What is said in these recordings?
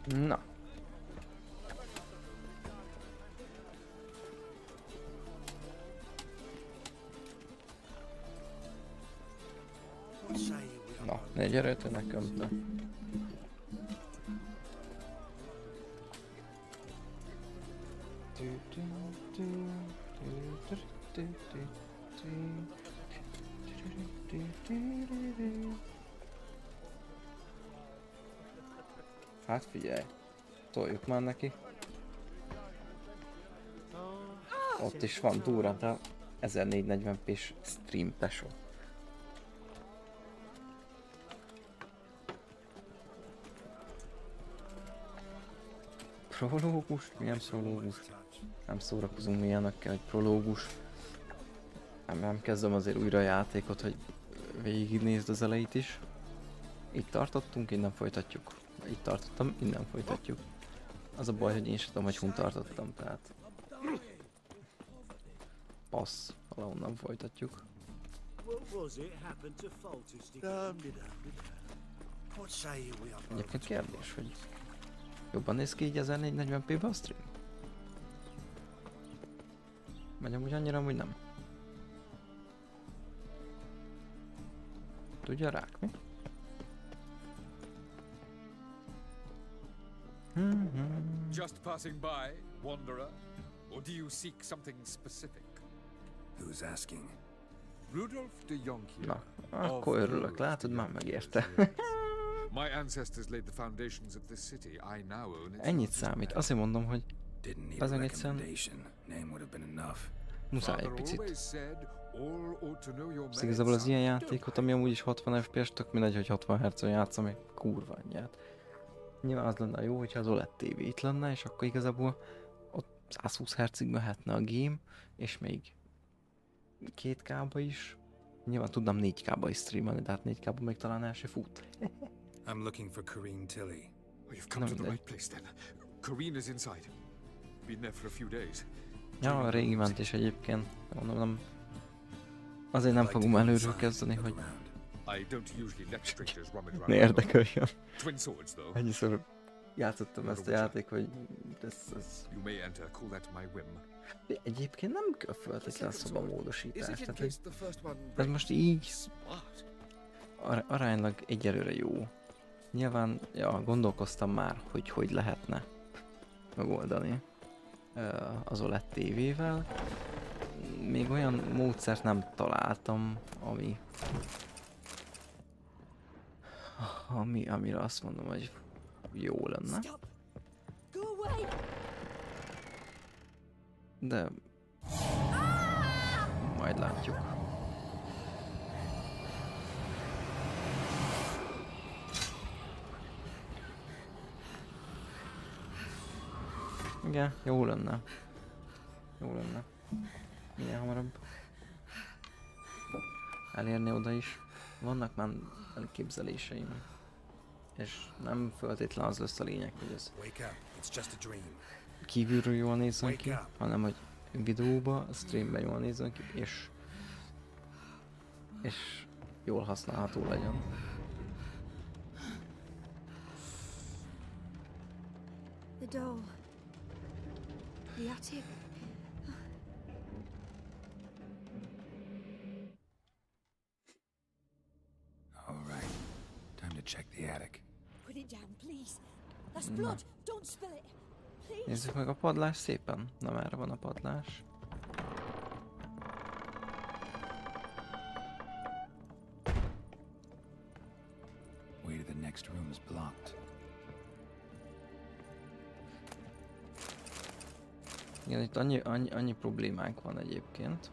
Na. Na, ne gyere te nekem te. Hát figyelj, toljuk már neki. Ott is van durrant a 1440p-s stream tesó. Prológus? Milyen prológus? Nem szórakozunk ilyenekkel, hogy prológus. Nem kezdem azért újra a játékot, hogy végignézd az elejét is. Itt tartottunk, innen folytatjuk. Itt tartottam, innen folytatjuk. Az a baj, hogy én sem tudom, hogy hon tartottam, tehát... Passz, valahonnan folytatjuk. Egyébként kérdés, hogy jobban néz ki így 1440p-ben a stream? Vagy amúgy annyira, amúgy nem. Tudja rák, mi? Just passing by, wanderer? Or do you seek something specific? Who's asking? Rudolph de Jonkia. Na, akkor örülök, látod, már megérte. My ancestors laid the foundations of this city. I now own it. Ennyit számít, azért mondom, hogy azon egyszerűen muszáj egy picit. Azt igazából az ilyen játékot, ami amúgy is 60 FPS, tök mindegy, hogy 60 Hz-on játszom, még kurva anyját. Nyilván az lenne jó, hogyha az OLED TV itt lenne, és akkor igazából ott 120 Hz-ig mehetne a game, és még 2K-ba is. Nyilván tudnám 4K-ba is streamelni, de hát 4K-ba még talán el se fut. I'm looking for Corinne Tilly. Oh, you've come to the right place then. Corinne is inside. Been there for a few days. Ja, a régi ment is egyébként. Mondom, nem... Azért nem fogom előről kezdeni, hogy... Ne érdekeljön. Annyiszor játszottam ezt a játék, hogy... Ez... De egyébként nem kell feltétlenül szobamódosítás. Tehát, hogy ez most így... Aránylag egyelőre jó. Nyilván, ja, gondolkoztam már, hogy lehetne megoldani az OLED TV-vel. Még olyan módszert nem találtam, amire azt mondom, hogy jó lenne. De majd látjuk. Igen, jó lenne. Jó lenne. Milyen hamarabb elérni oda is. Vannak már elképzeléseim. És nem feltétlen az lesz a lényeg, hogy ez kívülről jól nézzen ki, hanem hogy videóba, streamben jól nézzen ki, és jól használható legyen. The doll. The attic. All right. Time to check the attic. Put it down, please. That's blood. Don't spill it. Please. Nézzük meg a padlás szépen. Na, merre van a padlás? Way to the next room is blocked. Igen, itt annyi problémánk van egyébként,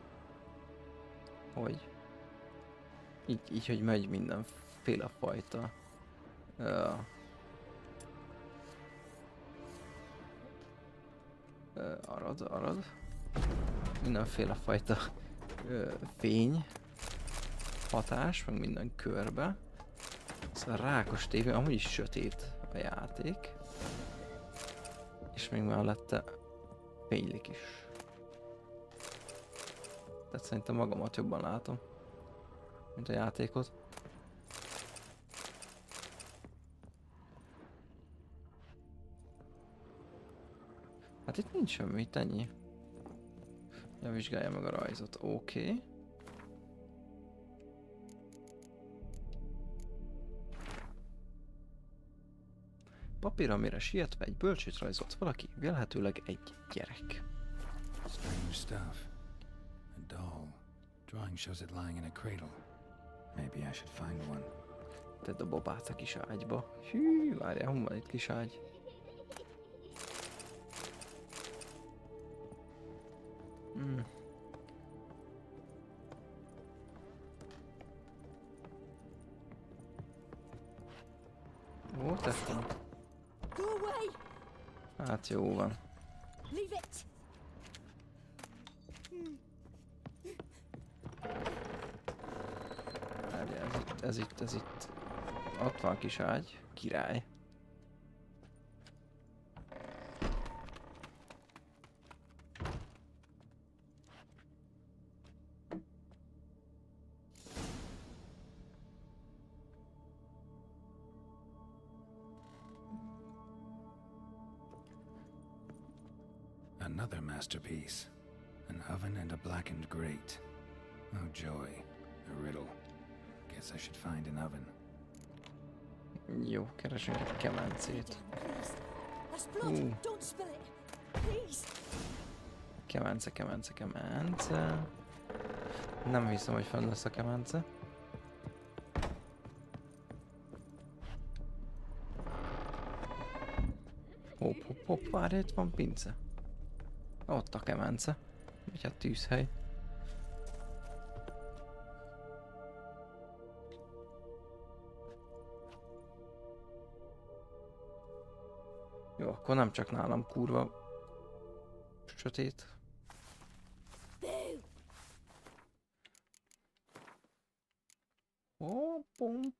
hogy így hogy megy mindenféle fajta arad, mindenféle fajta fény hatás, meg minden körbe. Szóval rákos tévé, amúgy is sötét a játék, és még mellette fénylik is. Tehát szerintem magamat jobban látom. mint a játékot. Hát itt nincs semmi, itt ennyi. Ja, vizsgálja meg a rajzot, oké. Papír, amire sietve egy bölcsőt rajzolt valaki, vélhetőleg egy gyerek. Strange stuff. A doll. Drawing shows it lying in a cradle. Maybe I should find one. Tedd a babát a kis ágyba. Hű, várjál, hol van itt kis ágy? Ó, tettem. Go away! Hát jó van. Leave it! Várjál, ez itt. Ott van a kis ágy. Király. Another masterpiece. An oven and a blackened grate. Oh joy. A riddle. Guess I should find an oven. Jó, keresünk egy kemencét. Please. That's blood. Don't spill it. Please. Kemence. Nem hiszem, hogy fenn lesz a kemence. Hopp, várj, itt van pince. Ott a kemence. Vagy hát tűzhely. Jó, akkor nem csak nálam kurva sötét. Ó, pom.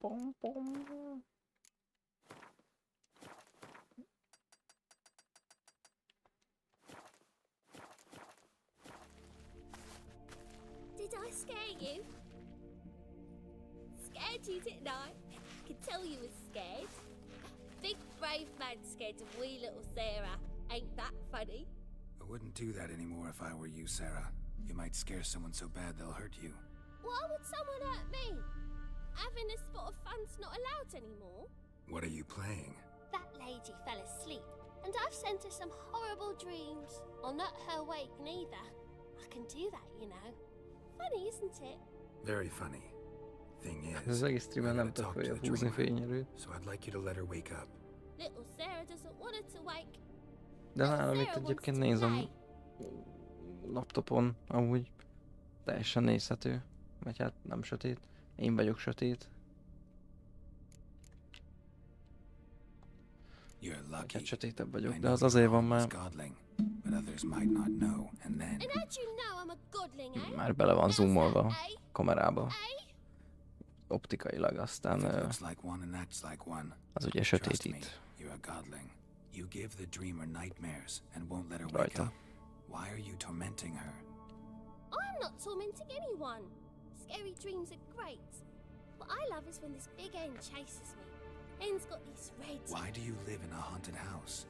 Did I scare you? Scared you, didn't I? I could tell you were scared. Big brave man scared of wee little Sarah. Ain't that funny? I wouldn't do that anymore if I were you, Sarah. You might scare someone so bad they'll hurt you. Why would someone hurt me? Having a spot of fun's not allowed anymore. What are you playing? That lady fell asleep, and I've sent her some horrible dreams. I'll not her awake neither. I can do that, you know. Funny, isn't it? Very funny. Thing Ez is, az egész streamen I nem gotta tudok talk to the húzni dreamer, fényerőt. so I'd like you to let her wake up. Little Sarah doesn't want her to wake. De nálam itt egyébként nézem laptopon, amúgy teljesen nézhető. Vagy hát nem sötét. Én vagyok sötét. You're Vagy lucky. hát sötétebb I vagyok, de know az your azért van, mom is mert godling, but others might not know, and then And how'd you know I'm a godling, eh? már bele van zoomolva a Eh? kamerába. Eh? Optikailag, aztán if it looks like one and acts like one, az ugye trust me, sötétít you're a godling. You give the dreamer nightmares and won't let her wake rajta. up. Why are you tormenting her? I'm not tormenting anyone. Scary dreams are great. What I love is when this big hen chases me. Hen's got these red. Why do you live in a haunted house?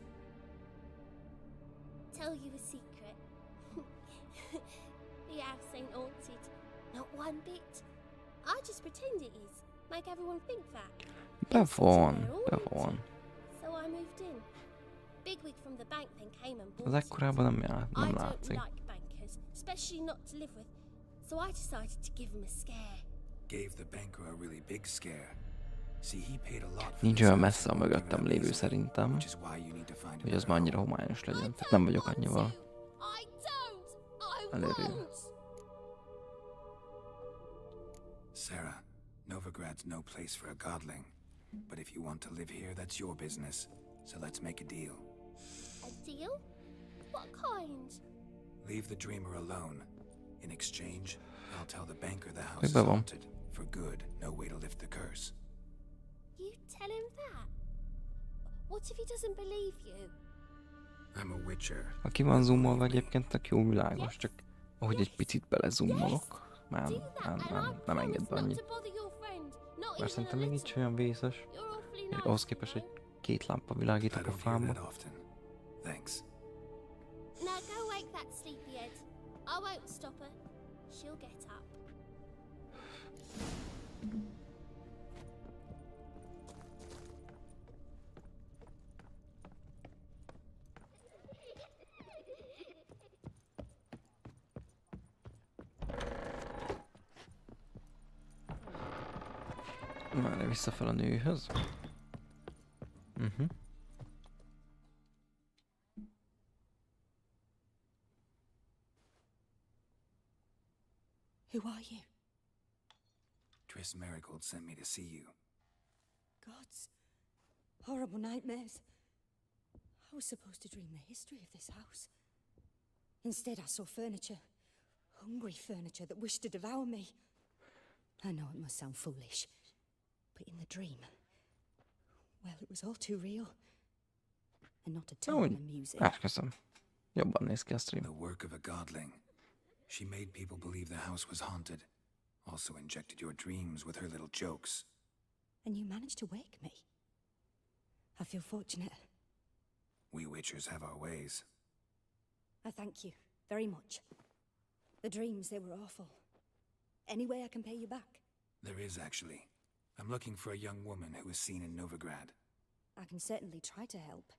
Tell you a secret. The house ain't haunted. Not one bit. I just pretend it is. Make everyone think that. Bevon. So I moved in. Bigwig from the bank then came and Az bought it. ekkorában nem I don't látszik. like bankers, especially not to live with. So I decided to give him a scare. Gave the banker a really big scare. See, he paid a lot for Nincs this olyan house messze a and won't give it mögöttem up lévő easily, szerintem, which is why you need to find hogy az another már annyira home. homályos legyen. I Tehát nem don't vagyok want annyival. to. I don't. I Elérő. won't. Sarah, Novigrad's no place for a godling. But if you want to live here, that's your business. So let's make a deal. A deal? What kind? Leave the dreamer alone. In exchange, I'll tell the banker the house Még is be van. haunted. For good, no way to lift the curse. You tell him that? What if he doesn't believe you? I'm a witcher. Aki van zoomolva egyébként, tök jó világos, csak ahogy egy picit belezoomolok, Már Do that and I nem promise enged be not annyit. to bother your friend. Not Mert even a szerintem még nincs little. olyan vészes. You're awfully Még nice. ahhoz képest, you hogy know. 2 lámpa I világít a don't hear fámba. that often. Thanks. Now go wake that sleepyhead. I won't stop her. She'll get up. Már visszafel a nőhöz. Who are you? Triss Marigold sent me to see you. Gods. Horrible nightmares. I was supposed to dream the history of this house. Instead, I saw furniture. Hungry furniture that wished to devour me. I know it must sound foolish, but in the dream, well, it was all too real. And not at all Úgy, amusing. elköszönöm. Jobban néz ki a stream. The work of a godling. She made people believe the house was haunted. Also injected your dreams with her little jokes. And you managed to wake me. I feel fortunate. We witchers have our ways. I thank you very much. The dreams, they were awful. Any way I can pay you back? There is, actually. I'm looking for a young woman who was seen in Novigrad. I can certainly try to help.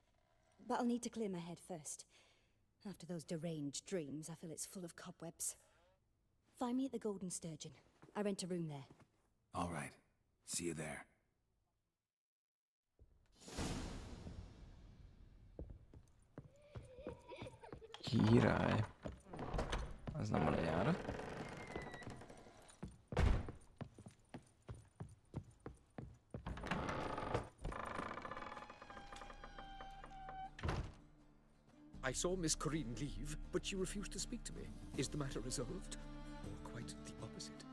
But I'll need to clear my head first. After those deranged dreams, I feel it's full of cobwebs. Find me at the Golden Sturgeon. I rent a room there. All right. See you there. Király. Az nem a lejárat. I saw Miss Corinne leave, but she refused to speak to me. Is the matter resolved? Or quite the opposite?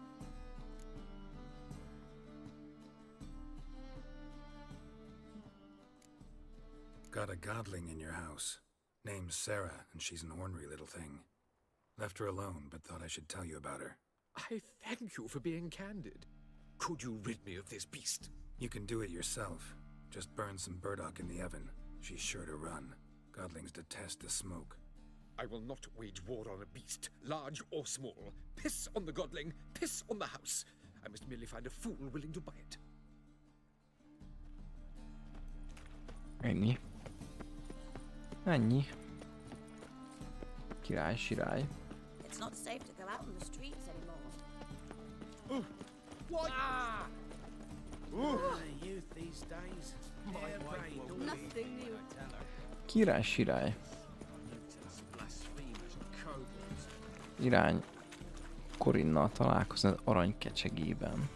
Got a godling in your house. Name's Sarah, and she's an ornery little thing. Left her alone, but thought I should tell you about her. I thank you for being candid. Could you rid me of this beast? You can do it yourself. Just burn some burdock in the oven. She's sure to run. Godlings detest the smoke. I will not wage war on a beast, large or small. Piss on the godling, piss on the house. I must merely find a fool willing to buy it. Ennyi. Ennyi. Király, sirály. It's not safe to go out on the streets anymore. What? Youth these days. Nothing new. Király, sirály. Blasphemers and kobolds. Irány Corinnal találkozni az arany kecsegében.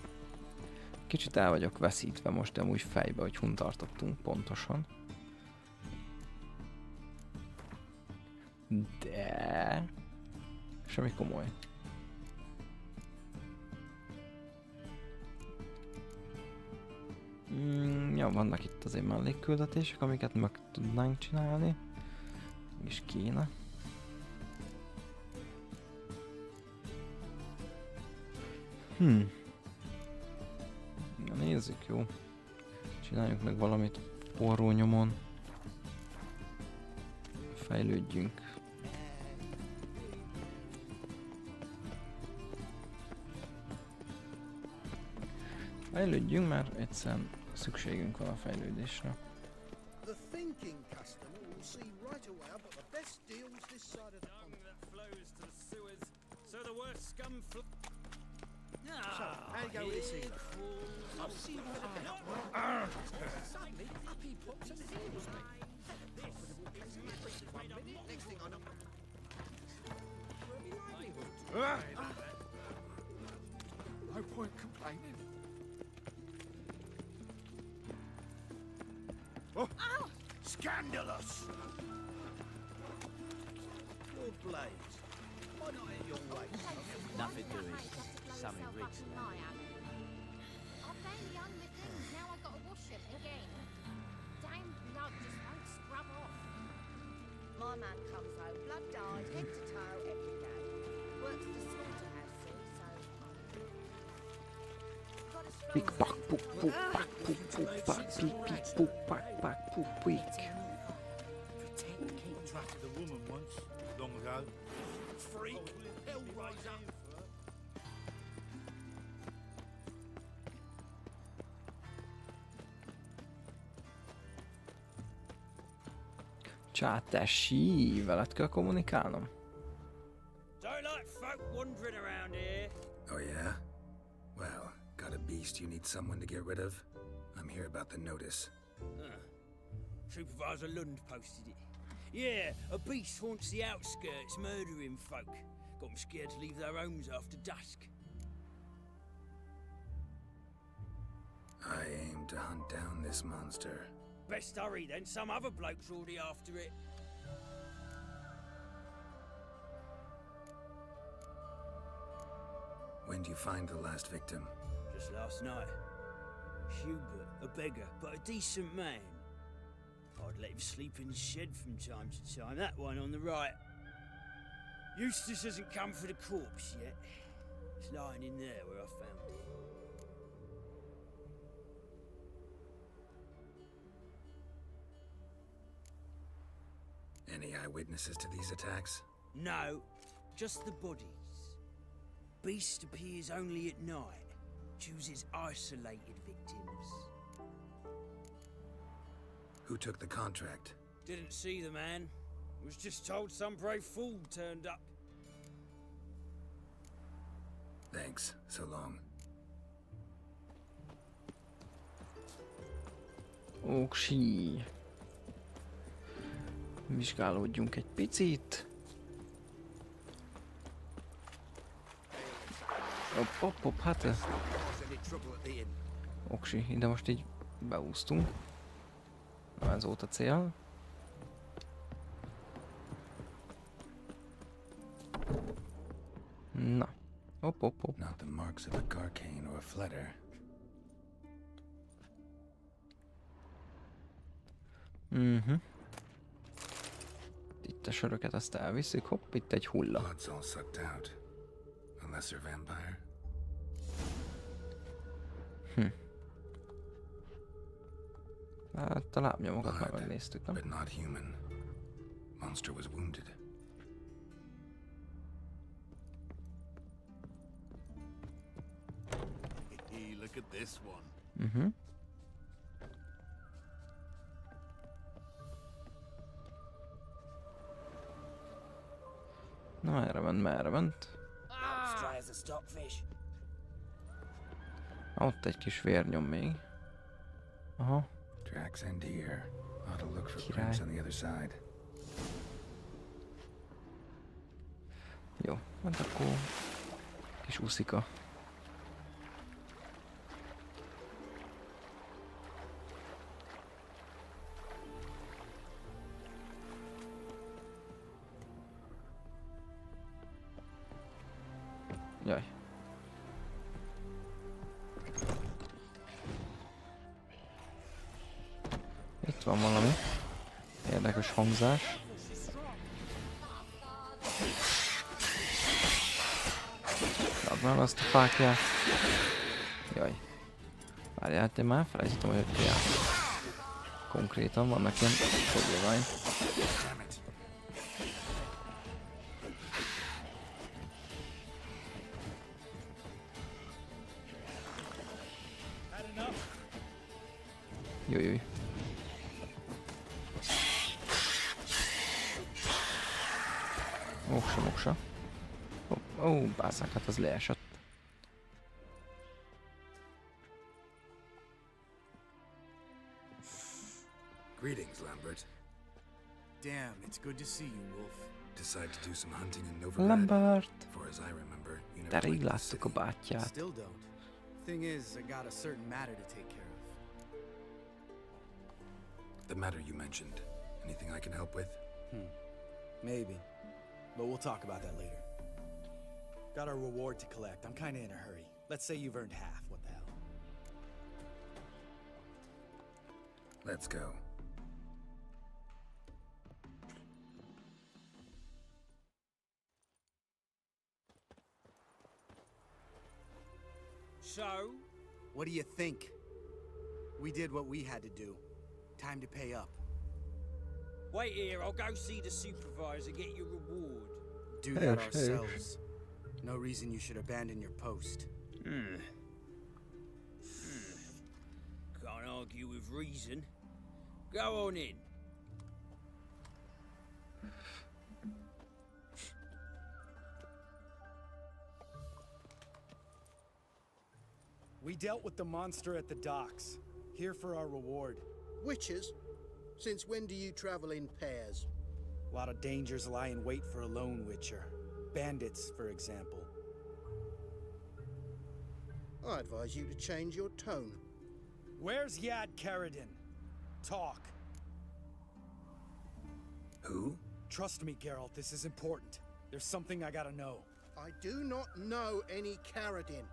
Kicsit el vagyok veszítve most, de úgy fejbe, hogy hun tartottunk pontosan. De... semmi komoly. Ja, vannak itt azért mellékküldetések, amiket meg tudnánk csinálni. És kéne. Na nézzük, jó. Csináljuk meg valamit forró nyomon. Fejlődjünk. Fejlődjünk, mert egyszerűen szükségünk van a fejlődésre. The thinking customer will see right away I've got the best deals this side of the pond. That flows to the sewers, so the worst scum So, how you go with this evening? I'll see you in a bit. Suddenly, up he pops and heals me. Next thing I know... No point complaining. Scandalous! Your blades. Why not in your way? Nothing doing. Something rigs. I've barely hung my things, now I've got to wash them again. Damn blood just won't scrub off. My man comes home blood-eyed, head to toe, every day. Works at the slaughterhouse, see, so pik pak puk puk pak puk puk pak pik pik puk pak pak puk pik. Contracted a woman once, long ago. Freak, hellraiser. Csátesi, veled kell kommunikálnom? Don't like folk wandering around here. Oh, yeah? Well, got a beast you need someone to get rid of? I'm here about the notice. Supervisor Lund posted it. Yeah, a beast haunts the outskirts, murdering folk. Got 'em scared to leave their homes after dusk. I aim to hunt down this monster. Best hurry then, some other bloke's already after it. When do you find the last victim? Just last night. Hubert, a beggar, but a decent man. I'd let him sleep in the shed from time to time, that one on the right. Eustace hasn't come for the corpse yet. It's lying in there where I found it. Any eyewitnesses to these attacks? No, just the bodies. Beast appears only at night. Chooses isolated victims. Who took the contract? Didn't see the man. Was just told some brave fool turned up. Thanks. So long. Oksi. Vizsgálódjunk egy picit. Hopp, hát... Oksi, ide most így beúsztunk. Na, ez volt a cél. Na. Hopp. Not the marks of a carcane or a flutter. Itt a söröket azt elviszik. Hopp, itt egy hulla. Blood's all sucked out. A lesser vampire. Hát a lábnyomokat már megnéztük, nem? But not human. Monster was wounded. Hey, look at this one. Na, merre ment? Dry as a stockfish. Ott egy kis vérnyom még. Aha. Tracks end here. Ought to look for Király. prints on the other side. Jó, hát akkor kis uszika. Jaj. Itt van valami érdekes hangzás. Ragd már azt a fákját. Jaj. Várjál, hát én már felejtettem, hogy hogy játszik. Konkrétan vannak ilyen fogyogány. Jaj. Moksa. Ó, bászák, hát az leesett. Greetings, Lambert. Damn, it's good to see you, Wolf. Decide to do some hunting in Novigrad. Lambert! For as I remember, you never De rég left the láttuk a city. bátyját. Still don't. Thing is, I got a certain matter to take care of. The matter you mentioned. Anything I can help with? Maybe. But we'll talk about that later. Got our reward to collect. I'm kinda in a hurry. Let's say you've earned half. What the hell? Let's go. So, What do you think? We did what we had to do. Time to pay up. Wait here, I'll go see the supervisor, get your reward. Do that ourselves. No reason you should abandon your post. Can't argue with reason. Go on in. We dealt with the monster at the docks. Here for our reward. Witches? Since when do you travel in pairs? A lot of dangers lie in wait for a lone witcher. Bandits, for example. I advise you to change your tone. Where's Yad Karadin? Talk. Who? Trust me, Geralt, this is important. There's something I gotta know. I do not know any Karadin.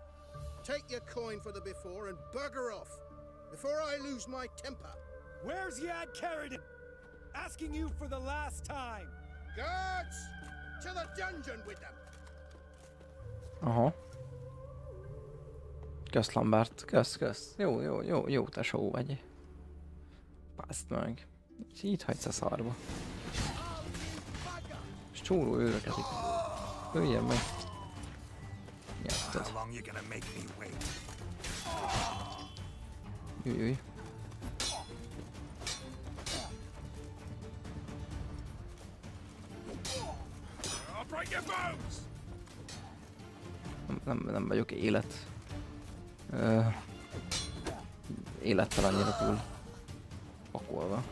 Take your coin for the before and bugger off, before I lose my temper. Where's Yad Karadin? Asking you for the last time. Guards! To the dungeon with them! Aha. Kösz, Lambert. Kösz. Jó, tesó vagy. Baszd meg. Így hagysz a szarba. És csóró őröket itt. Öljön meg. Nyerted. Jöjj. Nem vagyok élettel annyira túl pakolva.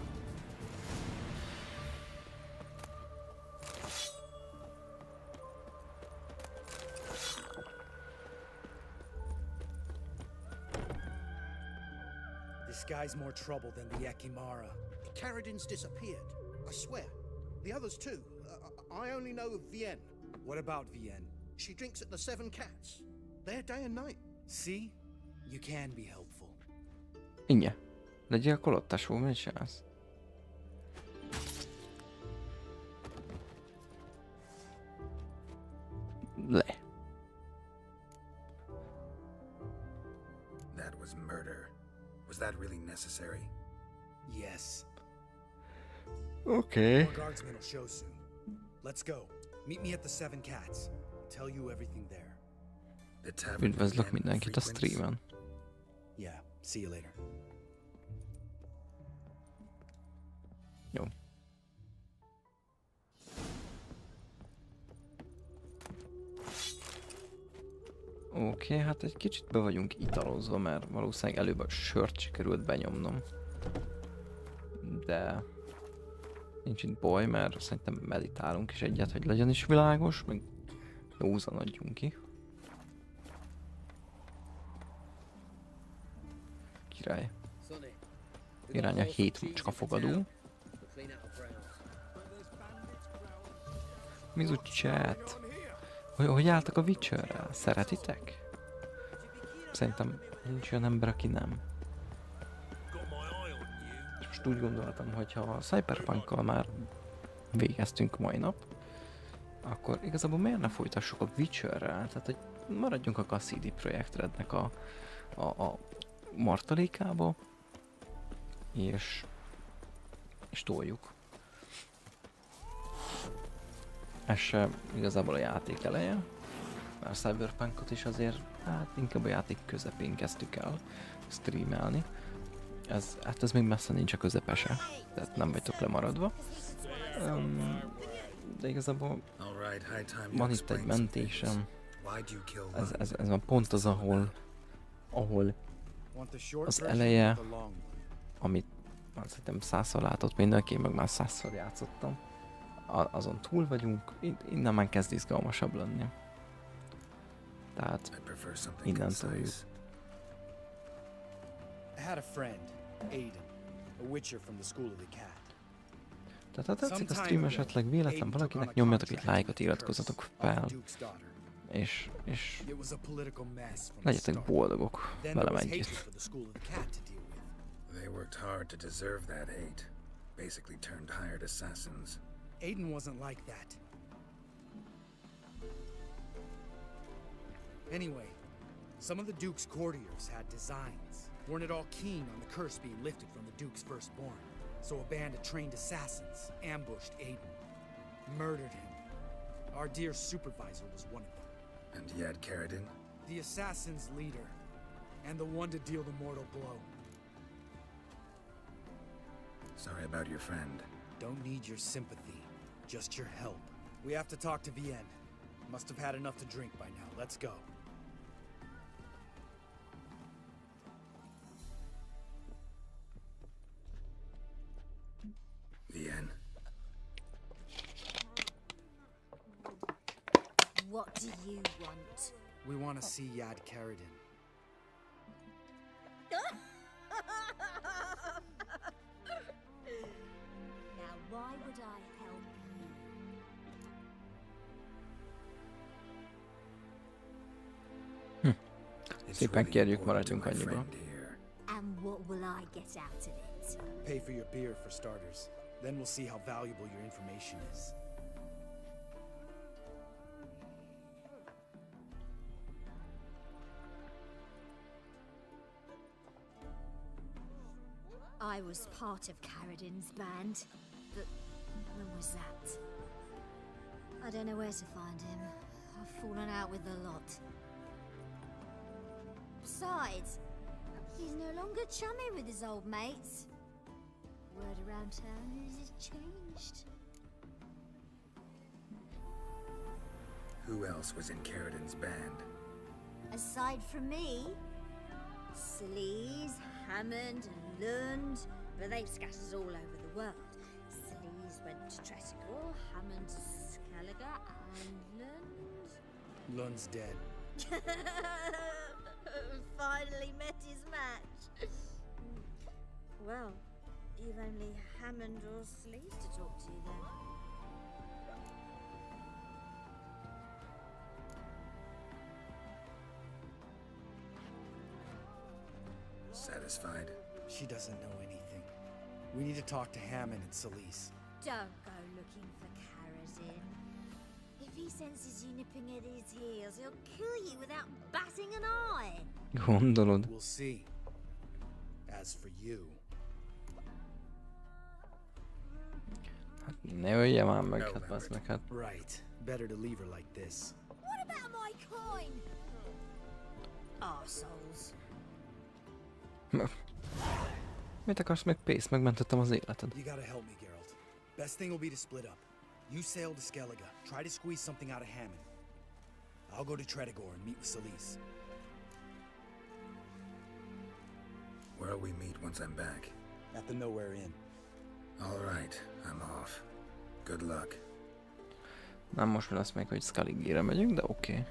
This guy's more trouble than the Ekimara. Karadin's disappeared, I swear. The others too. I only know of Vienne. What about Vienne? She drinks at the Seven Cats. There day and night. See? You can be helpful. Igen. Legyél kolott, tesó, mit csinálsz? Le. That was murder. Was that really necessary? Yes. Okay. More guardsmen will show soon. Let's go. Meet me at the Seven Cats. I'll tell you everything there. Üdvözlök mindenkit a streamen. Yeah, see you later. Jó. Oké, hát egy kicsit be vagyunk italozva, mert valószínűleg előbb a sört sikerült benyomnom. De nincs itt baj, mert szerintem meditálunk is egyet, hogy legyen is világos, meg józan adjunk ki. Király. Irány a 7 macska fogadó. Mizu chat. Hogy álltak a Witcherrel? Szeretitek? Szerintem nincs olyan ember, aki nem. És most úgy gondoltam, hogy ha a Cyberpunkkal már végeztünk mai nap, akkor igazából miért ne folytassuk a Witcherrel? Tehát, hogy maradjunk a Cassidy projektrednek a martalékába, és toljuk. Ez se igazából a játék eleje, már Cyberpunkot is azért, hát inkább a játék közepén kezdtük el streamelni. Hát ez még messze nincs a közepese, tehát nem vagytok lemaradva. De igazából van itt egy mentésem. Ez van pont az, ahol az eleje, amit már szerintem 100-szor látott mindenki, én meg már 100-szor játszottam. Azon túl vagyunk, innen már kezd izgalmasabb lenni. Tehát innentől jut. I had a friend, Aiden, a witcher from the School of the Cat. Tehát ha tetszik a stream esetleg véletlen valakinek, nyomjatok itt lájkot, iratkozzatok fel. És legyetek boldogok velem együtt. They worked hard to deserve that hate. Basically turned hired assassins. Aiden wasn't like that. Anyway, Some of the Duke's courtiers had designs. Weren't at all keen on the curse being lifted from the Duke's firstborn. So a band of trained assassins ambushed Aiden, murdered him. Our dear supervisor was one of them. And Yad Carradine? The assassin's leader, and the one to deal the mortal blow. Sorry about your friend. Don't need your sympathy, just your help. We have to talk to Vienne. Must have had enough to drink by now. Let's go. Vienne. What do you want? We want to see Yad Carradine. Now, why would I help you? Szépen kérjük, maradjunk annyiba. And what will I get out of it? Pay for your beer for starters. Then we'll see how valuable your information is. I was part of Carradine's band, but when was that? I don't know where to find him. I've fallen out with a lot. Besides, he's no longer chummy with his old mates. Word around town is it's changed. Who else was in Carradine's band? Aside from me, Sleaze, Hammond and Lund, but they've scattered all over the world. Sleaze went to Tresigor, Hammond to Skellige, and Lund... Lund's dead. Finally met his match. Well, you've only Hammond or Sleaze to talk to then. Satisfied? She doesn't know anything. We need to talk to Hammond and Celise. Don't go looking for Carradine. If he senses you nipping at his heels, he'll kill you without batting an eye. Gondolod. We'll see. As for you... Hát ne ölje már meg, hát basz meg, hát. Right. Better to leave her like this. What about my coin? Arseholes. Mit akarsz meg, Pace? Megmentettem az életed. You gotta help me, Geralt. Best thing will be to split up. You sail to Skellige. Try to squeeze something out of Hammond. I'll go to Tresigor and meet with Celise. Where'll we meet once I'm back? At the Nowhere Inn. All right, I'm off. Good luck. Nem most mi lesz még, hogy Skellige-re megyünk, de oké. Okay.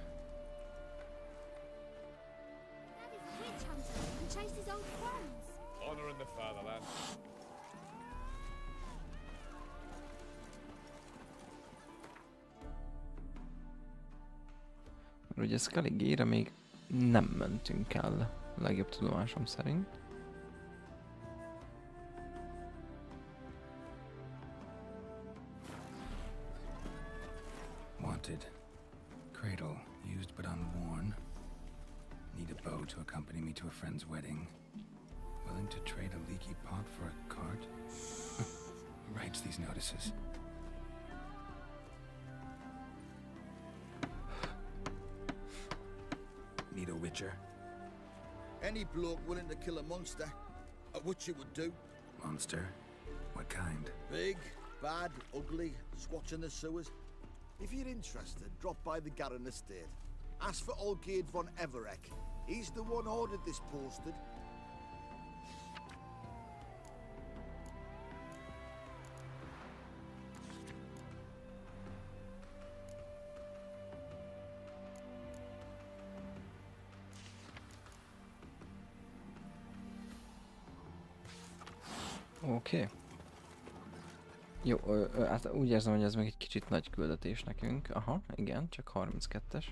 Honor in the fatherland. Mert ugye Skellige-re még nem mentünk el, a legjobb tudomásom szerint. Wanted. Cradle, used but unworn. Need a bow to accompany me to a friend's wedding. Willing to trade a leaky pot for a cart? Who writes these notices? Need a witcher? Any bloke willing to kill a monster, a witcher would do. Monster? What kind? Big, bad, ugly, squatching the sewers. If you're interested, drop by the Garren estate. Ask for Olgierd von Everek. He's the one ordered this posted. Oké. Jó, hát úgy érzem, hogy ez meg egy kicsit nagy küldetés nekünk. Aha, igen, csak 32-es.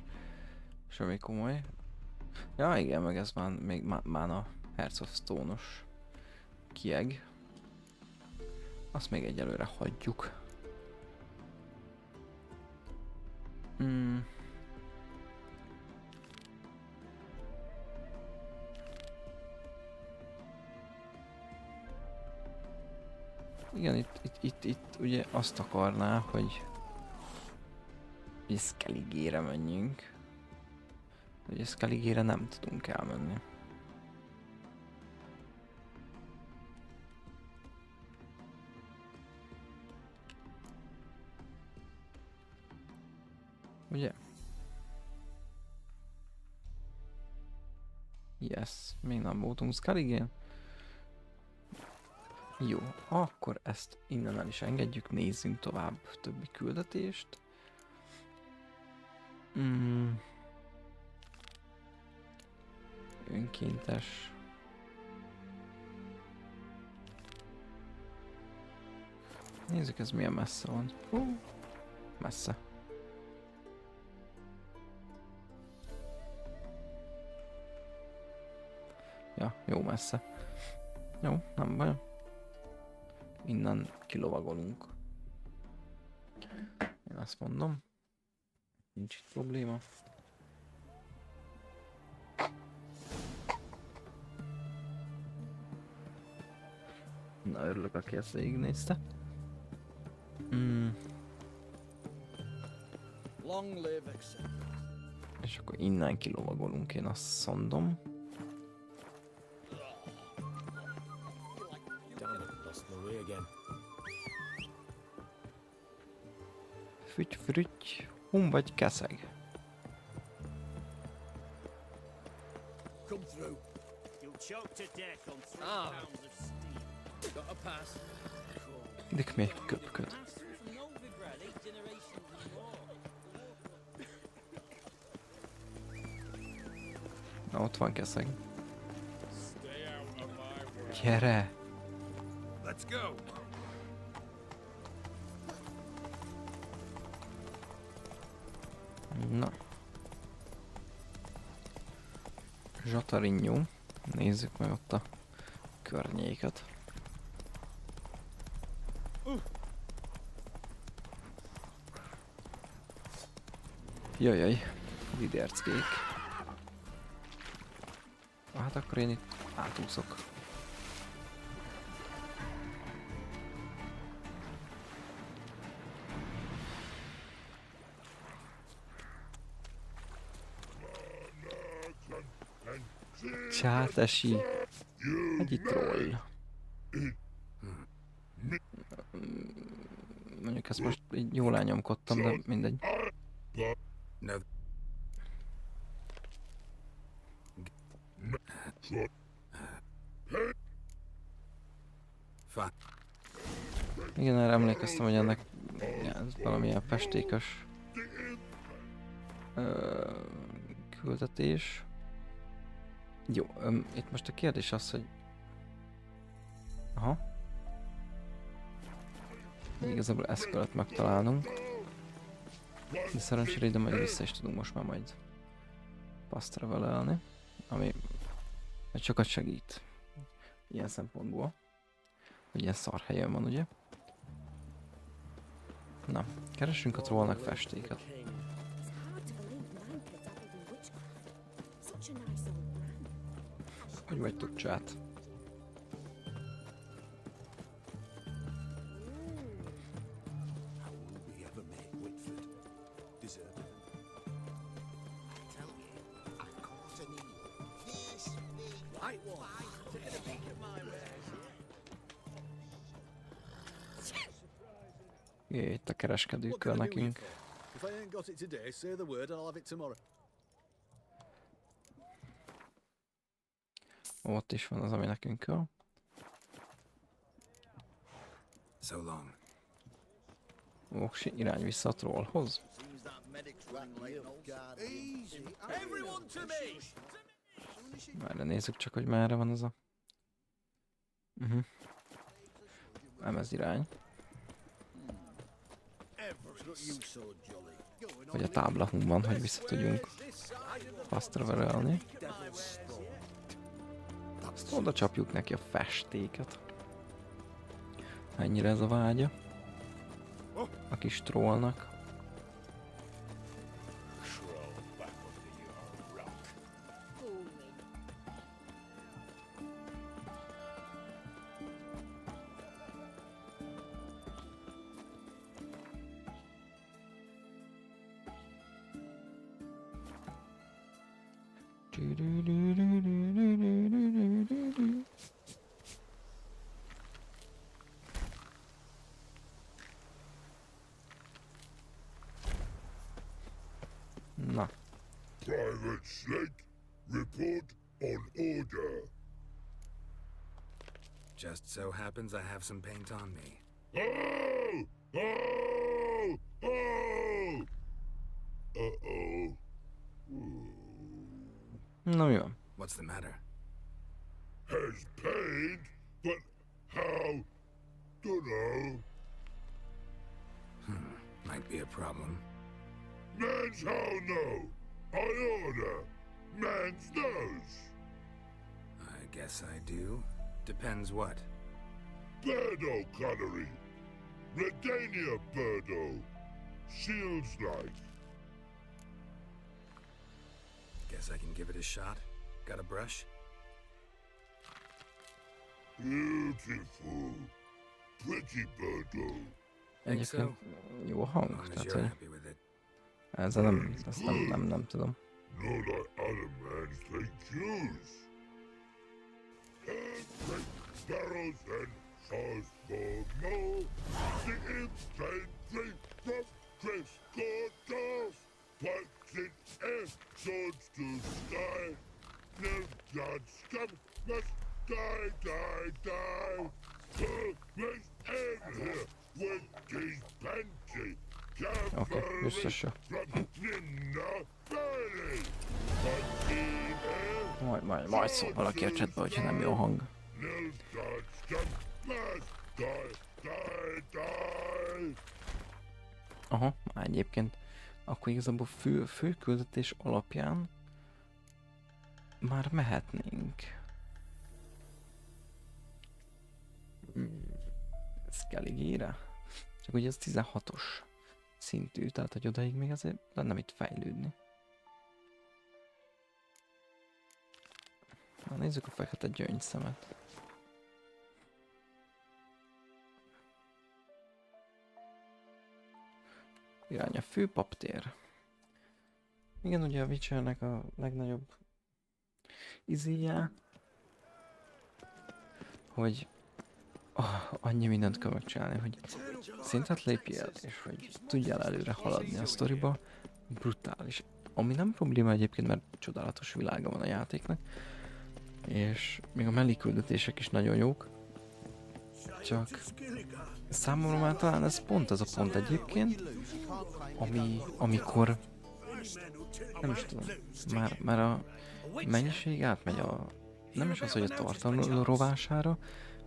Semmi komoly. Ja, igen, meg ez már még már a Hearts of Stone-os kieg. Azt még egyelőre hagyjuk. Igen, itt ugye azt akarná, hogy Skelligére menjünk. Ugye Skelligére nem tudunk elmenni. Ugye? Yes, még nem voltunk Skelligén. Jó, akkor ezt innen el is engedjük, nézzünk tovább többi küldetést. Önkéntes. Nézzük, ez milyen messze van. Messze. Ja, jó messze. Jó, nem baj. Innen kilovagolunk. Én azt mondom. Nincs itt probléma. Na, örülök, aki ezt végignézte. Long live acceptance. És akkor innen kilovagolunk, én azt mondom. Füty, früty, vagy keszeg. Come through. You'll choke to death on 3 pounds of steam. Got a pass. Dik még köpköd. Na, ott van keszeg. Gyere! Let's go. Na. Zsatarinyó. Nézzük meg ott a környéket. Jajjaj, vidérckék. Hát akkor én itt átúszok. Csátesi. Egy troll. Mondjuk ezt most így jól elnyomkodtam, de mindegy. Igen, erre emlékeztem, hogy ennek ez valamilyen festékes küldetés. Jó, itt most a kérdés az, hogy... Aha. Igazából ezt kellett megtalálnunk. De szerencsére ide majd vissza is tudunk most már majd fast-travelelni, ami sokat segít ilyen szempontból, hogy ilyen szar helyen van, ugye? Na, keressünk a trollnak festéket. Hogy vagytok, csát? Jöjj, itt a kereskedőkkel nekünk. If I ain't got it today, say the word and I'll have it tomorrow. Ott is van az, ami nekünk kell. So long. Oksi, irány vissza a trollhoz. Everyone to me! Merre nézzük csak, hogy merre van az a... Nem ez irány. Vagy a táblahum van, hogy vissza tudjunk fast-travelelni. Azt oda csapjuk neki a festéket. Ennyire ez a vágya a kis trollnak. Na. Private Snake, report on order. Just so happens I have some paint on me. Oh! Oh! Oh! Uh-oh. Na mi van? What's the matter? Has paint, but how? Dunno. Might be a problem. Man's how no. I order. Man's nose. I guess I do. Depends what. Birdo Connery. Redania Birdo. Shields life. Guess I can give it a shot. Got a brush? Beautiful. Pretty Birdo. Egyébként jó hang, Long as tehát you're hogy happy with it. ezzel nem, ezt nem tudom. Not like other man's thank yous. Take barrels and sauce for more. The infantry from Trescotters. Pipes in air, swords to sky. No blood scum must die, die, die. Must end here with these panty. Oké, biztos jó. Majd szól valaki a chatbe, hogyha nem jó hang. Aha, már egyébként akkor igazából fő küldetés alapján már mehetnénk. Skelligére? Csak ugye ez 16-os szintű, tehát hogy odaig még azért lenne mit fejlődni. Na, nézzük a fekete gyöngyszemet. Irány a főpaptér. Igen, ugye a Witchernek a legnagyobb izéje, hogy annyi mindent kell megcsinálni, hogy szintet lépjél, és hogy tudjál előre haladni a sztoriba. Brutális. Ami nem probléma egyébként, mert csodálatos világa van a játéknak. És még a mellékküldetések is nagyon jók. Csak számomra már talán ez pont az a pont egyébként, amikor nem is tudom, már a mennyiség átmegy nem is az, hogy a tartalom rovására,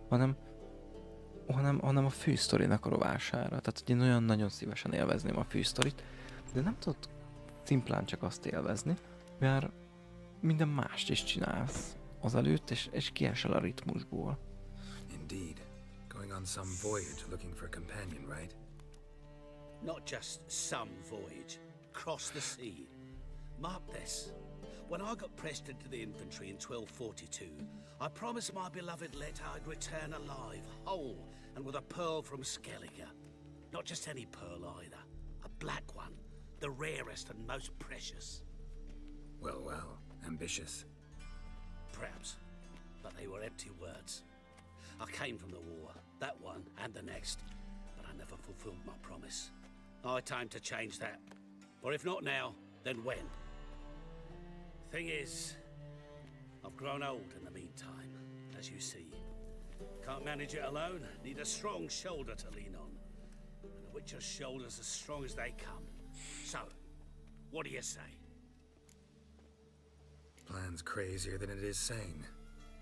hanem a fősztorinak a rovására. Tehát, hogy én olyan nagyon szívesen élvezném a fősztorit, de nem tudod szimplán csak azt élvezni, mert minden mást is csinálsz azelőtt, és kiesel a ritmusból. Indeed. Going on some voyage looking for a companion, right? Not just some voyage. Cross the sea. Mark this. When I got pressed into the infantry in 1242, I promised my beloved Let I'd return alive, whole, and with a pearl from Skellige. Not just any pearl either. A black one. The rarest and most precious. Well, ambitious. Perhaps. But they were empty words. I came from the war, that one and the next, but I never fulfilled my promise. High time to change that. Or if not now, then when? Thing is, I've grown old in the meantime, as you see. Can't manage it alone, need a strong shoulder to lean on. And a Witcher's shoulders as strong as they come. So, what do you say? Plan's crazier than it is sane,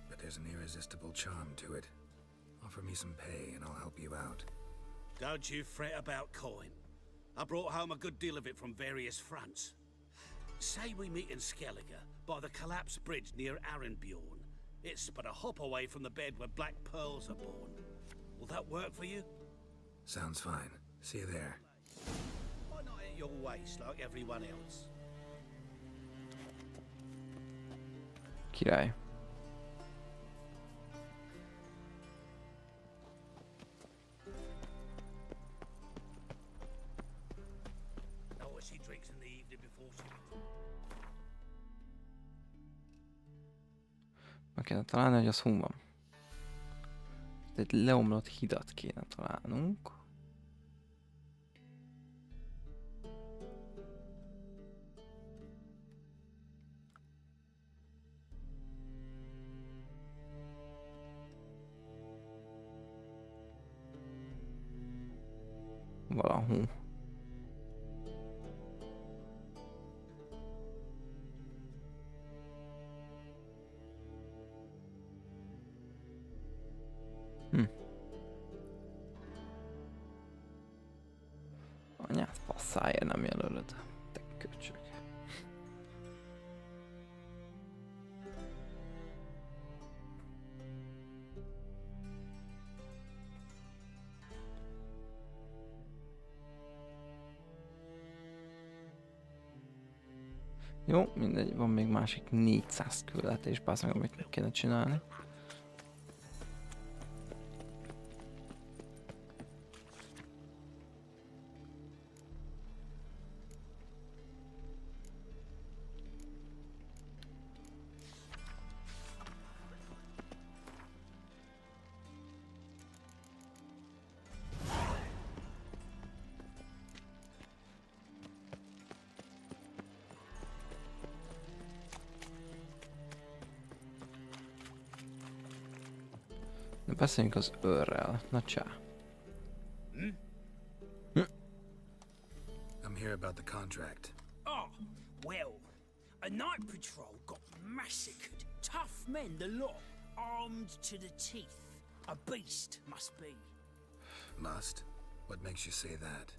but there's an irresistible charm to it. Offer me some pay and I'll help you out. Don't you fret about coin. I brought home a good deal of it from various fronts. Say we meet in Skellige, by the collapsed bridge near Arenbjorn. It's but a hop away from the bed where black pearls are born. Will that work for you? Sounds fine. See you there. Why not at your waist like everyone else? Király. Know what she drinks in the evening before she... Meg kéne találni, hogy az hol van. Egy leomlott hidat kéne találnunk. Valahol. Anyát passzáért nem jelölöd. Te köcsög. Jó, mindegy, van még másik 400 küldetés, bász meg, amit meg kéne csinálni. Beszéljünk az őrrel. Na csá. I'm here about the contract. Oh, well, a night patrol got massacred. Tough men, the lot, armed to the teeth. A beast, must be. Must? What makes you say that?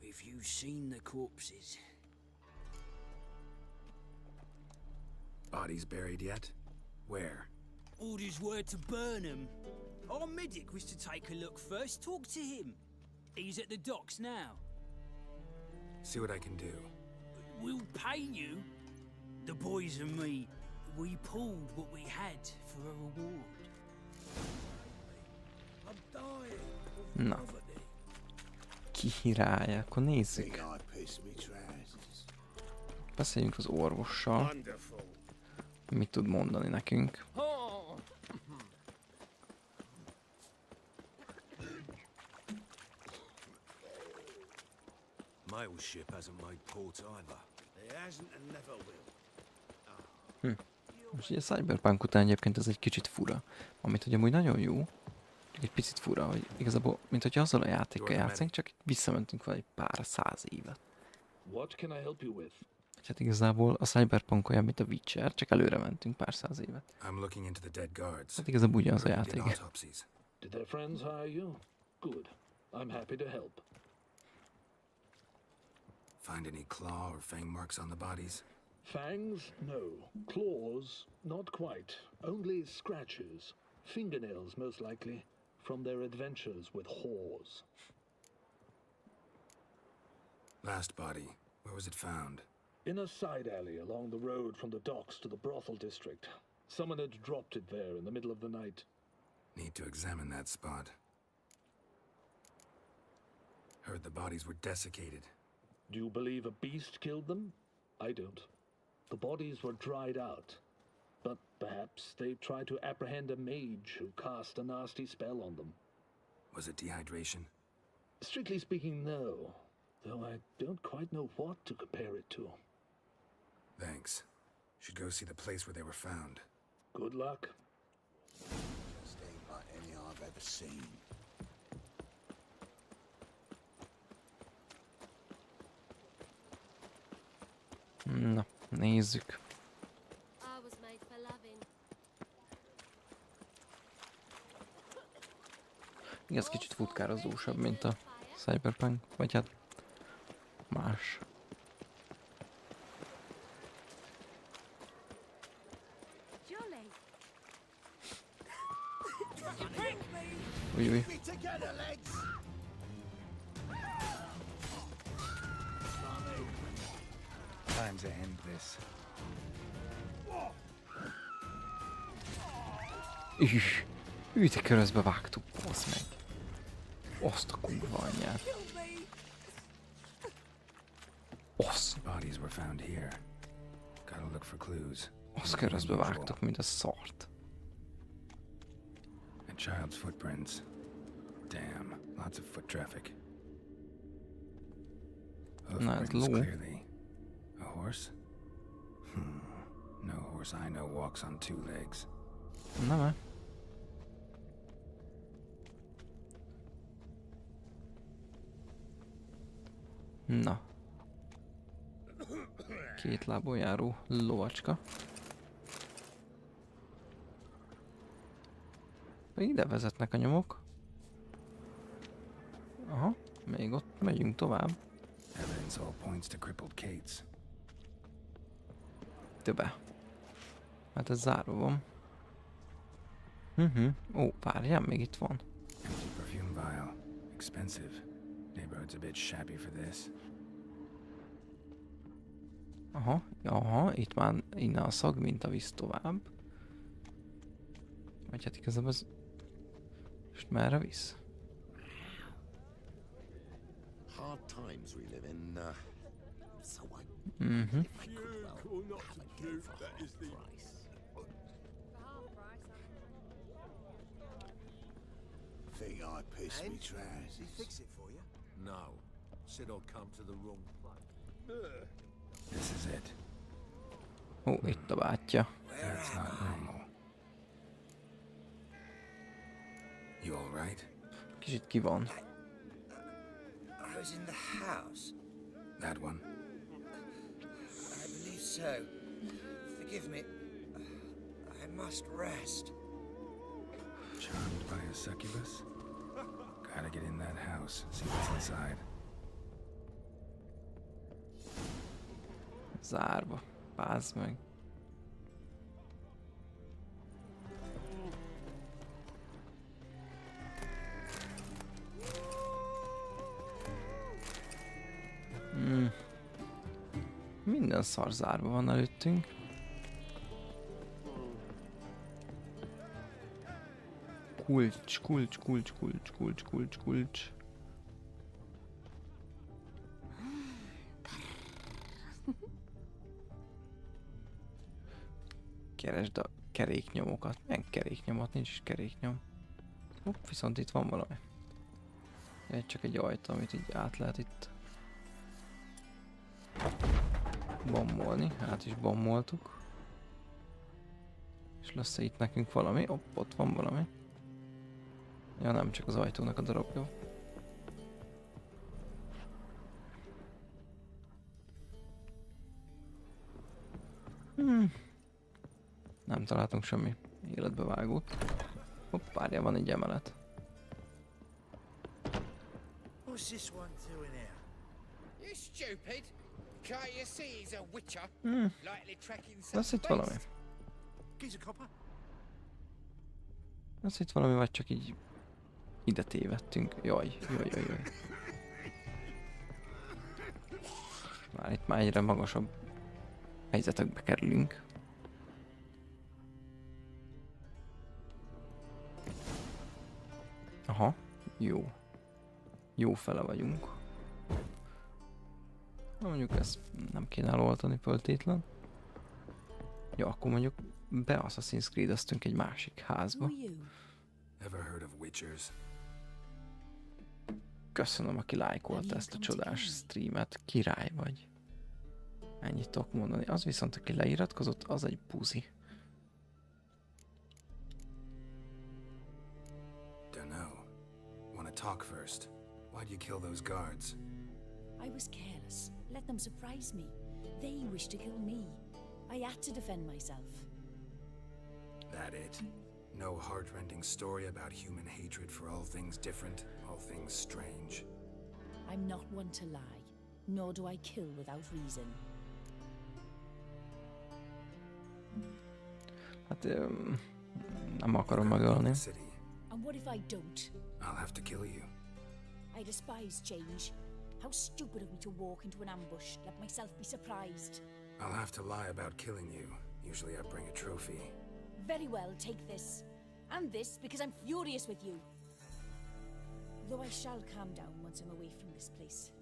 If you've seen the corpses. Bodies buried yet? Where? Orders were to burn them. Our medic was to take a look first. Talk to him. He's at the docks now. See what I can do. We'll pay you. The boys and me, we pulled what we had for a reward. I'm dying. Na. Király, akkor nézzük. Beszéljünk az orvossal. Mit tud mondani nekünk? Mail ship hasn't made port either. It hasn't and never will. Most ugye a Cyberpunk után egyébként ez egy kicsit fura. Amit hogy amúgy nagyon jó, csak egy picit fura, hogy igazából, mint hogy azzal a játékkal játszunk, csak visszamentünk vele egy pár 100 évet. What can I help you with? Hát igazából a Cyberpunk olyan, mint a Witcher, csak előre mentünk pár 100 évet. I'm looking into the dead guards. Hát igazából ugyanaz a játék. Did their friends hire you? Good. I'm happy to help. Find any claw or fang marks on the bodies? Fangs? No. Claws? Not quite. Only scratches. Fingernails, most likely, from their adventures with whores. Last body. Where was it found? In a side alley along the road from the docks to the brothel district. Someone had dropped it there in the middle of the night. Need to examine that spot. Heard the bodies were desiccated. Do you believe a beast killed them? I don't. The bodies were dried out. But perhaps they tried to apprehend a mage who cast a nasty spell on them. Was it dehydration? Strictly speaking, no. Though I don't quite know what to compare it to. Thanks. Should go see the place where they were found. Good luck. Just ain't like any I've ever seen. Na, nézzük. I was made for loving. Ez kicsit futkározósabb, mint a Cyberpunk, vagy hát más. Új. Time to end this. Te körözbe vágtuk, basz meg. Azt a kurva anyját. Bodies were found here. Gotta look for clues. Azt keresztbe vágtak, mint a szart. A child's footprints. Damn, lots of foot traffic. Na, ez Hoofprints ló. clearly. A horse? No horse I know walks on two legs. Nem-e? Na. Két lábon járó lovacska. Ide vezetnek a nyomok. Aha, még ott megyünk tovább. Evidence all points to crippled Kate's. Többe. Hát ez zárva van. Ó, várjál, még itt van. Empty perfume vial. Expensive. Neighborhood's a bit shabby for this. Aha, itt már innen a szagminta visz tovább. Vagy hát igazából ez... Most merre visz? Hard times we live in, so I... Mhm. If I could, well, have a go for half price. Think I pissed me trousers. Did he fix it for you? No. Said I'd come to the wrong place. This is it. Ó, itt a bátyja. That's not normal. You all right? Kicsit ki van. I was in the house. That one? I believe so. Forgive me. I must rest. Charmed by a succubus? Gotta get in that house, see what's inside. Zárva. Pázd meg. Minden szar zárva van előttünk. Kulcs. Keresd a keréknyomokat. Milyen keréknyomot? Nincs is keréknyom. Hopp, viszont itt van valami. Csak egy ajtó, amit így át lehet itt bommolni. Hát is bommoltuk. És lesz itt nekünk valami. Hopp, ott van valami. Ja, nem csak az ajtónak a darabja. Nem találtunk semmi életbevágót. Hopp, várjál, van egy emelet. What's this one doing here? You stupid! Can't you see he's a witcher? Likely tracking some Lesz itt valami? Geezer copper? Lesz itt valami, vagy csak így ide tévedtünk. Jaj. Már itt már egyre magasabb helyzetekbe kerülünk. Aha, jó. Jó fele vagyunk. Na, mondjuk ezt nem kéne eloltani föltétlen. Ja, akkor mondjuk be Assassin's Creed-eztünk egy másik házba. Ever heard of witchers? Köszönöm, aki lájkolta ezt a csodás streamet. Király vagy. Ennyit tudok mondani. Az viszont, aki leiratkozott, az egy puzi. Dunno. Wanna talk first? Why'd you kill those guards? I was careless. Let them surprise me. They wished to kill me. I had to defend myself. That it? No heart-rending story about human hatred for all things different, all things strange? I'm not one to lie, nor do I kill without reason. Hát nem akarom megölni. And what if I don't? I'll have to kill you. I despise change. How stupid of me to walk into an ambush, let myself be surprised. I'll have to lie about killing you. Usually I bring a trophy. Very well, take this. And this, because I'm furious with you. Though I shall calm down once I'm away from this place.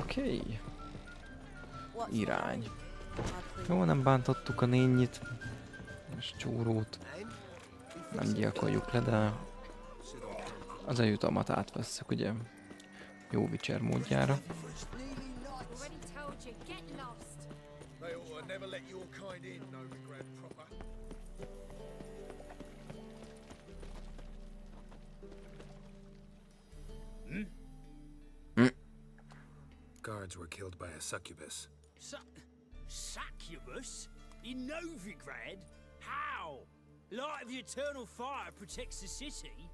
Oké. Irány. Jó, nem bántottuk a nényit. És csórót. Nem gyilkoljuk le, de az eljutalmat átvesszük, ugye? Jó Witcher módjára. They ought to never let your kind in, no regret proper. Guards were killed by a succubus. Succubus? In Novigrad? How? Light of the eternal fire protects the city?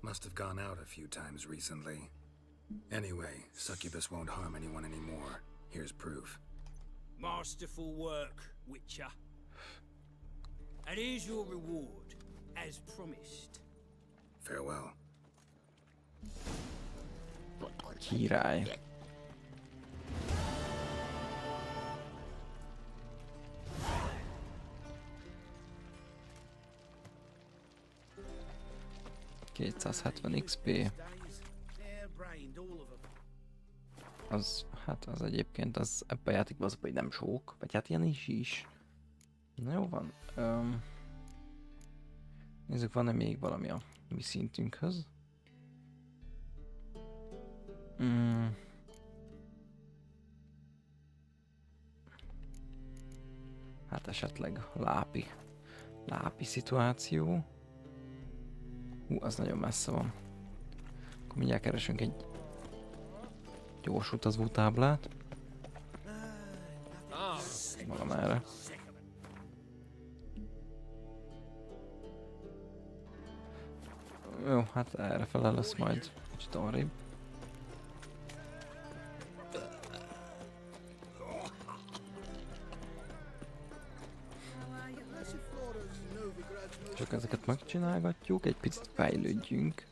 Must have gone out a few times recently. Anyway, succubus won't harm anyone anymore. Here's proof. Masterful work, Witcher. And here's your reward, as promised. Farewell. Király. ...270 XP. Az, hát az egyébként az ebben a játékban az, hogy nem sok, vagy hát ilyen is. Na jó van. Nézzük, van-e még valami a mi szintünkhöz? Hát esetleg lápi szituáció. Az nagyon messze van. Akkor mindjárt keresünk egy gyors utazó táblát. Valamerre. Jó, hát erre fele lesz majd kicsit arrébb. Csak ezeket megcsinálgatjuk, egy picit fejlődjünk.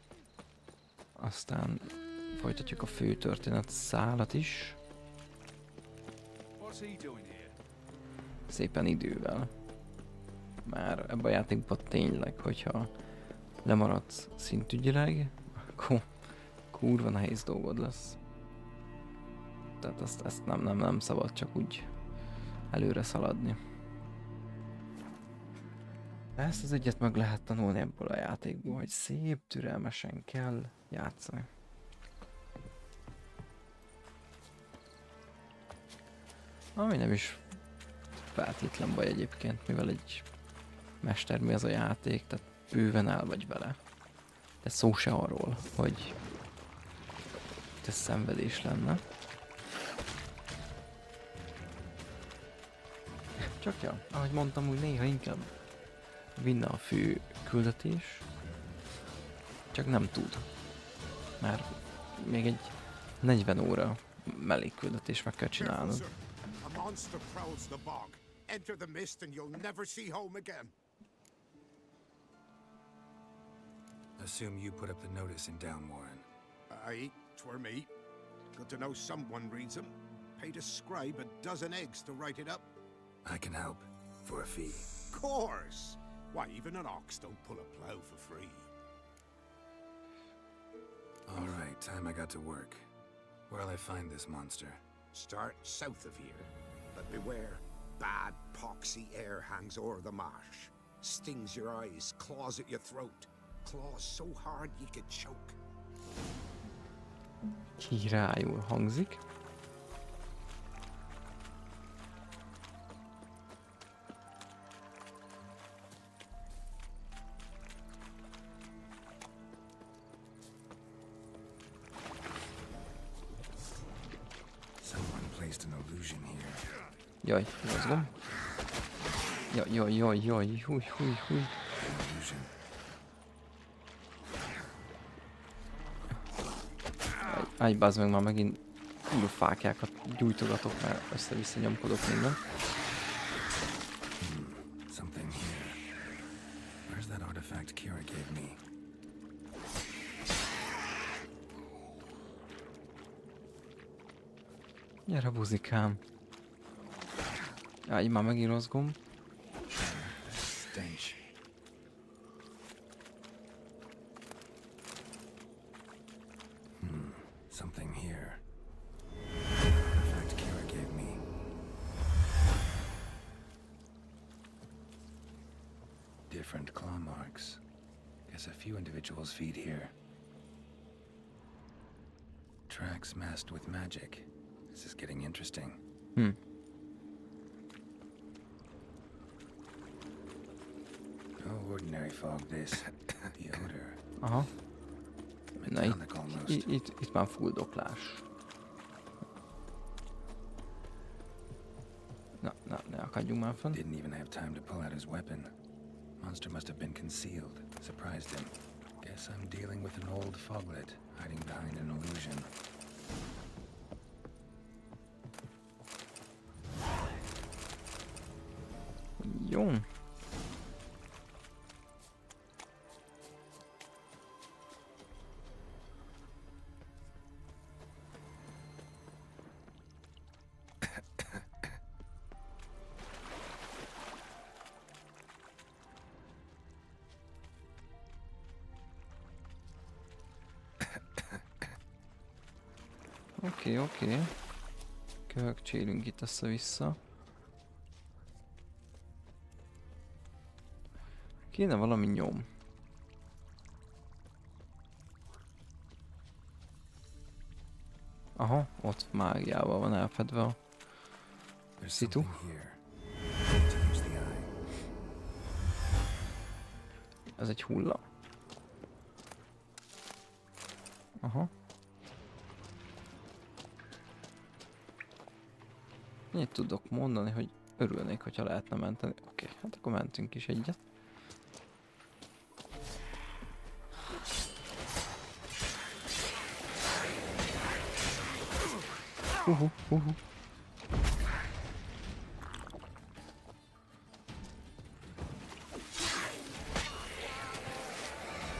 Aztán folytatjuk a fő történet szálat is. Szépen idővel. Már ebben a játékban tényleg, hogyha lemaradsz szintügyileg, akkor kurva nehéz dolgod lesz. Tehát ezt nem szabad csak úgy előre szaladni. Ezt az egyet meg lehet tanulni ebből a játékból, hogy szép, türelmesen kell játszani. Ami nem is feltétlen baj egyébként, mivel egy mestermű ez a játék, tehát bőven el vagy vele. De szó se arról, hogy ez szenvedés lenne. Csak ja, ahogy mondtam, úgy néha inkább vinne a fő küldetés, csak nem tud. Már még egy 40 óra mellékküldetés meg kell csinálnod. A monster prowls the bog. Enter the mist and you'll never see home again. Assume you put up the notice in Downwarren. Aye, 'twere me. Good to know someone reads them. Paid a scribe a dozen eggs to write it up. I can help, for a fee. Course! Why, even an ox don't pull a plow for free. All right, time I got to work. Where'll I find this monster? Start south of here, but beware. Bad, poxy air hangs o'er the marsh. Stings your eyes, claws at your throat. Claws so hard you could choke. Királyul hangzik. Jaj, mozgom. Jaj, húj. Állj, bazd meg, már megint fákjákat gyújtogatok, mert össze-vissza nyomkodok minden. Something here. Where's that artifact Kira gave me? Gyere, buzikám. Állj, már megint rossz gomb. Stench. Something here. different claw marks. Guess a few individuals feed here. Tracks masked with magic. This is getting interesting. Hmm. No ordinary fog this. The odor. Aha. Na, Metallic almost. itt már fuldoklás. Na, ne akadjunk már fönn. Didn't even have time to pull out his weapon. Monster must have been concealed. Surprised him. Guess I'm dealing with an old foglet, hiding behind an illusion. Jó. Oké. Kövökcsélünk itt össze-vissza. Kéne valami nyom. Aha, ott mágiával van elfedve a szitu. Ez egy hulla. Aha. Ennyit tudok mondani, hogy örülnék, hogyha lehetne menteni. Oké, hát akkor mentünk is egyet.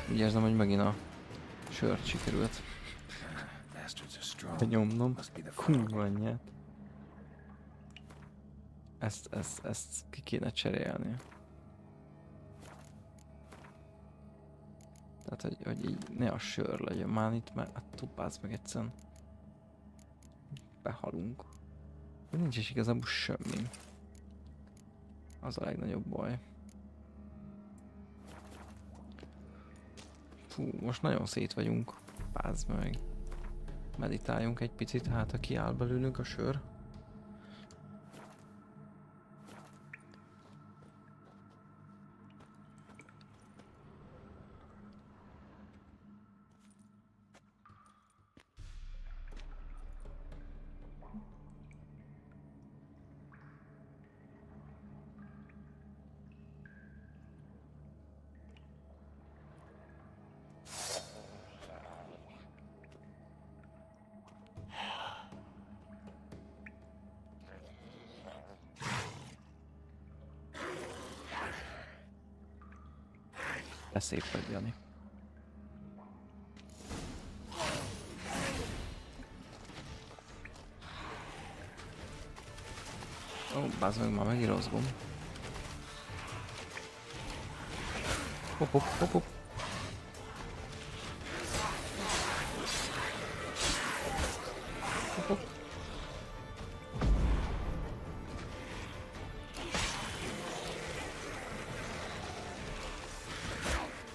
Úgy érzem, hogy megint a sört sikerült nyomnom. Kurva anyját. Ezt ki kéne cserélni. Tehát, hogy így ne a sör legyen már itt, mert hát tupázz meg egyszerűen. Behalunk. De nincs is igazából semmi. Az a legnagyobb baj. Fú, most nagyon szét vagyunk. Pázd meg. Meditáljunk egy picit, hát ha kiáll belőlünk a sör. De szép vagy, Jani. Ó, bázd meg, már megint rossz gomb. Hopp.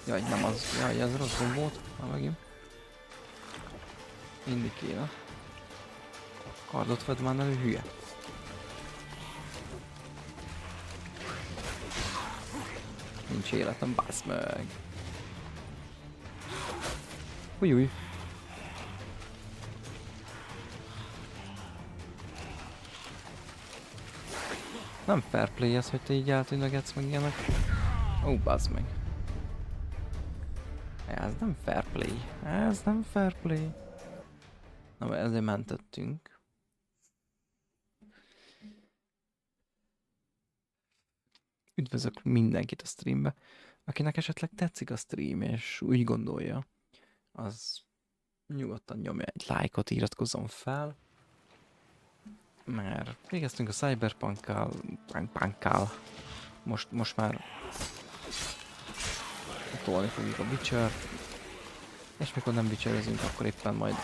Jaj, nem az. Jaj, ez rossz gomb volt. Már megint. Mindig kéne. Kardot vedd már elő, hülye. Nincs életem, bász meg. Új. Nem fair play ez, hogy te így eltűnögetsz meg ilyenek. Ó, bász meg. Ez nem fair play. Ez nem fair play. Na, ezért mentettünk. Üdvözlök mindenkit a streambe. Akinek esetleg tetszik a stream, és úgy gondolja, az nyugodtan nyomja egy lájkot, iratkozzon fel. Mert végeztünk a Cyberpunkkal, most már tolni fogjuk a Witcher-t, és mikor nem Witcherezünk, akkor éppen majd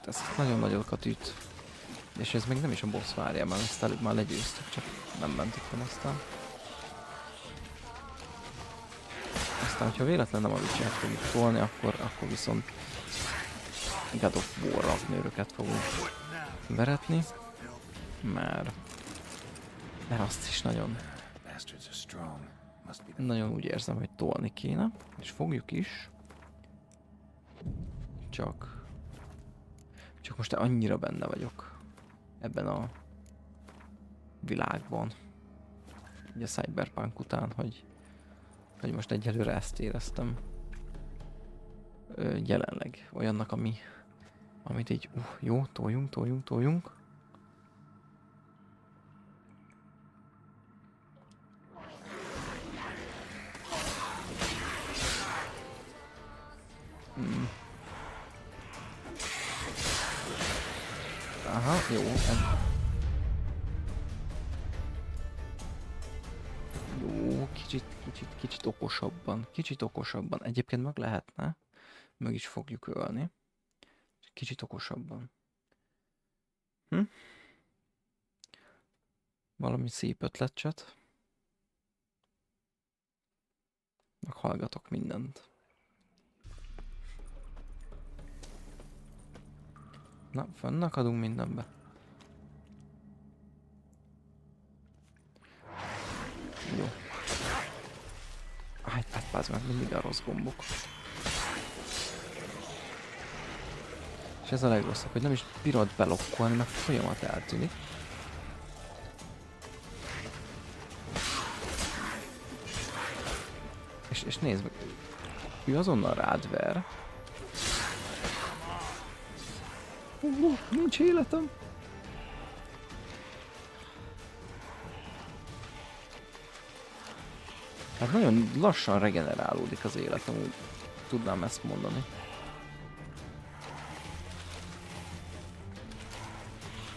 ez nagyon nagyokat üt. És ez még nem is a boss, várjál, mert ezt előbb már legyőztük, csak nem mentük fel aztán. Aztán, hogyha véletlen nem a Witcher-t fogjuk tolni, akkor viszont God of War Ragnaröket fogunk veretni, mert azt is nagyon úgy érzem, hogy tolni kéne, és fogjuk is. Csak most annyira benne vagyok ebben a világban, ugye a Cyberpunk után, hogy most egyelőre ezt éreztem jelenleg olyannak, amit így, jó, toljunk. Aha, jó. Jó, kicsit okosabban. Egyébként meg lehetne, meg is fogjuk ölni. Kicsit okosabban. Valami szép ötletcset. Meghallgatok mindent. Na, fönnakadunk mindenbe. Jó. Hát pázd meg, mindig a rossz gombok. És ez a legrosszabb, hogy nem is bírod belokkolni, mert folyamat eltűnik. És nézd meg, ő azonnal rád ver. Nincs életem. Hát nagyon lassan regenerálódik az életem, úgy tudnám ezt mondani.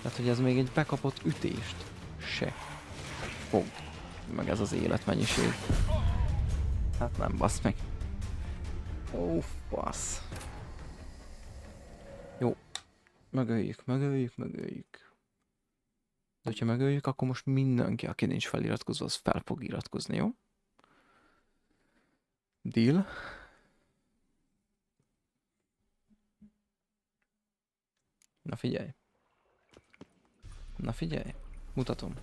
Tehát, hogy ez még egy bekapott ütést se fog. Meg ez az életmennyiség. Hát nem, bassz meg. Ó, bassz. Jó. Megöljük. De hogyha megöljük, akkor most mindenki, aki nincs feliratkozva, az fel fog iratkozni, jó? Deal? Na figyelj. Mutatom.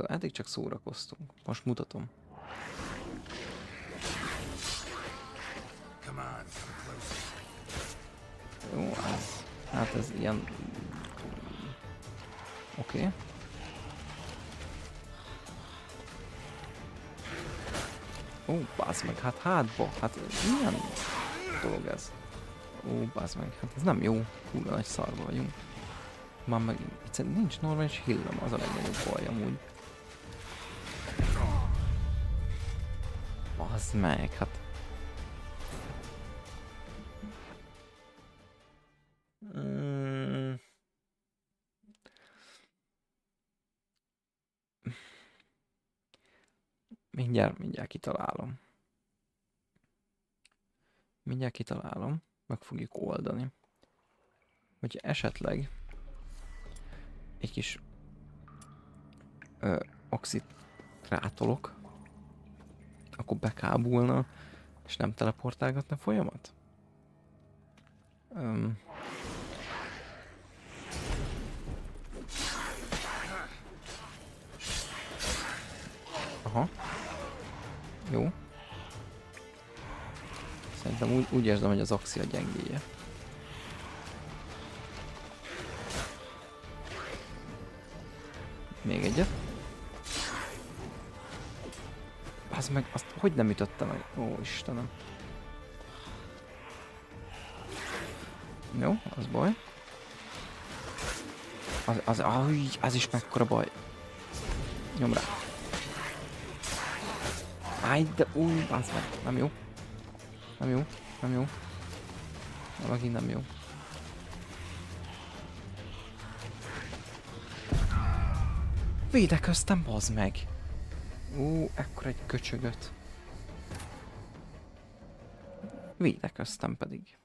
Eddig csak szórakoztunk. Most mutatom. Jó, hát ez ilyen... Oké. Ó, bázd meg, hát hátba. Hát milyen dolog ez? Ó, bázd meg, hát ez nem jó. Húga nagy szarba vagyunk. Már meg egyszerűen nincs normális hillem, az a legnagyobb baj amúgy. Bázd meg, hát... Mindjárt kitalálom. Meg fogjuk oldani. Hogyha esetleg egy kis oxit rátolok, akkor bekábulna, és nem teleportálgatna folyamat? Aha. Jó. Szerintem úgy érzem, hogy az axia gyengéje. Még egyet. Az meg, azt hogy nem ütötte meg? Ó, Istenem. Jó, az baj. Az is mekkora baj. Nyom rá. De az meg. Nem jó. Megint nem jó. Védekeztem, bazd meg! Ekkor egy köcsögöt. Védekeztem pedig.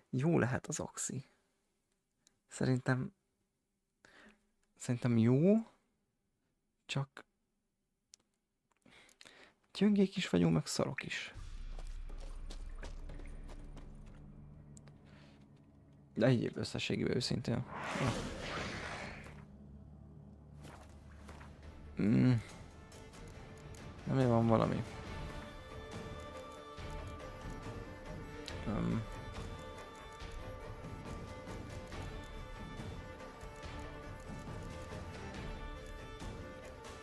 Jó lehet az axi. Szerintem jó, Csak gyöngék is vagyunk, meg szarok is. De egyéb összességében őszintén. Ja. Nem van valami.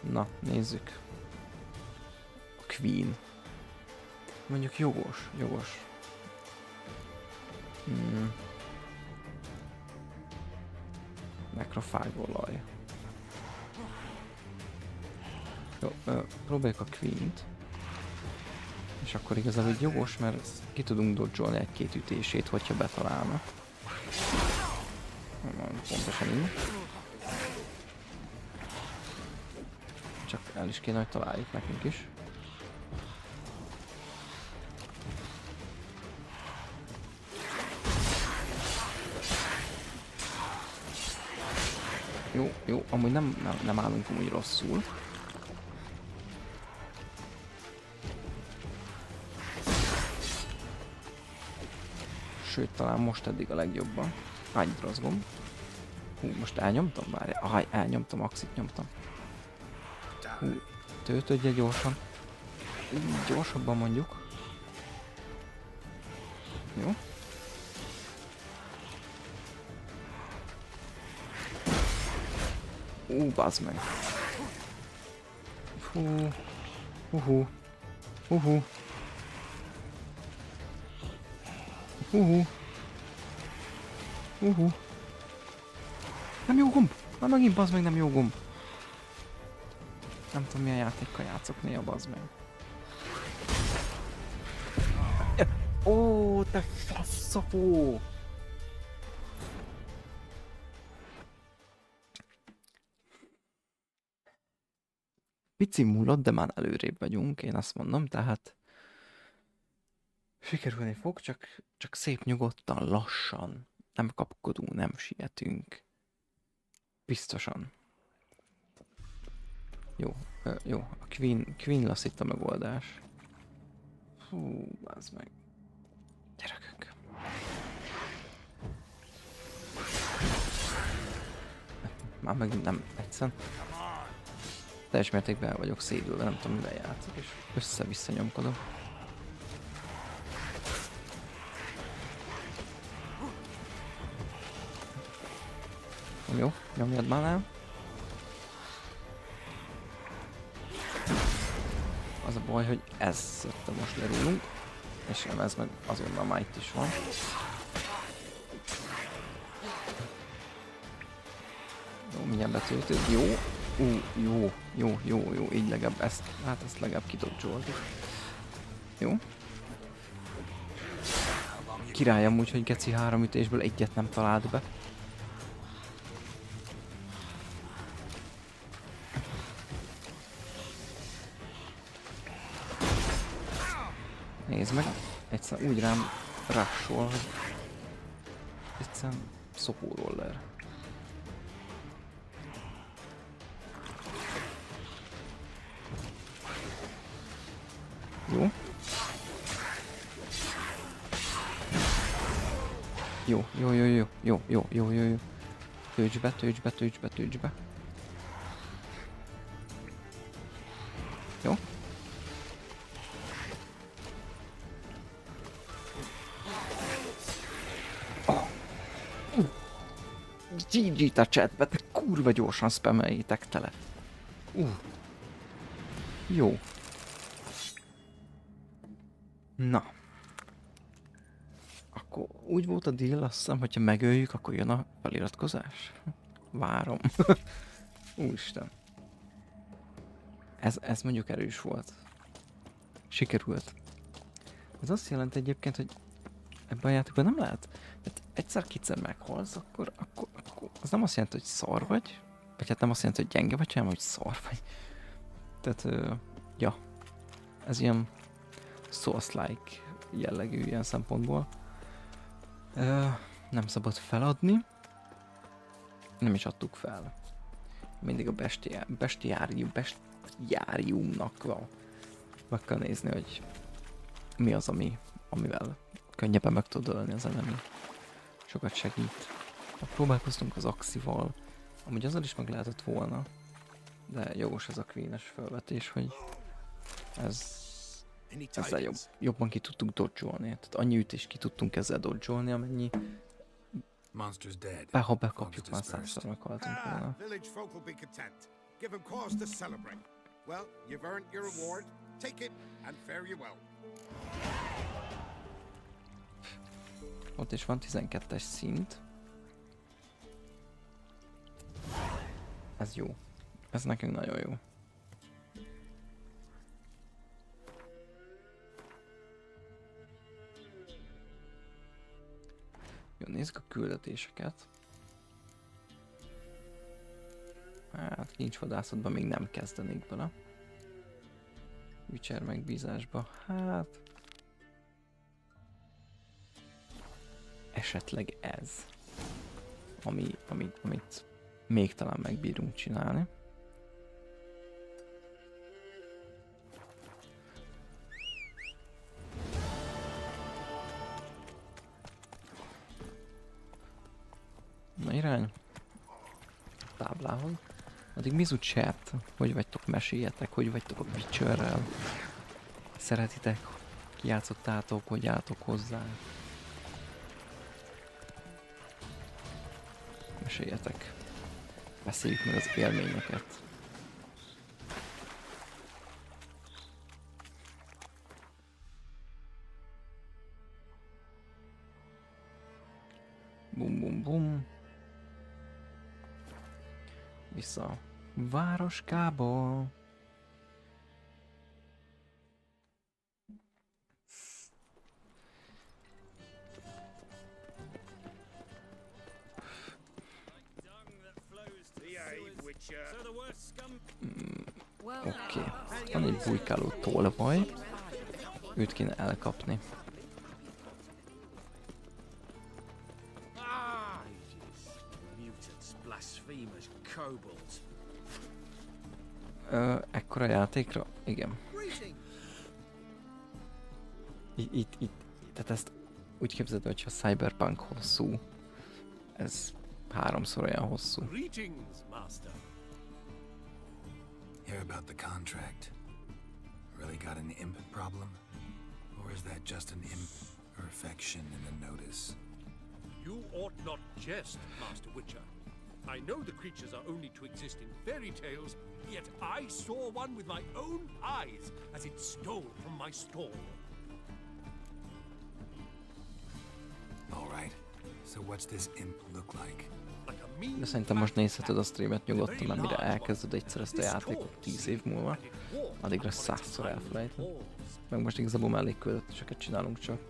Na, nézzük. A Queen. Mondjuk jogos, jogos. Nekrofágolaj. Jó, próbáljuk a Queen-t. És akkor igazából így jogos, mert ki tudunk dodge-olni egy-két ütését, hogyha betalálna. Pontosan így. Csak el is kéne, hogy találjuk nekünk is. Jó, jó, amúgy nem állunk úgy rosszul. Sőt, talán most eddig a legjobban. Annyit rossz gomb. Hú, most elnyomtam? Várjál. Elnyomtam, axit nyomtam. Hú, töltődje gyorsan. Így gyorsabban mondjuk. Jó. Bazd meg. Hú. Hú. Nem jó gomb! Már megint bazd meg nem jó gomb. Nem tudom milyen játékkal játszok néha, bazd meg. Ó, te faszapó! Pici múlott, de már előrébb vagyunk, én azt mondom, tehát sikerülni fog, csak szép nyugodtan, lassan. Nem kapkodunk, nem sietünk. Biztosan. Jó, jó. A Queen lesz itt a megoldás. Hú, bazd meg. Gyerekek. Már megint nem egyszerűen. Teljes mértékben el vagyok szédülve, nem tudom mivel játszok, és össze-vissza nyomkodom. Jó, nyomjad már el. Az a baj, hogy ez szötte most lerúlunk, és nem ez meg azonnal már itt is van. Jó, mindjárt betöltőd. Jó. Jó, így legalább ezt legalább kidodge-oltuk. Jó. Király amúgy, hogy geci 3 ütésből egyet nem talált be. Nézd meg, egyszer úgy rám rushol, hogy egyszerűen szopóroller. Jó. Jó. Töltsd be. Jó. GG a chatbe, te kurva gyorsan spameljétek tele. Jó. Na. Akkor úgy volt a deal, azt hiszem, hogyha megöljük, akkor jön a feliratkozás. Várom. Úristen. Ez mondjuk erős volt. Sikerült. Ez azt jelenti egyébként, hogy ebben a játékban nem lehet. Tehát egyszer-kétszer meghalsz, akkor az nem azt jelenti, hogy szar vagy. Vagy hát nem azt jelenti, hogy gyenge vagy, hanem hogy szar vagy. Tehát, ja. Ez ilyen Souls-like jellegű ilyen szempontból. Nem szabad feladni. Nem is adtuk fel. mindig a bestiáriumnak van. Meg kell nézni, hogy mi az, amivel könnyebben meg tud ölni az enemy. Sokat segít. Próbálkoztunk az axival. Amúgy azzal is meg lehetett volna. De jogos ez a Queen-es felvetés, hogy ezzel jobban ki tudtunk dodge-olni. Tehát annyi ütést ki tudtunk ezzel dodge-olni, amennyi ha bekapjuk, már 100-szor meghaltunk volna. Village folk will be content. Give them cause to celebrate. Well, you've earned your reward. Take it and fare you well. Ott is van 12-es szint. Ez jó. Ez nekünk nagyon jó. Jó, nézzük a küldetéseket. Hát kincsvadászatban még nem kezdenék bele. Witcher megbízásba, hát... Esetleg ez. Amit még talán megbírunk csinálni. Na irány. Táblához. Addig Mizu chat, hogy vagytok, meséljetek, hogy vagytok a Witcherrel. Szeretitek, kijátszottátok, hogy álltok hozzá. Meséljetek. Beszéljük meg az élményeket. Bum bum bum. Vissza a városkába. Oké. Van egy bujkáló tolvaj. Őt kéne elkapni. Ekkora játékra? Igen. Itt, tehát ezt úgy képzeld, hogyha Cyberpunk hosszú, ez 3-szor olyan hosszú. Hear about the contract? Really got an imp problem? Or is that just an imperfection in the notice? You ought not jest, Master Witcher. I know the creatures are only to exist in fairy tales, yet I saw one with my own eyes as it stole from my stall. All right. So what's this imp look like? De szerintem most nézheted a streamet nyugodtan, amire elkezded egyszer ezt a játékot 10 év múlva. Addigra 100-szor elfelejted. Meg most igazából mellékküldetéseket csinálunk csak.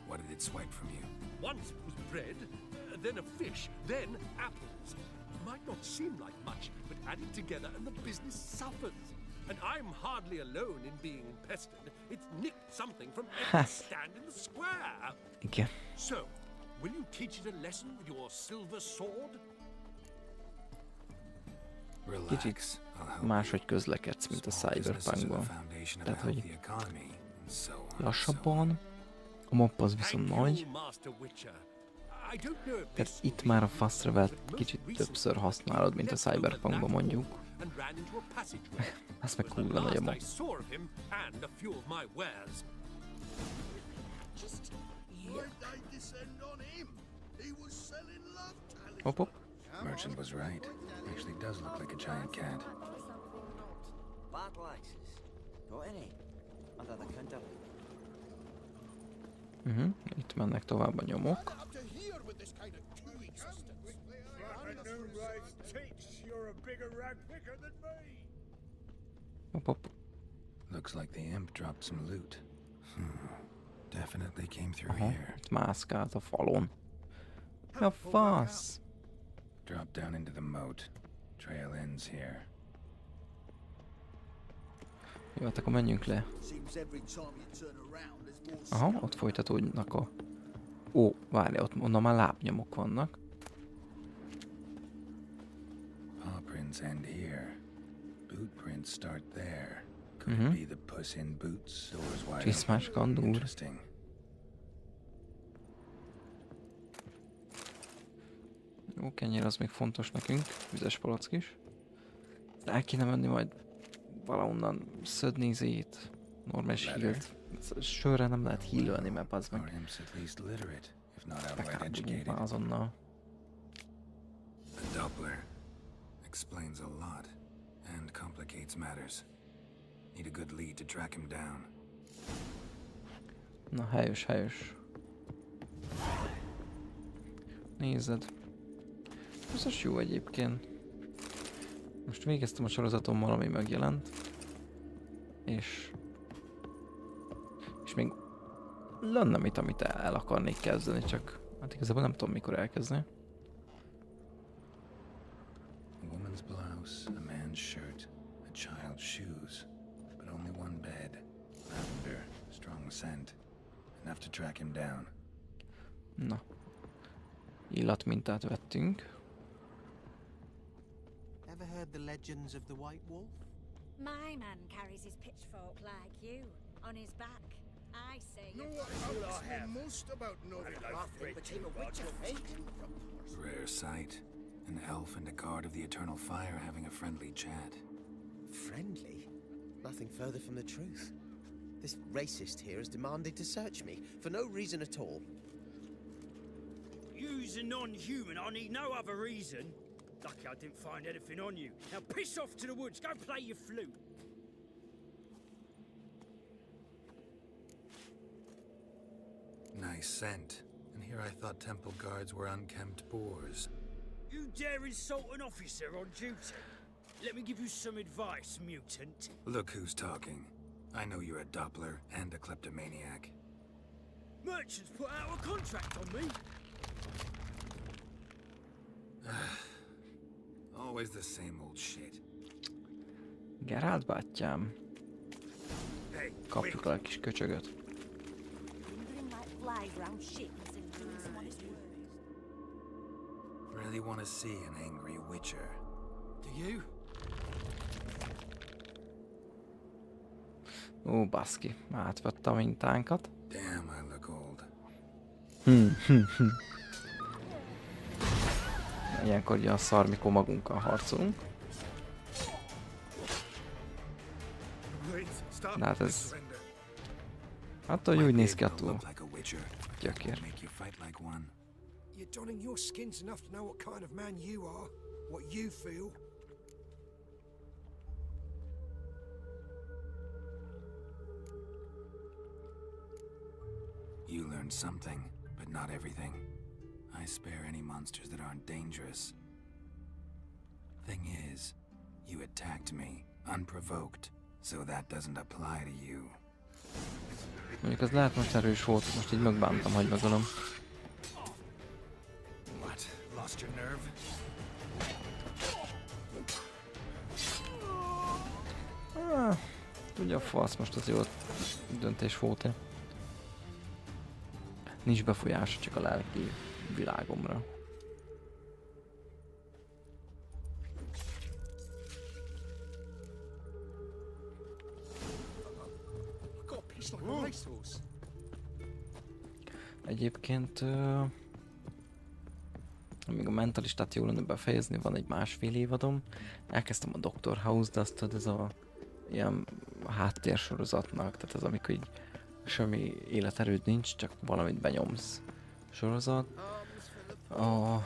What did it swipe from you? Once it was bread, then a fish, then apples. Might not seem like much, but added together and the business suffers. And I'm hardly alone in being pestered. It's nicked something from every stand in the square. Igen. So, will you teach it a lesson with your silver sword? Kicsit máshogy közlekedsz, mint a Cyberpunkban. Tehát, hogy lassabban, a mob az viszont nagy. Tehát itt már a fast travel kicsit többször használod, mint a Cyberpunkban mondjuk. Ez meg kurva nagy a mob. Hop hop. Merchant was right. Actually does look like a giant cat. Itt mennek tovább a nyomok. Hop hop. Looks like the imp dropped some loot. Definitely came through here. Itt mászkált a falon. A fasz! Drop down into the moat. Trail ends here. Jó, hát akkor menjünk le. Aha, ott folytatódnak a... Ó, várja, ott onnan már lábnyomok vannak. legends end here. Boot prints start there. Could it be the puss in boots? Doors wide Csiszmás kandúr. Interesting. Jó, kenyér az még fontos nekünk. Vizes palack is. El kéne menni majd valahonnan szödni izét. Normális hílt. Sörre nem lehet hílölni, mert az meg. Bekárgyunk már azonnal. The Doppler explains a lot and complicates matters. Need a good lead to track him down. Na, helyes, helyes. Nézed. Ez az jó egyébként. Most végeztem a sorozatommal, ami megjelent. És még lenne mit, amit el akarnék kezdeni, csak hát igazából nem tudom mikor elkezdeni. A woman's blouse, a man's shirt, a child's shoes, but only one bed. Lavender, strong scent, enough to track him down. Na. Illatmintát vettünk. Ever heard the legends of the White Wolf? My man carries his pitchfork like you, on his back. I say No, I have most about knowing nothing became a witch of fate. Rare sight. An elf and a guard of the eternal fire having a friendly chat. Friendly? Nothing further from the truth. This racist here has demanded to search me, for no reason at all. You's a non-human, I need no other reason. Lucky I didn't find anything on you. Now piss off to the woods, go play your flute. Nice scent. And here I thought temple guards were unkempt boors. You dare insult an officer on duty? Let me give you some advice, mutant. Look who's talking. I know you're a Doppler and a kleptomaniac. Merchants put out a contract on me. Always the same old shit. Geralt bátyám. Kapjuk el a kis köcsögöt. Really want to see an angry witcher. Do you? Ó, baszki. Átvette a mintánkat. Damn, I look old. Ilyenkor ugye a szar, mikor magunkkal harcolunk. De hát ez... Hát, hogy úgy néz ki a túl. Gyökér. You're donning your skins enough to know what kind of man you are, what you feel. You learned something, but not everything. I spare any monsters that aren't dangerous. Thing is, you attacked me, unprovoked, so that doesn't apply to you. Mondjuk ez lehet most erős volt, most így megbántam, hogy megölöm. What? Lost your nerve? Tudja a fasz, most az jó döntés volt-e. Nincs befolyása csak a lelki világomra. Egyébként még a mentalistát jól lenne befejezni, van egy másfél évadom. Elkezdtem a Dr. House, de azt ez a ilyen háttérsorozatnak, tehát az amikor így semmi életerőd nincs, csak valamit benyomsz sorozat. A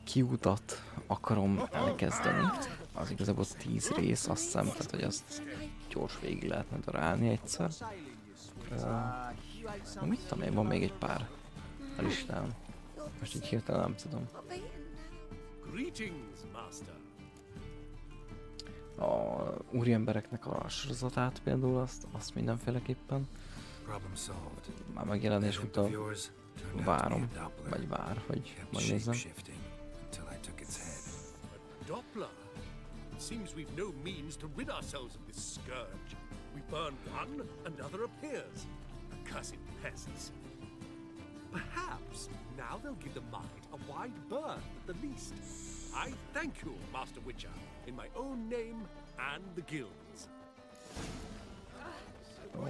kiutat akarom elkezdeni, az igazából 10 rész, azt hiszem, tehát hogy azt gyors végig lehetne darálni egyszer. Mit tudom én, van még egy pár a listán. Most így hirtelen nem tudom. A úriembereknek a sorozatát például azt mindenféleképpen. Már megjelenés után várom, vagy vár, hogy megnézzem. Doppler. It seems we've no means to rid ourselves of this scourge. We burn one, another appears. Accursed pests. Perhaps now they'll give the market a wide berth at the least. I thank you, Master Witcher, in my own name and the guild's.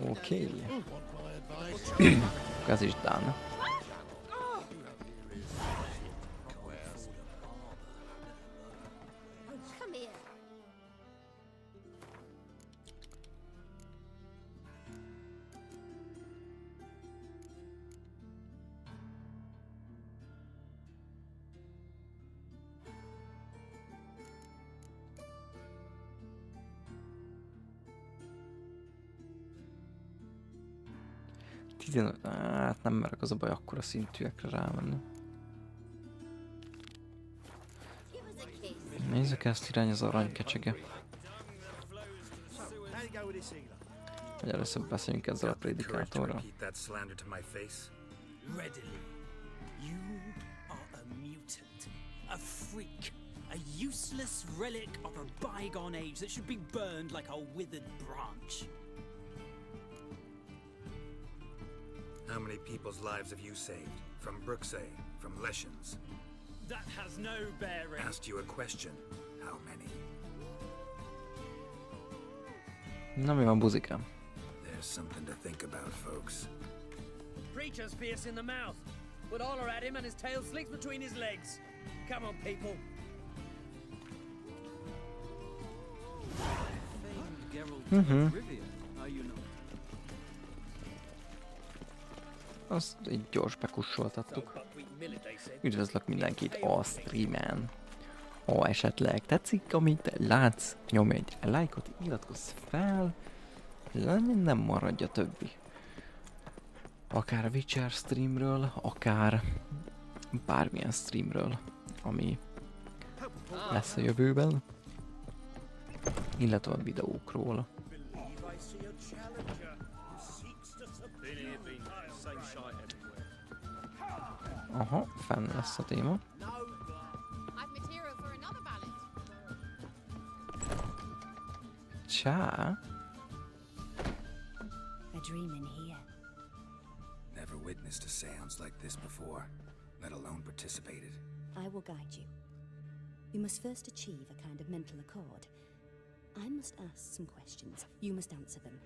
Oké. Ez is done. Come here. Hát nem merek, az a baj, akkora szintűekre rámenni. Nézzük ezt, irány az aranykecsege. Hogy először beszéljünk ezzel a prédikátorral. Readily. You are a mutant, a freak, a useless relic of a bygone age that should be burned like a withered branch. How many people's lives have you saved? From Brooksay, from Leshens? That has no bearing. Asked you a question. How many? Na mi van, buzikám? There's something to think about, folks. Preacher's fierce in the mouth. Would holler at him and his tail slicks between his legs. Come on, people. Azt így gyors bekussoltattuk. Üdvözlök mindenkit a streamen. Ha esetleg tetszik, amit látsz, nyomj egy lájkot, iratkozz fel, nem maradj a többi. Akár Witcher streamről, akár bármilyen streamről, ami lesz a jövőben, illetve a videókról. Aha, fenn lesz a téma. Csá. A dream in here. Never witnessed a seance like this before, let alone participated. I will guide you. You must first achieve a kind of mental accord. I must ask some questions. You must answer them.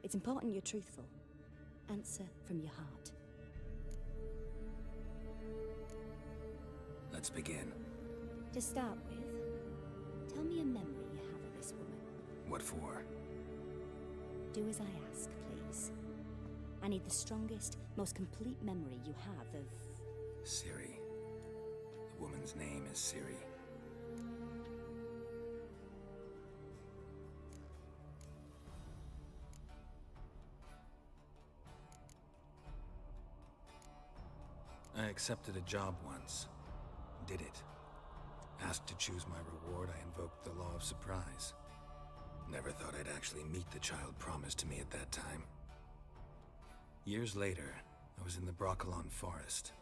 It's important you're truthful. Answer from your heart. Let's begin. To start with, tell me a memory you have of this woman. What for? Do as I ask, please. I need the strongest, most complete memory you have of... Ciri. The woman's name is Ciri. I accepted a job once. Did it. Asked to choose my reward, I invoked the law of surprise. Never thought I'd actually meet the child promised to me at that time. Years later, I was in the Broccolon forest.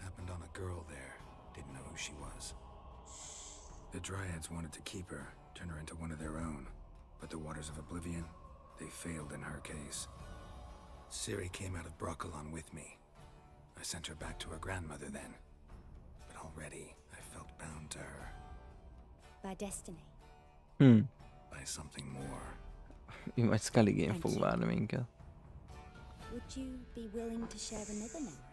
Happened on a girl there. Didn't know who she was. The Dryads wanted to keep her, turn her into one of their own. But the Waters of Oblivion, they failed in her case. Ciri came out of Broccolon with me. I sent her back to her grandmother then. But already, I felt bound to her. By destiny. By something more. Mi majd Scully Game fog várni minket. Would you be willing to share another memory?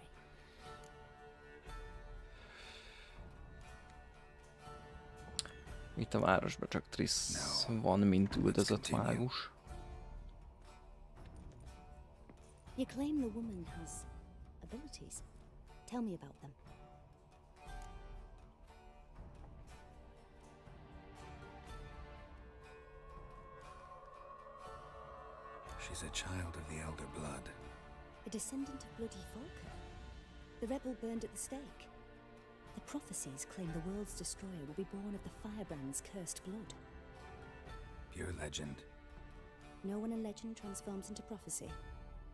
Itt a városban csak Triss van, mint üldözött mágus. You claim the woman has abilities. Tell me about them. She's a child of the Elder Blood. A descendant of bloody Volker. The rebel burned at the stake. The prophecies claim the world's destroyer will be born of the firebrand's cursed blood. Pure legend. No one in legend transforms into prophecy.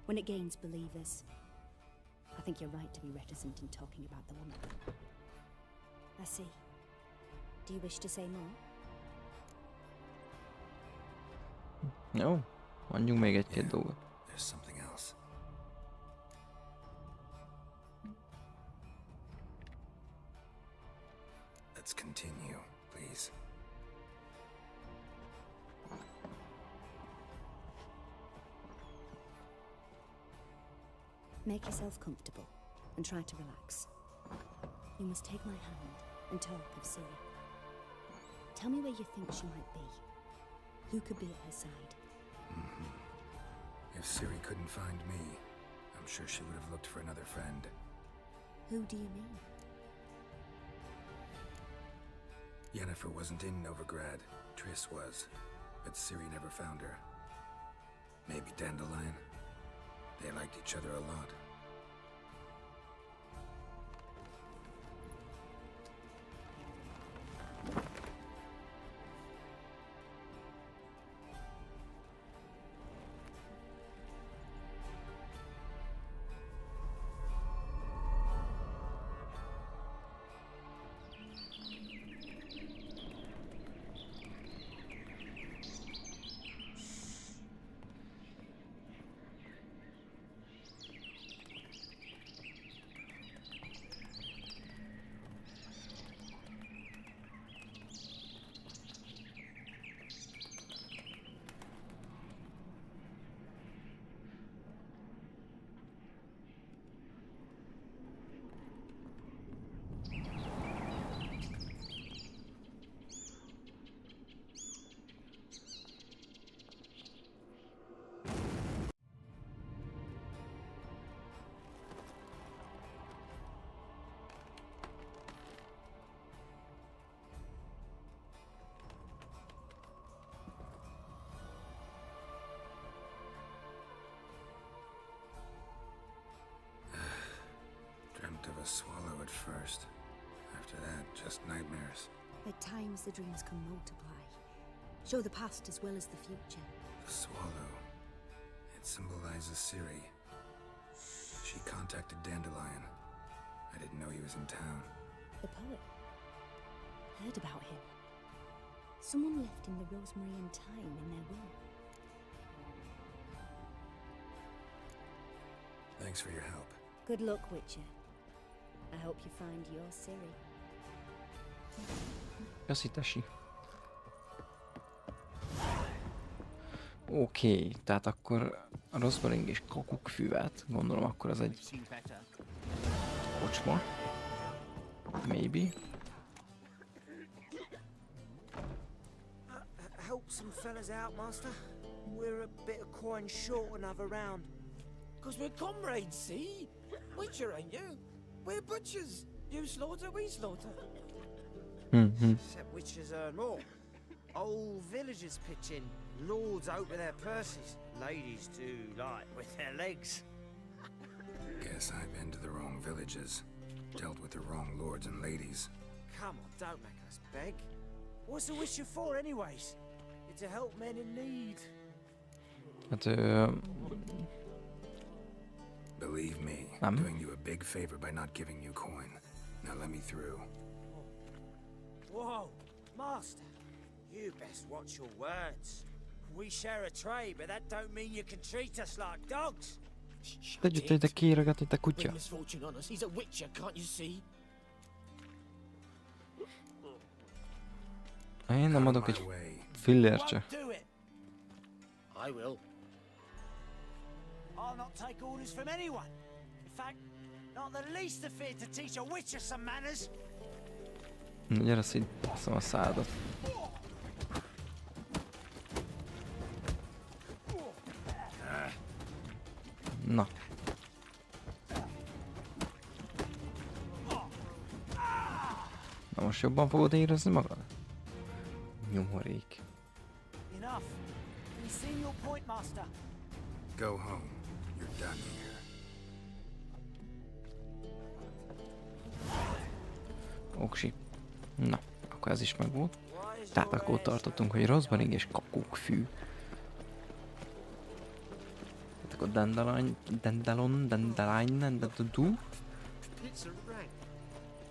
When it gains believers. I think you're right to be reticent in talking about the woman. I see. Do you wish to say more? Jó, mondjunk még egy-két dolgot. There's something else. Let's continue. Make yourself comfortable and try to relax. You must take my hand and talk of Ciri. Tell me where you think she might be. Who could be at her side? If Ciri couldn't find me, I'm sure she would have looked for another friend. Who do you mean? Yennefer wasn't in Novigrad. Triss was. But Ciri never found her. Maybe Dandelion. They liked each other a lot. Of a swallow at first. After that, just nightmares. At times the dreams can multiply. Show the past as well as the future. The swallow. It symbolizes Ciri. She contacted Dandelion. I didn't know he was in town. The poet. Heard about him. Someone left him the rosemary and thyme in their will. Thanks for your help. Good luck, Witcher. I hope you find your Ciri. Köszi, tesi. Oké, tehát akkor a Rosbaring és kakukkfüvet, gondolom akkor az egy kocsma. Maybe. Help some fellas out, Master. We're a bit of coin short another round. 'Cause we're comrades, see? Witcher, ain't you? We're butchers. You slaughter, we slaughter. Except witchers earn more. Old villagers pitch in. Lords open their purses. Ladies do like with their legs. Guess I've been to the wrong villages. Dealt with the wrong lords and ladies. Come on, don't make us beg. What's the witcher for, anyways? It's to help men in need. Hát Believe me, I'm doing you a big favor by not giving you coin. Now let me through. Whoa, Master. You best watch your words. We share a trade, but that don't mean you can treat us like dogs. te kiírogatni, te kutya. Misfortune on us. He's a witcher, can't you see? Én nem adok egy fillért se. I will. I'll not take orders from anyone. In fact, not the least afraid to teach a witcher some manners. Na, gyere szígy, baszom a szádat. Na. Na most jobban fogod érezni magad? Nyomorék. Enough. You seen your point, Master? Go home. You're done here. Oksi. Na, akkor ez is megvolt. Tehát akkor tartottunk, hogy Rosbaring és kakukkfű. Tehát akkor Dandelion,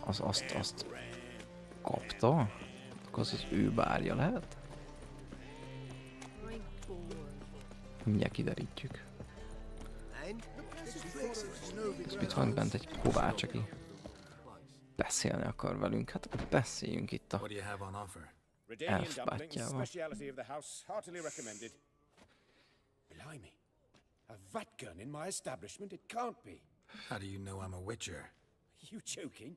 azt kapta? Akkor az ő bárja lehet? Mindjárt kiderítjük. Ez mit van bent egy kovács, aki beszélni akar velünk? Hát beszéljünk itt a elf bátyjával. A vat gun in my establishment? It can't be. How do you know I'm a witcher? You joking?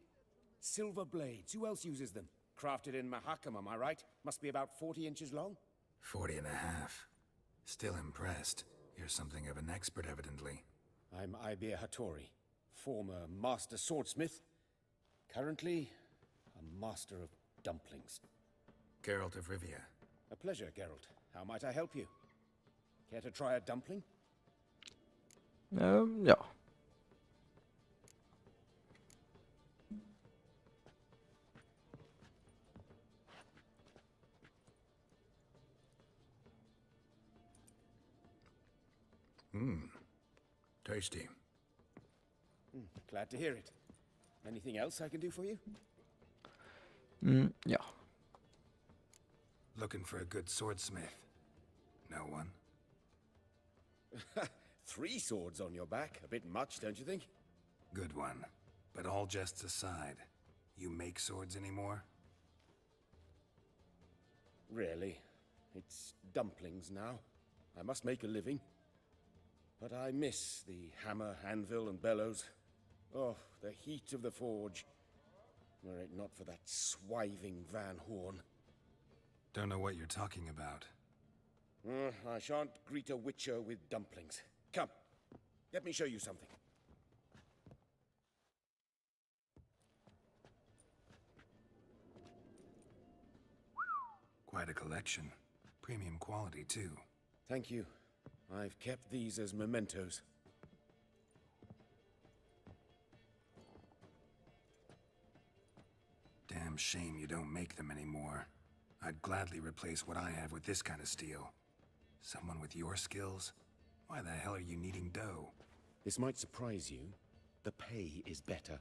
Silver blades. Who else uses them? Crafted in Mahakam, am I right? Must be about 40 inches long? 40 and a half. Still impressed. You're something of an expert, evidently. I'm Ibir Hattori, former master swordsmith. Currently, a master of dumplings. Geralt of Rivia. A pleasure, Geralt. How might I help you? Care to try a dumpling? Ja. Tasty. Glad to hear it. Anything else I can do for you? Ja. Looking for a good swordsmith. No one? 3 swords on your back. A bit much, don't you think? Good one. But all jests aside, you make swords anymore? Really? It's dumplings now. I must make a living. But I miss the hammer, anvil, and bellows. Oh, the heat of the forge. Were it not for that swiving Van Horn. Don't know what you're talking about. I shan't greet a witcher with dumplings. Come, let me show you something. Quite a collection. Premium quality, too. Thank you. I've kept these as mementos. Damn shame you don't make them anymore. I'd gladly replace what I have with this kind of steel. Someone with your skills? Why the hell are you needing dough? This might surprise you. The pay is better.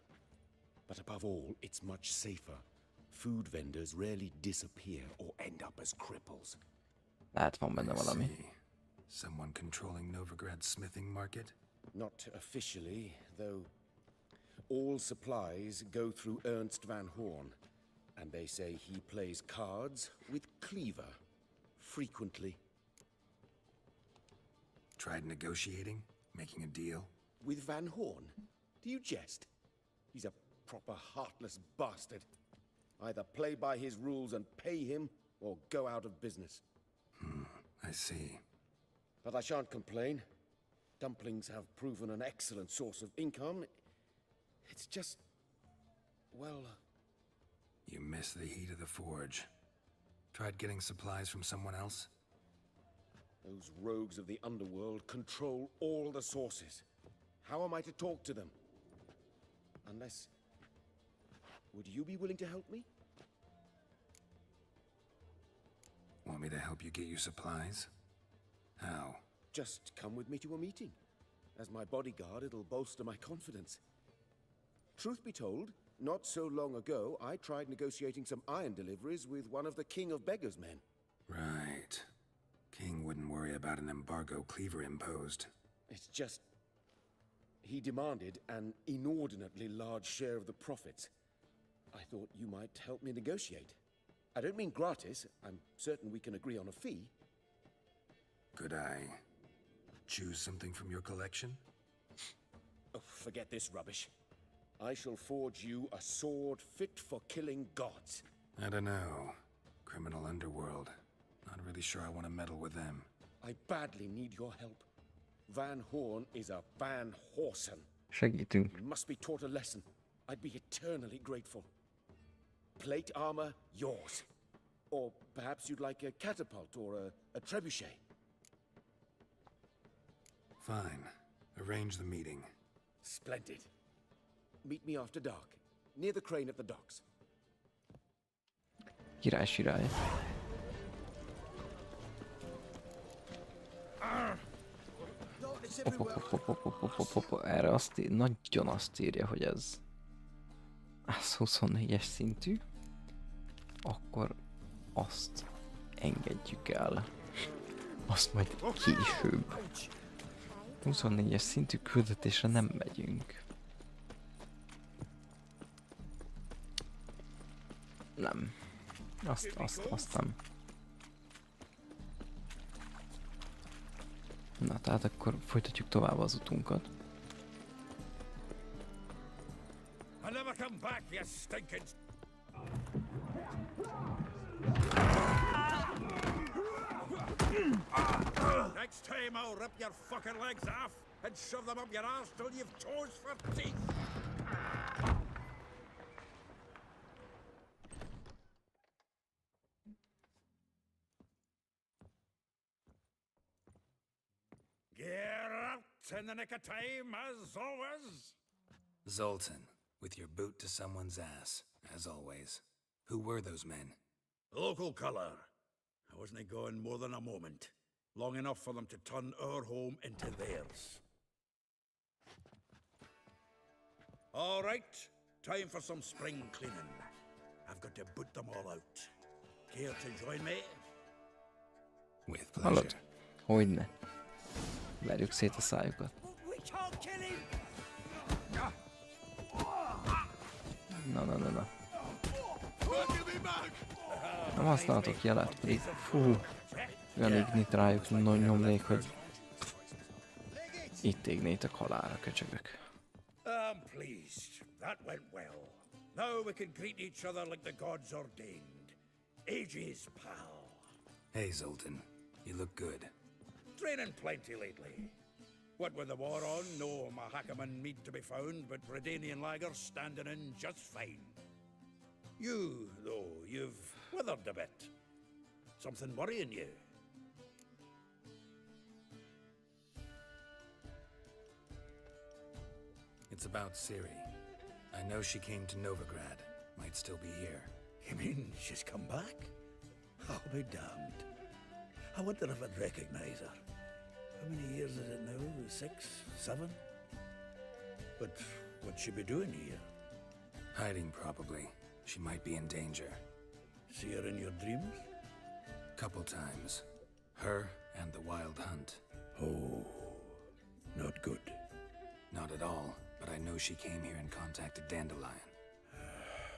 But above all, it's much safer. Food vendors rarely disappear or end up as cripples. Lehet van benne valami. Someone controlling Novigrad's smithing market? Not officially, though all supplies go through Ernst Van Horn. And they say he plays cards with Cleaver. Frequently. Tried negotiating? Making a deal? With Van Horn? Do you jest? He's a proper heartless bastard. Either play by his rules and pay him, or go out of business. I see. But I shan't complain. Dumplings have proven an excellent source of income. It's just... well... You miss the heat of the forge. Tried getting supplies from someone else? Those rogues of the underworld control all the sources. How am I to talk to them? Unless... would you be willing to help me? Want me to help you get you supplies? How? Just come with me to a meeting. As my bodyguard, it'll bolster my confidence. Truth be told, not so long ago, I tried negotiating some iron deliveries with one of the King of Beggars' men. Right. King wouldn't worry about an embargo Cleaver imposed. It's just... he demanded an inordinately large share of the profits. I thought you might help me negotiate. I don't mean gratis. I'm certain we can agree on a fee. Could I choose something from your collection? Oh, forget this rubbish. I shall forge you a sword fit for killing gods. I don't know. Criminal underworld. Not really sure I want to meddle with them. I badly need your help. Van Horn is a Van Horsen. Segítünk. You must be taught a lesson. I'd be eternally grateful. Plate armor, yours. Or perhaps you'd like a catapult or a trebuchet. Fine. Arrange the meeting. Splendid. Meet me after dark, near the crane at the docks. Király sirály. Erre nagyon azt írja, hogy ez 24-es szintű, akkor azt engedjük el. Azt majd később. 24-es szintű küldetésre nem megyünk. Nem. Azt nem. Na, tehát akkor folytatjuk tovább az utunkat. I'll never come back, you stinking... Next time I'll rip your fucking legs off and shove them up your arse till you've toes for teeth. Get out in the nick of time, as always. Zoltan, with your boot to someone's ass, as always. Who were those men? Local colour. I wasn't going more than a moment. Long enough for them to turn our home into theirs. All right, time for some spring cleaning. I've got to boot them all out. Care to join me? With Hallod? pleasure. Hogyne. Verjük szét a szájukat. We can't kill him! Na. Nem használhatok jelet, pedig fú, olyan ignit rájuk nyomnék, hogy itt égnétek halálra, köcsögök. I'm pleased. That went well. Now we can greet each other like the gods ordained. Ages, pal. Hey, Zoltan. You look good. Training plenty lately. What with the war on, no Mahakaman mead to be found, but Redanian lagers standing in just fine. You, though, you've withered a bit. Something worrying you? It's about Ciri. I know she came to Novigrad. Might still be here. You mean she's come back? I'll be damned. I wonder if I'd recognize her. How many years is it now? 6, 7? But what'd she be doing here? Hiding, probably. She might be in danger. See her in your dreams? Couple times. Her and the Wild Hunt. Oh, not good. Not at all, but I know she came here and contacted Dandelion.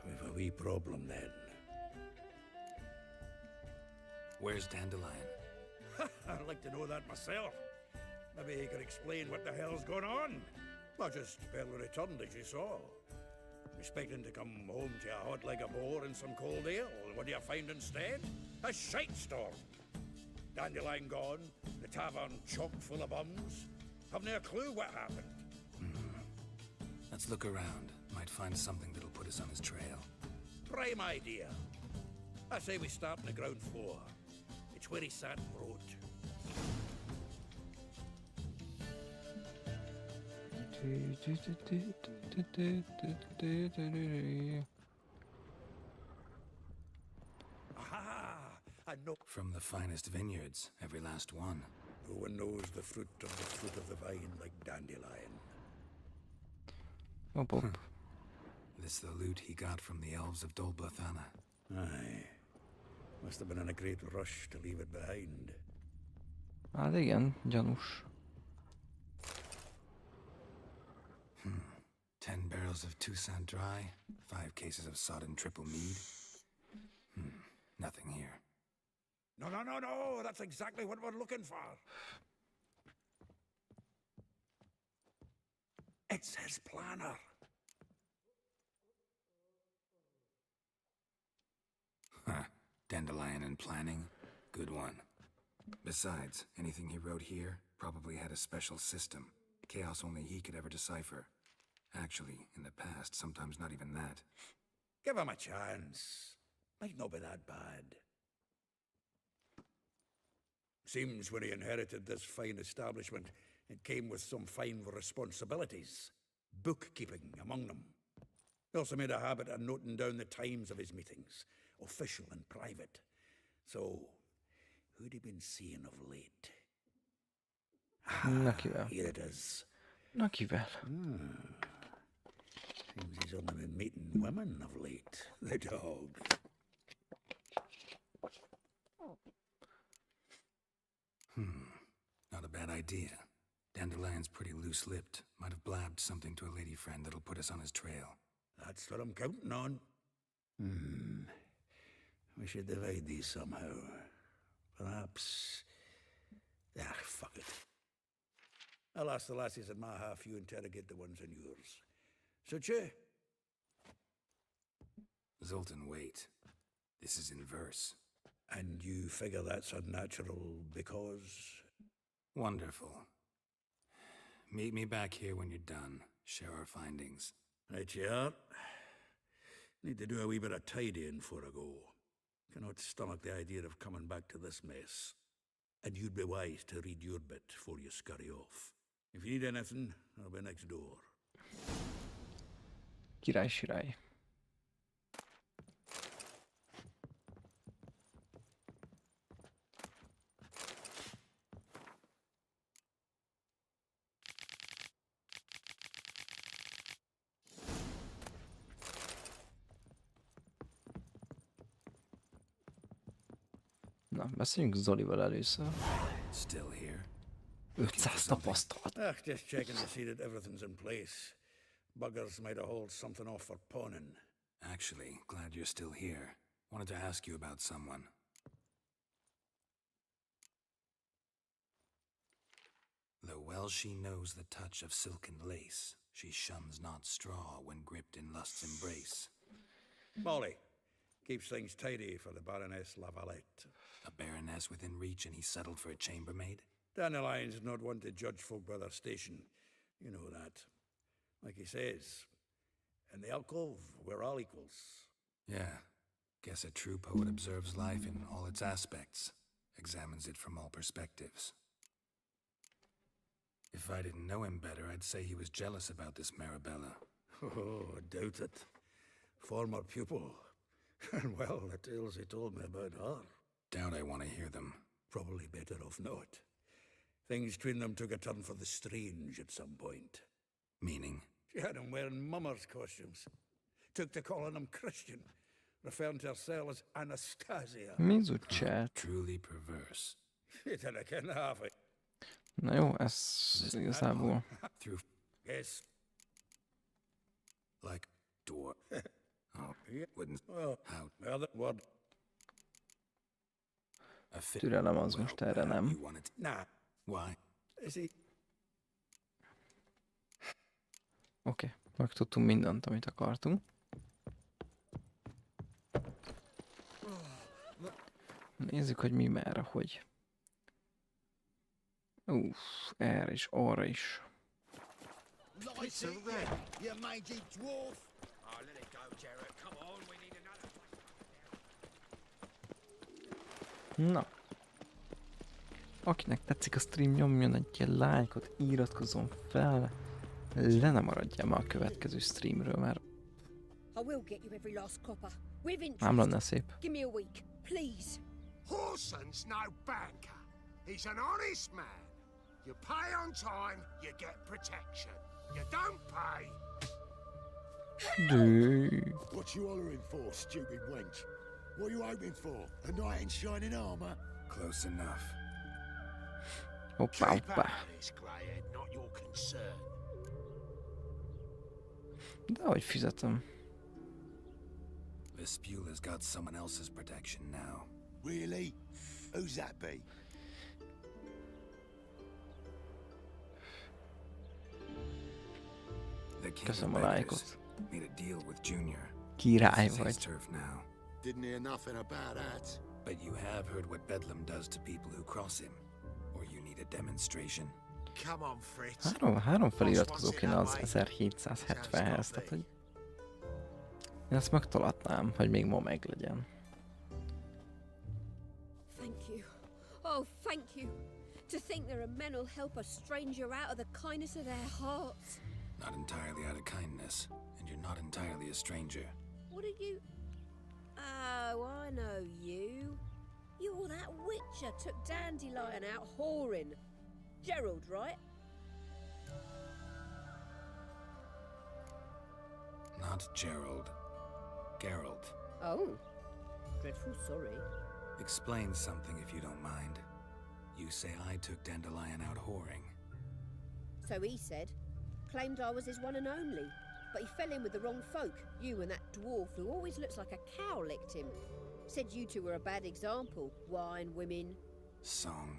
We've a wee problem then. Where's Dandelion? I'd like to know that myself. Maybe he could explain what the hell's going on. I just barely returned, as you saw. Expecting to come home to a hot leg of boar and some cold ale. What do you find instead? A shite storm. Dandelion gone, the tavern chock full of bums. Haven't a clue what happened. Let's look around. Might find something that'll put us on his trail. Prime idea. I say we start on the ground floor. It's where he sat and wrote. Aha! I know. From the finest vineyards, every last one. No one knows the fruit of the vine like Dandelion. Hop, hop. This the loot he got from the elves of Dol Blathanna. Aye. Must have been in a great rush to leave it behind. Hát igen, gyanús. 10 barrels of Toussaint Dry, 5 cases of sodden triple mead. Nothing here. No, that's exactly what we're looking for. It's his planner. Dandelion and planning, good one. Besides, anything he wrote here probably had a special system. Chaos only he could ever decipher. Actually, in the past, sometimes not even that. Give him a chance. Might not be that bad. Seems when he inherited this fine establishment, it came with some fine responsibilities. Bookkeeping among them. He also made a habit of noting down the times of his meetings, official and private. So, who'd he been seeing of late? Na kivel? Here it is. Na kivel? Seems he's only been meeting women of late. The dog. Not a bad idea. Dandelion's pretty loose-lipped. Might have blabbed something to a lady friend that'll put us on his trail. That's what I'm counting on. We should divide these somehow. Perhaps... fuck it. I'll ask the lassies in my half, you interrogate the ones in yours. Suche? Zoltan, wait. This is in verse. And you figure that's unnatural because? Wonderful. Meet me back here when you're done. Share our findings. Right you are. Need to do a wee bit of tidying before I go. Cannot stomach the idea of coming back to this mess. And you'd be wise to read your bit before you scurry off. If you need anything, I'll be next door. Király sirály. Na, beszéljünk Zolival először. Still here. 500 tapasztalat. Just checking to see that everything's in place. Buggers might have hauled something off for pawning. Actually, glad you're still here. Wanted to ask you about someone. Though well she knows the touch of silken lace, she shuns not straw when gripped in lust's embrace. Molly keeps things tidy for the Baroness Lavalette. A baroness within reach and he settled for a chambermaid? Dandelion's not one to judge folk by their station. You know that. Like he says, in the alcove, we're all equals. Yeah. Guess a true poet observes life in all its aspects, examines it from all perspectives. If I didn't know him better, I'd say he was jealous about this Marabella. Oh, I doubt it. Former pupil. And well, the tales he told me about her. Doubt I want to hear them. Probably better off not. Things between them took a turn for the strange at some point. Meaning? She had him wearing mummers' costumes. Took to calling him Christian, referring to herself as Anastasia. Mizucset. Truly perverse. It had a ken half it. Na jó, ez igazából. Through Yes. like door. Oh, wouldn't. Well, How? well, what? A fit. Türelem az most erre nem. You want it? Nah. Why? Is he? Oké, megtudtunk mindent, amit akartunk. Nézzük, hogy mi merre, hogy. Erre is, arra is. Piece of red, you mangy dwarf! Oh, let it go, Jarrett. Come on, we need another one. Na. Akinek tetszik a stream, nyomjon egy ilyen lájkot, iratkozzon fel. Le ne maradjál már a következő streamről, mert I will get you every last copper. With interest. nem lenne szép. Give me a week, please. Horson's no banker. He's an honest man. You pay on time, you get protection. You don't pay. What you hollering for, stupid wench? What are you hoping for? A knight in shining armor? Close enough. Hoppá, hoppá. This greyhead, not your concern. De hogy fizetem? Vespula's got someone else's protection now. Really? Who's that be? The king Köszönöm of a beggars lájkot. made a deal with Junior. Király This is his vagy. turf now. Didn't hear nothing about that. But you have heard what Bedlam does to people who cross him. Or you need a demonstration? Come on, Fritz. Három feliratkozó kéne az 1770-hez, tehát hogy... Én ezt megtaladnám, hogy még ma meglegyen. Thank you. Oh, thank you. To think there are men who'll help a stranger out of the kindness of their hearts. Not entirely out of kindness, and you're not entirely a stranger. What are you... Oh, I know you. You're that witcher took Dandelion out whoring. Gerald, right? Not Gerald. Gerald. Oh. Dreadful sorry. Explain something if you don't mind. You say I took Dandelion out whoring. So he said. Claimed I was his one and only. But he fell in with the wrong folk. You and that dwarf who always looks like a cow licked him. Said you two were a bad example. Wine, women. Song.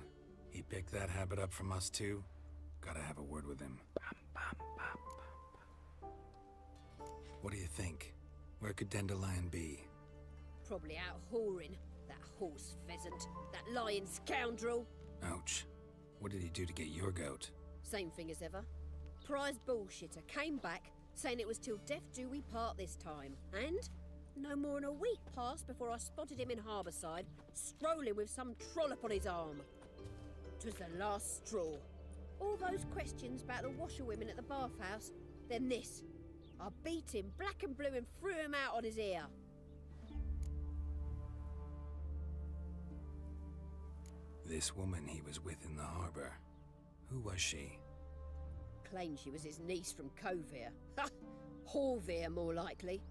He picked that habit up from us too? Gotta have a word with him. What do you think? Where could Dandelion be? Probably out whoring. That horse pheasant. That lying scoundrel. Ouch. What did he do to get your goat? Same thing as ever. Prize bullshitter came back, saying it was till death do we part this time. And no more than a week passed before I spotted him in Harbourside, strolling with some trollop on his arm. 'Twas the last straw. All those questions about the washerwomen at the bathhouse, then this. I beat him black and blue and threw him out on his ear. This woman he was with in the harbor. Who was she? Claimed she was his niece from Covere. Ha! Horvere, more likely.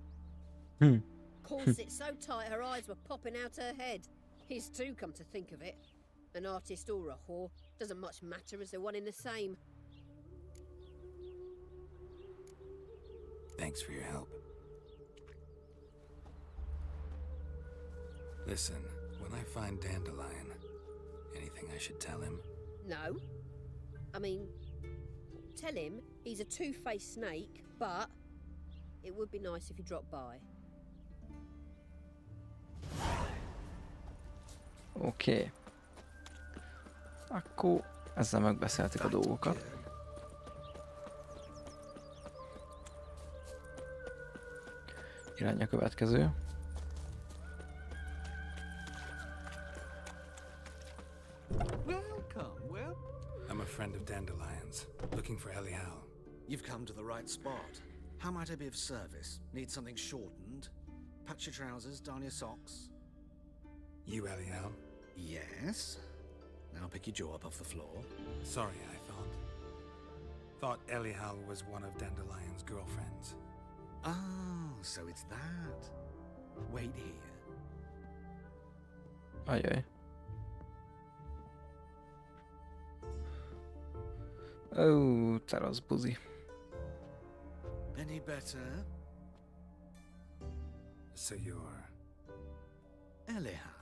Corset so tight her eyes were popping out her head. His too, come to think of it. An artist or a whore doesn't much matter as they're one in the same. Thanks for your help. Listen, when I find Dandelion, anything I should tell him? No. I mean, tell him he's a two-faced snake, but it would be nice if he dropped by. Oké. Akkor ezzel megbeszéltük a dolgokat. Irány a következő. I'm a friend of Dandelion's, looking for Elial. You've come to the right spot. How might I be of service? Need something shortened? Patch your trousers, darn your socks? You Elial? Yes. Now pick your jaw up off the floor. Sorry, I thought Elial was one of Dandelion's girlfriends. Oh, so it's that. Wait here. Ajaj. Ó, teraz buzi. Any better? So you're... Elial.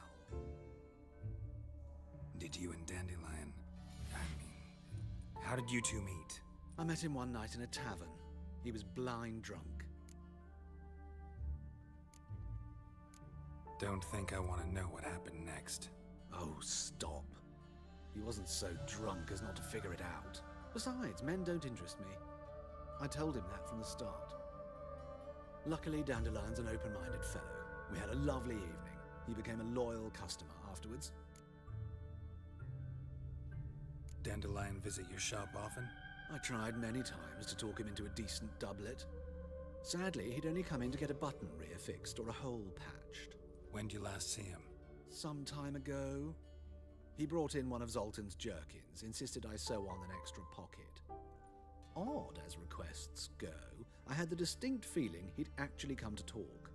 Did you and Dandelion... how did you two meet? I met him one night in a tavern. He was blind drunk. Don't think I want to know what happened next. Oh, stop. He wasn't so drunk as not to figure it out. Besides, men don't interest me. I told him that from the start. Luckily, Dandelion's an open-minded fellow. We had a lovely evening. He became a loyal customer afterwards. Dandelion visit your shop often? I tried many times to talk him into a decent doublet. Sadly, he'd only come in to get a button reaffixed or a hole patched. When did you last see him? Some time ago. He brought in one of Zoltan's jerkins, insisted I sew on an extra pocket. Odd as requests go, I had the distinct feeling he'd actually come to talk.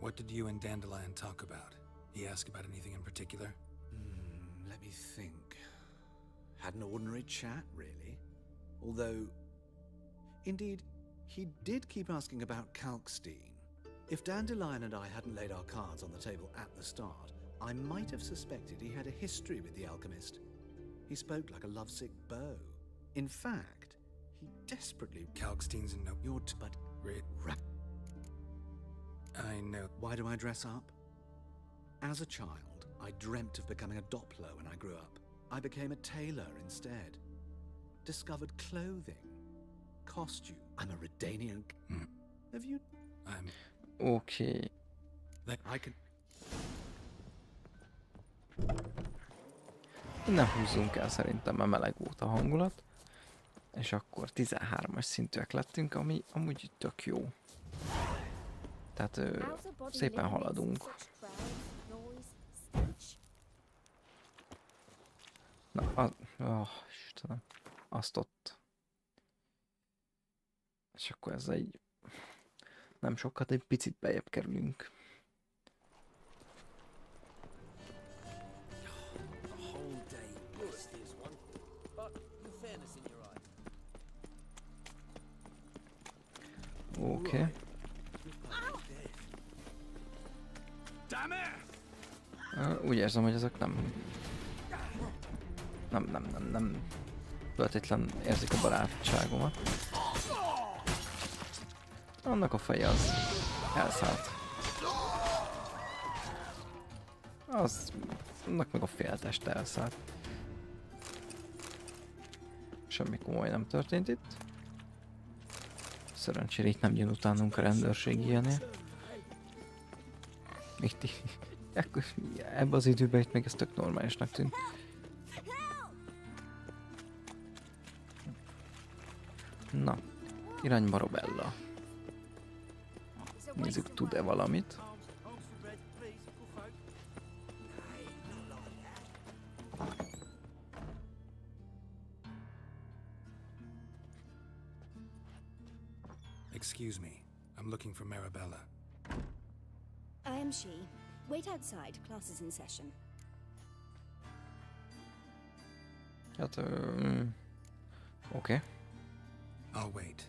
What did you and Dandelion talk about? He asked about anything in particular? Let me think. Had an ordinary chat, really. Although, indeed, he did keep asking about Kalkstein. If Dandelion and I hadn't laid our cards on the table at the start, I might have suspected he had a history with the alchemist. He spoke like a lovesick beau. In fact, he desperately... Kalkstein's in no... but... I know... Why do I dress up? As a child, I dreamt of becoming a Doppler when I grew up. I became a tailor instead. Discovered clothing. Costume. I'm a Redanian... Have you... I'm... Oké. I can... Innen húzzunk el szerintem, mert meleg volt a hangulat. És akkor 13-as szintűek lettünk, ami amúgy tök jó. Tehát szépen haladunk. Na, Istenem. Azt ott. És akkor ez egy... Nem sokat, egy picit bejebb kerülünk. Oké. Úgy érzem, hogy ezek nem nem feltétlen érzik a barátságomat. Annak a feje az elszállt. Annak meg a félteste elszállt. Semmi komoly nem történt itt. Szerencsére itt nem jön utánunk a rendőrség ilyenél. Ebben az időben itt meg ez tök normálisnak tűnt. Na, irányba Robella. Nézzük, tud-e valamit. Excuse me, I'm looking for Marabella. I am she. Wait outside. Class is in session. Hát, okay. I'll wait.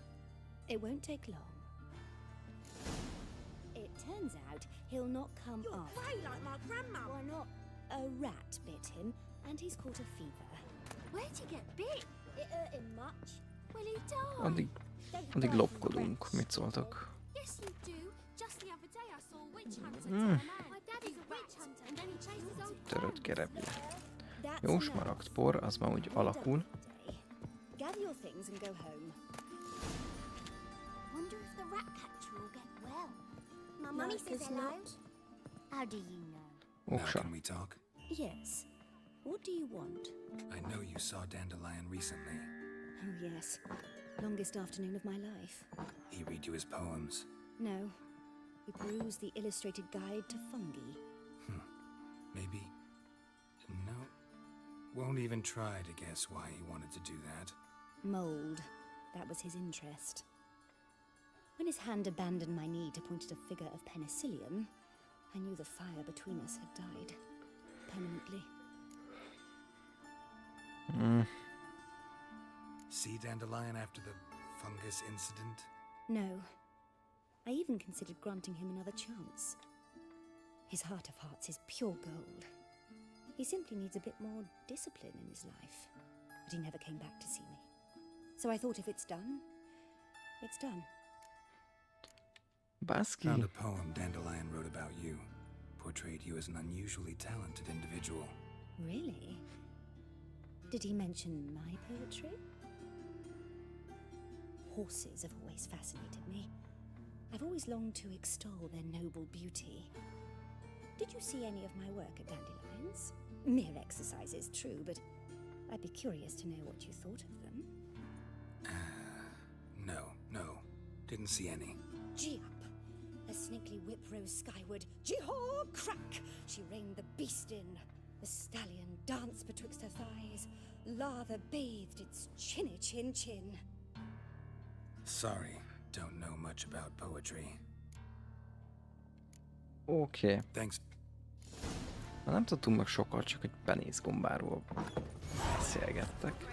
It won't take long. It turns out he'll not come You're off. grey like my grandma. Why not? A rat bit him, and he's caught a fever. Where'd you get bit? It hurt him much. Will he die? Addig lopkodunk. Mit szóltok? Yes, you do. Just the other day I saw a witch hunter tell a man. My daddy's a witch hunter, and then he chased his old Törött gerebje. Jó, smaragd por, az már úgy alakul. Gather your things and go home. Wonder if the rat catcher will get well. My No, mummy says 'cause hello. not. How do you know? Now can we talk? Yes. What do you want? I know you saw Dandelion recently. Oh, yes. Longest afternoon of my life. He read you his poems. No. We perused the illustrated guide to fungi. Maybe... No. Won't even try to guess why he wanted to do that. Mold. That was his interest. When his hand abandoned my knee to point at a figure of penicillium, I knew the fire between us had died. Permanently. See Dandelion after the fungus incident? No. I even considered granting him another chance. His heart of hearts is pure gold. He simply needs a bit more discipline in his life. But he never came back to see me. So I thought if it's done, it's done. Bászki. Found a poem Dandelion wrote about you. Portrayed you as an unusually talented individual. Really? Did he mention my poetry? Horses have always fascinated me. I've always longed to extol their noble beauty. Did you see any of my work at Dandelions? Mere exercises, true, but I'd be curious to know what you thought of them. No. Didn't see any. Gee up! A snaky whip rose skyward. Gee-haw! Crack! She reined the beast in. The stallion danced betwixt her thighs. Lather bathed its chinny chin. Sorry, don't know much about poetry. Oké. Thanks. Nem tudtunk meg sokat, csak egy penészgombáról beszélgettek.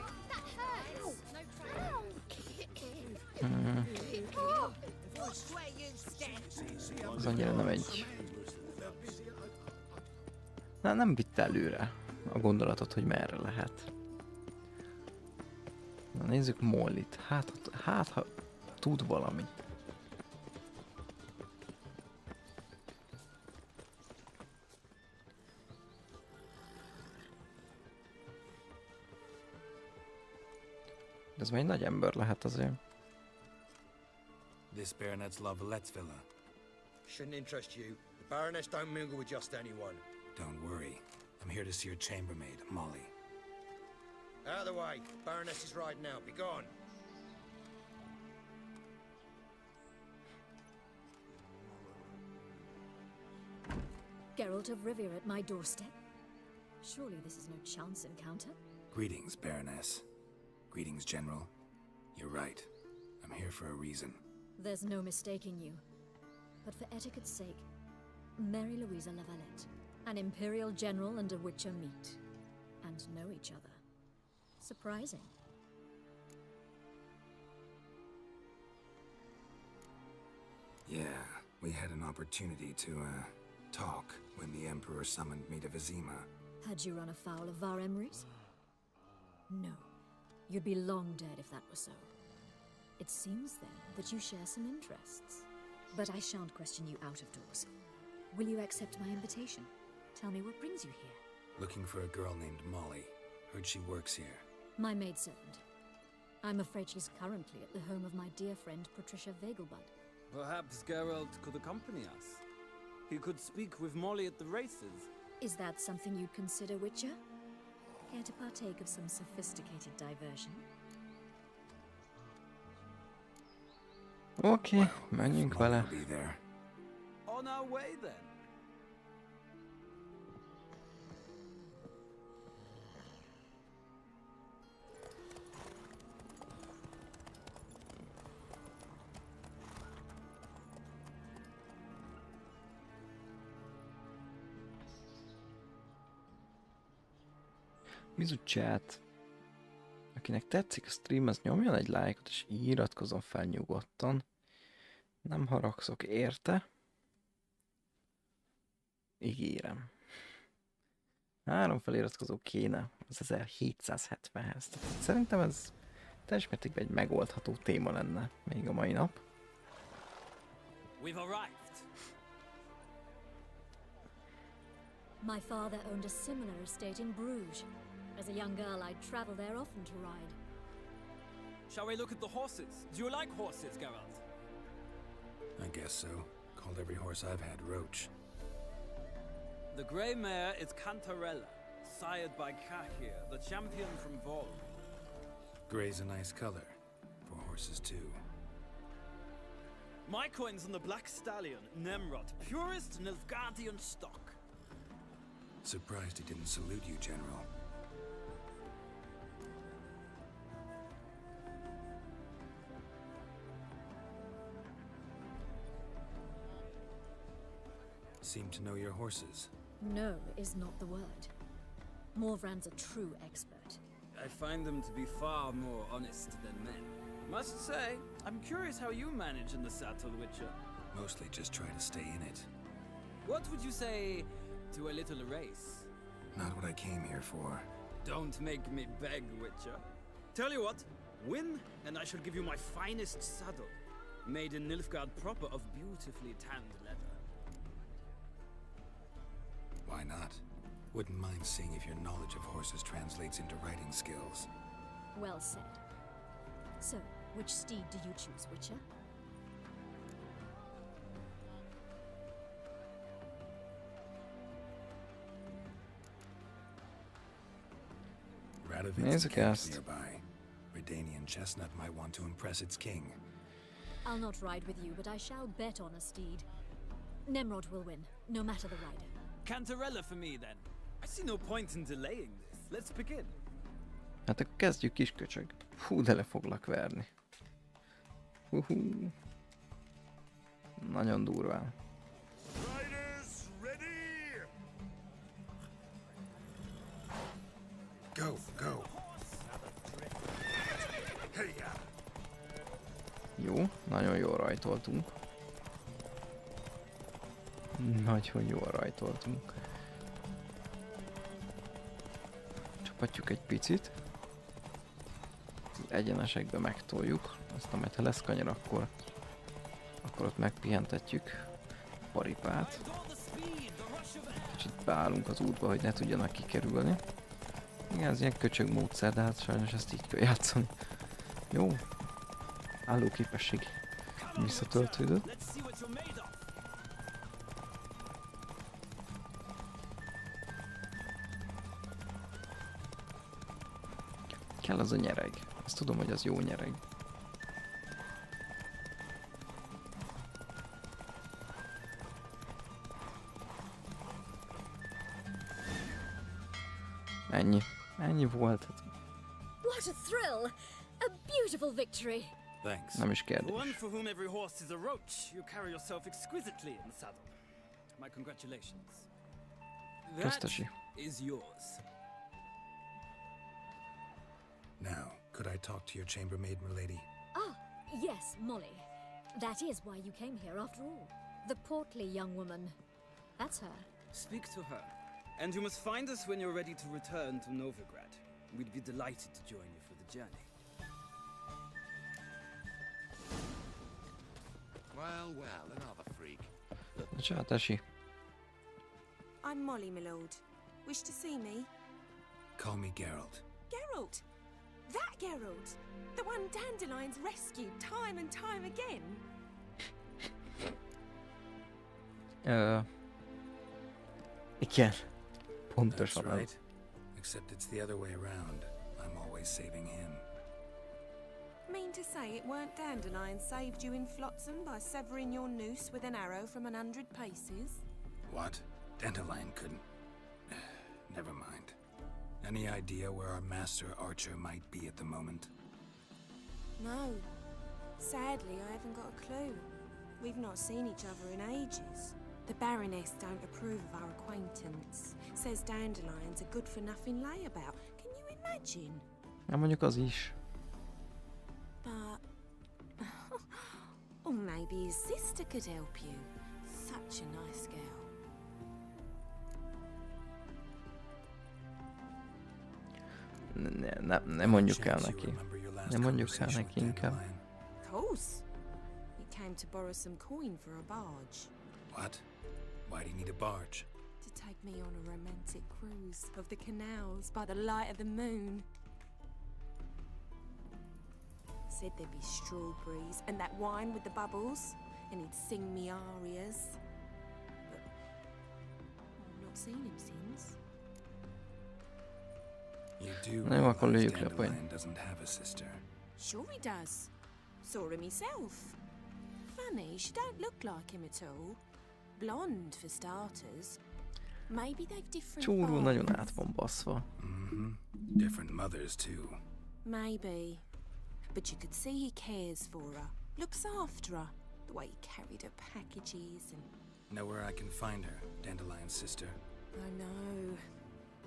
Az annyira nem egy... Nem vitte előre a gondolatot, hogy merre lehet. Na nézzük Mollit. Hát ha tud valamit. De ez már egy nagy ember lehet azért. This baronet's love Lettsvilla. Shouldn't interest you. The Baroness don't mingle with just anyone. Don't worry. I'm here to see your chambermaid, Molly. Out of the way. Baroness is riding out. Be gone. Geralt of Rivia at my doorstep? Surely this is no chance encounter? Greetings, Baroness. Greetings, General. You're right. I'm here for a reason. There's no mistaking you. But for etiquette's sake, Mary Louisa Lavalette, an Imperial General and a Witcher meet, and know each other. Surprising. Yeah, we had an opportunity to, talk when the Emperor summoned me to Vizima. Had you run afoul of Var Emrys? No. You'd be long dead if that were so. It seems then that you share some interests. But I shan't question you out of doors. Will you accept my invitation? Tell me what brings you here. Looking for a girl named Molly. Heard she works here. My maidservant. I'm afraid she's currently at the home of my dear friend Patricia Vegelbud. Perhaps Geralt could accompany us. He could speak with Molly at the races. Is that something you'd consider, Witcher? Care to partake of some sophisticated diversion? Oké, menjünk vele. On our way then. Bizucsát. Akinek tetszik a stream, az nyomjon egy lájkot, és iratkozzon fel nyugodtan. Nem haragszok érte. Ígérem. 3 feliratkozó kéne az 1770-hez. Szerintem ez teljes mértékben egy megoldható téma lenne még a mai nap. We've arrived. My father owned a similar estate in Bruges. As a young girl, I'd travel there often to ride. Shall we look at the horses? Do you like horses, Geralt? I guess so. Called every horse I've had Roach. The grey mare is Cantarella, sired by Kahir, the champion from Vol. Grey's a nice color. For horses, too. My coin's on the black stallion, Nemrod, purest Nilfgaardian stock. Surprised he didn't salute you, General. Seem to know your horses. No is not the word. Morvran's a true expert. I find them to be far more honest than men. Must say, I'm curious how you manage in the saddle, Witcher. Mostly just try to stay in it. What would you say to a little race? Not what I came here for. Don't make me beg, Witcher. Tell you what, win, and I shall give you my finest saddle. Made in Nilfgaard proper of beautifully tanned leather. Why not? Wouldn't mind seeing if your knowledge of horses translates into riding skills. Well said. So, which steed do you choose, Witcher? Nézzük ezt. Nearby. Redanian chestnut might want to impress its king. I'll not ride with you, but I shall bet on a steed. Nemrod will win, no matter the rider. Cantarella for me, then. I see no point in delaying this. Let's begin. Hát akkor kezdjük, kis köcsög. Hú, de le foglak verni. Nagyon durván. Go, go. Jó, nagyon jól rajtoltunk. Nagyon jól rajtoltunk. Csapatjuk egy picit. Az egyenesekbe megtoljuk. Aztán majd ha lesz kanyar, akkor ott megpihentetjük a paripát. Kicsit beállunk az útba, hogy ne tudjanak kikerülni. Igen, ez ilyen köcsög módszer, de hát sajnos ezt így kell játszani. Jó. Állóképesség visszatöltődött. Kell az a nyereg. Azt tudom, hogy az jó nyereg. Ennyi volt. What a thrill! A beautiful victory! Thanks. Nem is kérdés. One for whom every horse is a roach, you carry yourself exquisitely in the saddle. My congratulations. That is yours. Now, could I talk to your chambermaid, milady? Ah, yes, Molly. That is why you came here after all. The portly young woman. That's her. Speak to her. And you must find us when you're ready to return to Novigrad. We'd be delighted to join you for the journey. Well, well, another freak. Ciao, Tashi. I'm Molly, my lord. Wish to see me? Call me Geralt. Geralt! That Geralt! The one Dandelion's rescued time and time again! Igen. Pontosan That's az. right. Except it's the other way around. I'm always saving him. Mean to say it weren't Dandelion saved you in Flotsam by severing your noose with an arrow from 100 paces? What? Dandelion couldn't. Never mind. Any idea where our master archer might be at the moment? No. Sadly, I haven't got a clue. We've not seen each other in ages. The Baroness don't approve of our acquaintance. Says Dandelion's a good-for-nothing layabout. Can you imagine? Nem mondjuk az is. But... or maybe his sister could help you. Such a nice girl. Nem mondjuk el neki. Nem mondjuk el neki inkább. Of course. He came to borrow some coin for a barge. What? Why do you need a barge? To take me on a romantic cruise of the canals by the light of the moon. Said there'd be strawberries and that wine with the bubbles, and he'd sing me arias. But I've not seen him since. You do Nem, akkor realize lőjük le a Dandelion point. doesn't have a sister. Sure he does. Saw him himself. Funny, she don't look like him at all. Blonde, for starters. Maybe they've different Csúrul nagyon fathers. át van baszva. Different mothers, too. Maybe. But you could see he cares for her. Looks after her. The way he carried her packages and... Know where I can find her, Dandelion's sister? I know.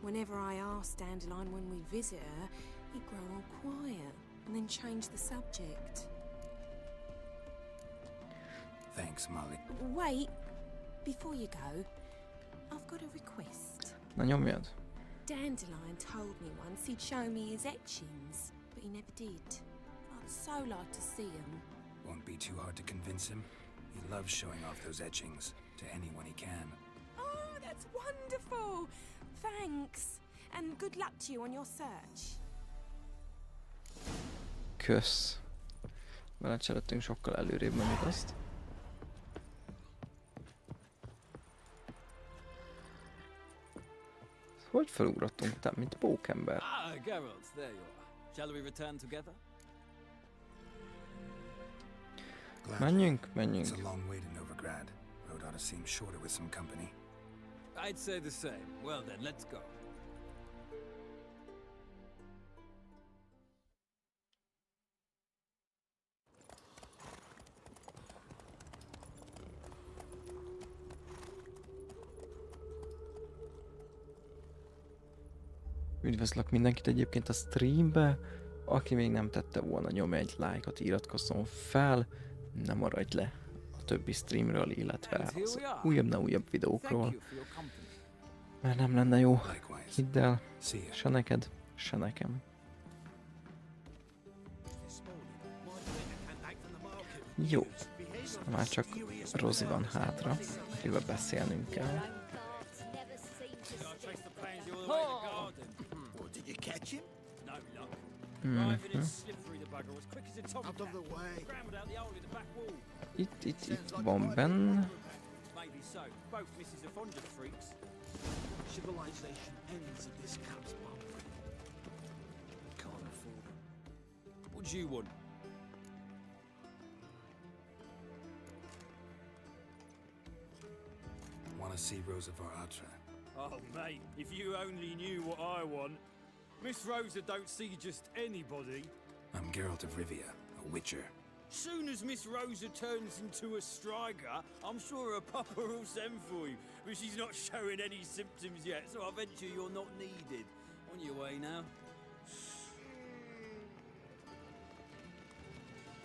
Whenever I ask Dandelion when we visit her, he'd grow all quiet and then change the subject. Thanks, Molly. Wait. Before you go, I've got a request. Na nyomjad. Dandelion told me once he'd show me his etchings, but he never did. I'd so like to see them. Won't be too hard to convince him. He loves showing off those etchings to anyone he can. Oh, that's wonderful! Thanks, and good luck to you on your search. Kösz. Belecselettünk sokkal előrébb mondjuk azt. Hogy felugrottunk utána, mint pókember? Ah, Geralt, there you are. Shall we return together? Menjünk, menjünk. It's a long way to Novigrad. Road ought to seem shorter with some company. I'd say the same. Well then, let's go. Üdvözlök mindenkit egyébként a streambe. Aki még nem tette volna, nyomj egy lájkot, iratkozzon fel, ne maradj le a többi streamről, illetve az újabb videókról. Mert nem lenne jó, hidd el, se neked, se nekem. Jó, már csak Rozi van hátra, akivel beszélnünk kell. Did you catch him? No luck. Mhm. Driving and slipped through the bugger as quick as a tomcat. Out of the way. Scrambled out the hole in the back wall. Itt van Ben. Maybe so. Both misses are fond of freaks. Civilization ends at this cat's bum. Can't afford it. What do you want? Want to see Rosa Varatra? Oh, mate, if you only knew what I want. Miss Rosa don't see just anybody. I'm Geralt of Rivia, a witcher. Soon as Miss Rosa turns into a striker, I'm sure her papa will send for you. But she's not showing any symptoms yet, so I venture you're not needed. On your way now.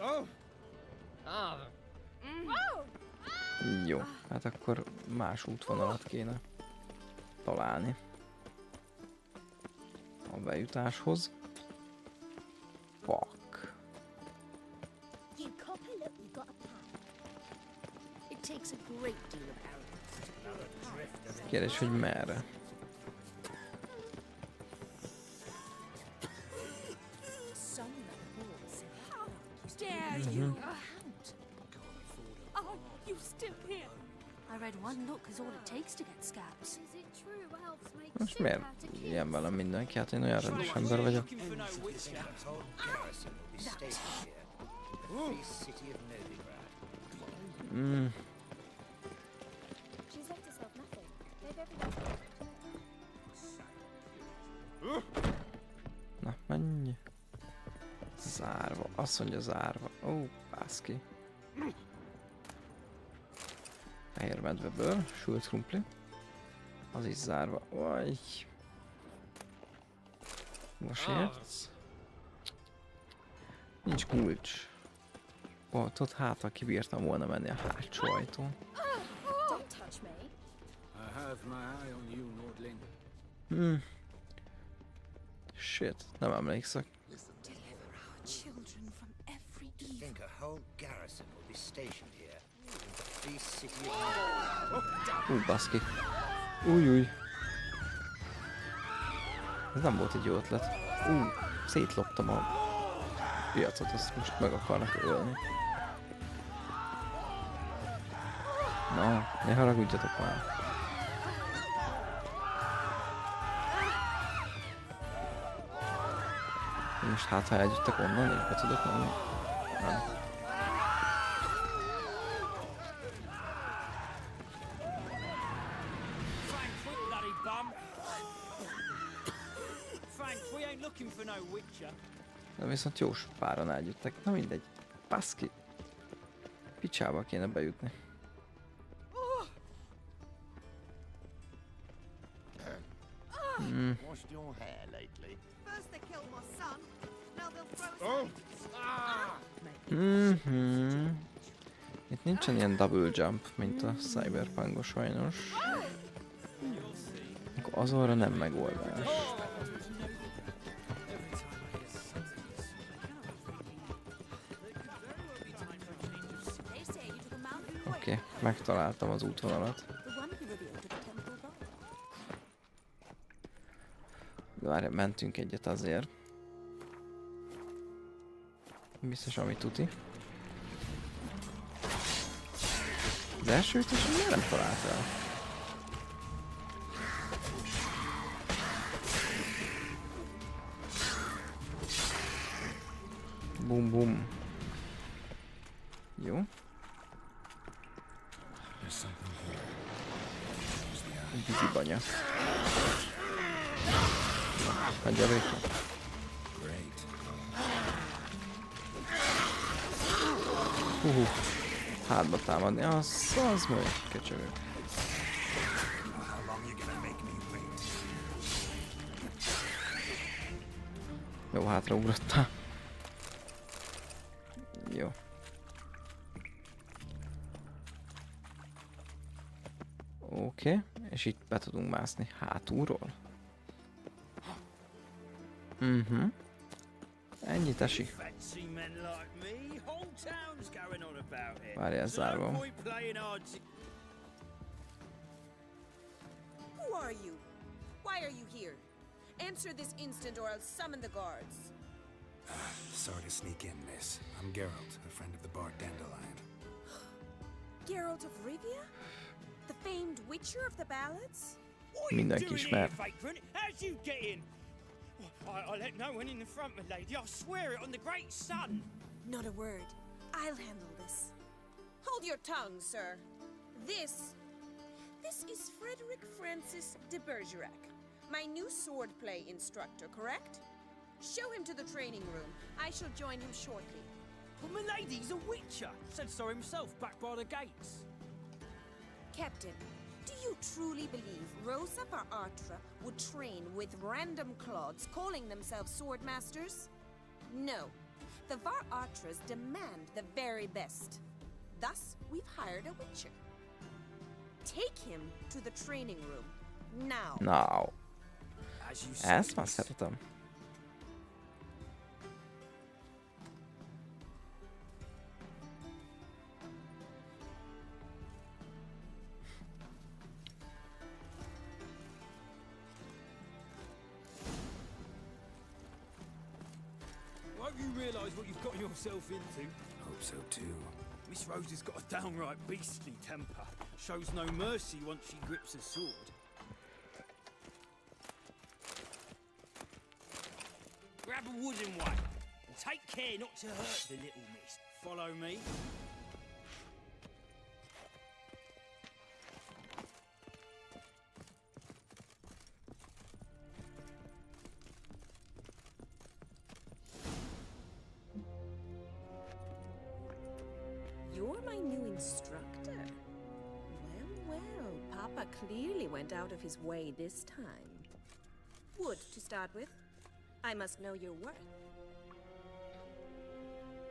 Oh! Ah. Jó, hát akkor más útvonalat kéne találni. a bejutáshoz. Fuck. You copper, look, you got a pack. It takes a great deal of arrogance. Kérdés, hogy merre? Dare you? Oh, you still here? I read one look is all it takes to get scabs. Is it true elves make Most miért ilyen velem mindenki? Hát én olyan rendes ember vagyok. She's left herself nothing. They've Na, menj. Zárva. Azt mondja zárva. Ó, bászki. Fehér medveből, sült krumpli. Az is zárva. Oj. Most értsz? Nincs kulcs. Ott hát, ha kibírtam volna menni a hátsó ajtón. Don't touch me. I have my eye on you, Nordling. Shit, nem emlékszek. Deliver our children from every To evil. think a whole garrison will be stationed here in the free city of Baszki. Új. Ez nem volt egy jó ötlet. Szétloptam a piacot, azt most meg akarnak ölni. Na, ne haragudjatok már. Most hát, ha elgyűjtek onnan, én be tudok menni? Nem. Frank, quick, bloody bum! Frank, we ain't looking for no witcher. De viszont jó páran elgyűjtek. Na mindegy. Baszki. Picsába kéne bejutni. Washed your hair lately? First they killed my son, now they'll throw us Itt nincsen ilyen double jump, mint a Cyberpunk-os sajnos. Akkor azonra nem megoldás. Oké, megtaláltam az útvonalat. De várj, mentünk egyet azért. Biztos, ami tuti. Az első ütésen miért nem talált el? Bum bum. Jó. Bizi banya. Hagyja végre. Hátba támadni, az majd kecsegő. Jó, hátraugrottál. Jó. Oké, és itt be tudunk mászni hátulról. Ennyit esik. Várjál, zárva. Who are you? Why are you here? Answer this instant or I'll summon the guards. Sorry to sneak in, miss. I'm Geralt, a friend of the bard Dandelion. Geralt of Rivia? The famed witcher of the ballads? Mindenki ismer. How'd you get in? I let no one in the front, my lady. I swear it on the great sun. Not a word. I'll handle this. Hold your tongue, sir. This is Frederick Francis de Bergerac, my new swordplay instructor, correct? Show him to the training room. I shall join him shortly. But my lady's a witcher. Said so himself back by the gates. Captain, do you truly believe Rosa Varatra would train with random clods calling themselves sword masters? No. The Varatras demand the very best. Thus, we've hired a witcher. Take him to the training room. Now. Now. As you say, Ezt már szeretem. Won't you realise what you've got yourself into? Hope so too. Miss Rose has got a downright beastly temper. Shows no mercy once she grips a sword. Grab a wooden one. And take care not to hurt the little miss. Follow me. You're my new instructor. Well, Papa clearly went out of his way this time. Wood, to start with. I must know your worth.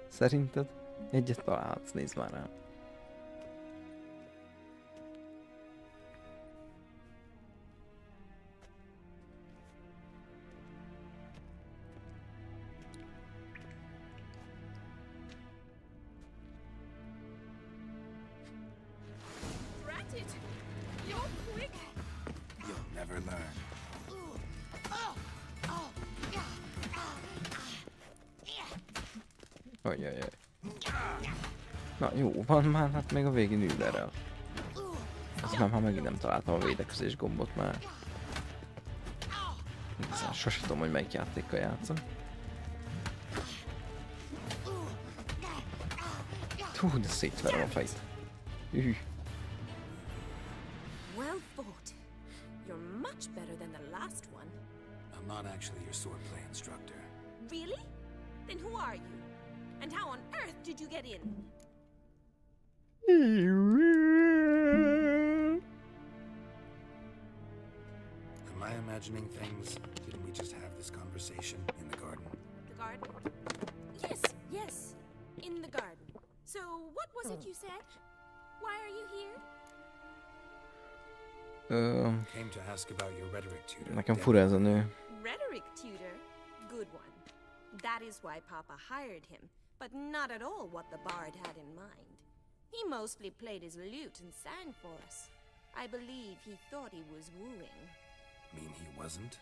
Szerinted? Egyet találhatsz, nézd már rá. Drat it! You're quick! You'll never learn. Ajajaj. Na jó, van már, hát még a végén ül erre. Az nem, ha megint nem találtam a védekezés gombot már. Igazán sose tudom, hogy melyik játékkal játszom. Hú, de szétverem a fejt. Well fought. You're much better than the last one. I'm not actually your swordplay instructor. Really? Then who are you? And how on earth did you get in? Am I imagining things? Didn't we just have this conversation in the garden? The garden? Yes. In the garden. So, what was it you said? Why are you here? Came to ask about your rhetoric tutor. Nekem fura ez a nő. Rhetoric tutor? Good one. That is why Papa hired him, but not at all what the bard had in mind. He mostly played his lute and sang for us. I believe he thought he was wooing. Mean he wasn't?